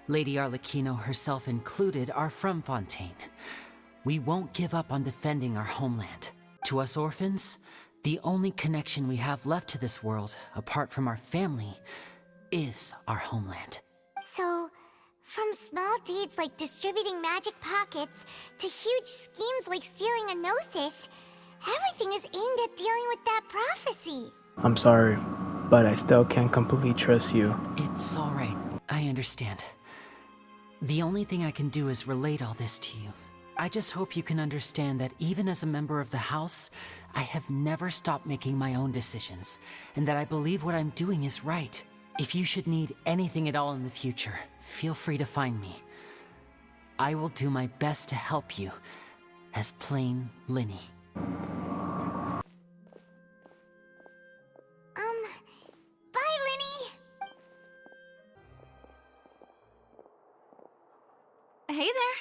Lady Arlecchino herself included, are from Fontaine. We won't give up on defending our homeland. To us orphans, the only connection we have left to this world, apart from our family, is our homeland. So, from small deeds like distributing magic pockets to huge schemes like stealing a Gnosis, everything is aimed at dealing with that prophecy. I'm sorry, but I still can't completely trust you. It's all right. I understand. The only thing I can do is relate all this to you. I just hope you can understand that even as a member of the House, I have never stopped making my own decisions, and that I believe what I'm doing is right. If you should need anything at all in the future, feel free to find me. I will do my best to help you, as plain Linny. Bye, Linny! Hey there.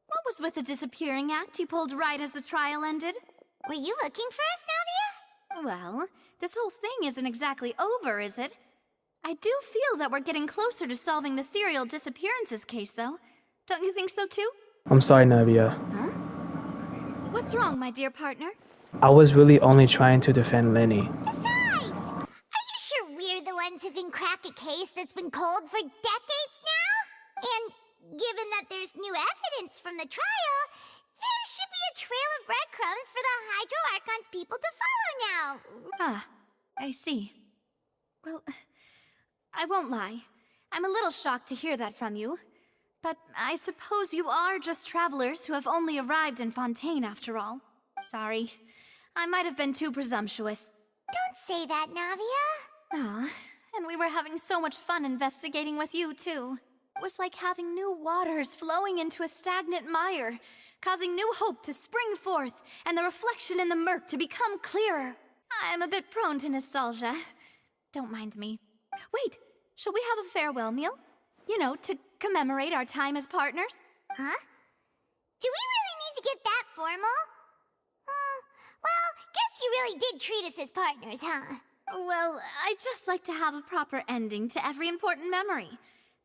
What was with the disappearing act you pulled right as the trial ended? Were you looking for us, Navia? Well, this whole thing isn't exactly over, is it? I do feel that we're getting closer to solving the serial disappearances case, though. Don't you think so, too? I'm sorry, Navia. Huh? What's wrong, my dear partner? I was really only trying to defend Lenny. Besides, are you sure we're the ones who can crack a case that's been cold for decades now? And given that there's new evidence from the trial, there should be a trail of breadcrumbs for the Hydro Archon's people to follow now. Ah, I see. Well, I won't lie. I'm a little shocked to hear that from you. But I suppose you are just travelers who have only arrived in Fontaine after all. Sorry. I might have been too presumptuous. Don't say that, Navia. Ah, and we were having so much fun investigating with you, too. It was like having new waters flowing into a stagnant mire, causing new hope to spring forth, and the reflection in the murk to become clearer. I'm a bit prone to nostalgia. Don't mind me. Wait, shall we have a farewell meal? You know, to commemorate our time as partners? Huh? Do we really need to get that formal? Well, guess you really did treat us as partners, huh? Well, I'd just like to have a proper ending to every important memory.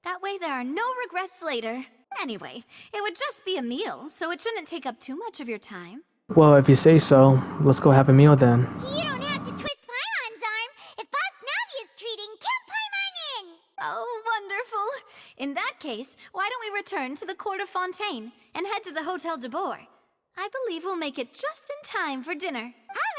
That way there are no regrets later. Anyway, it would just be a meal, so it shouldn't take up too much of your time. Well, if you say so, let's go have a meal then. You don't have to twist Paimon's arm. If Boss Navia's treating, count Paimon in! Oh, wonderful. In that case, why don't we return to the court of Fontaine and head to the Hotel de Boer? I believe we'll make it just in time for dinner. All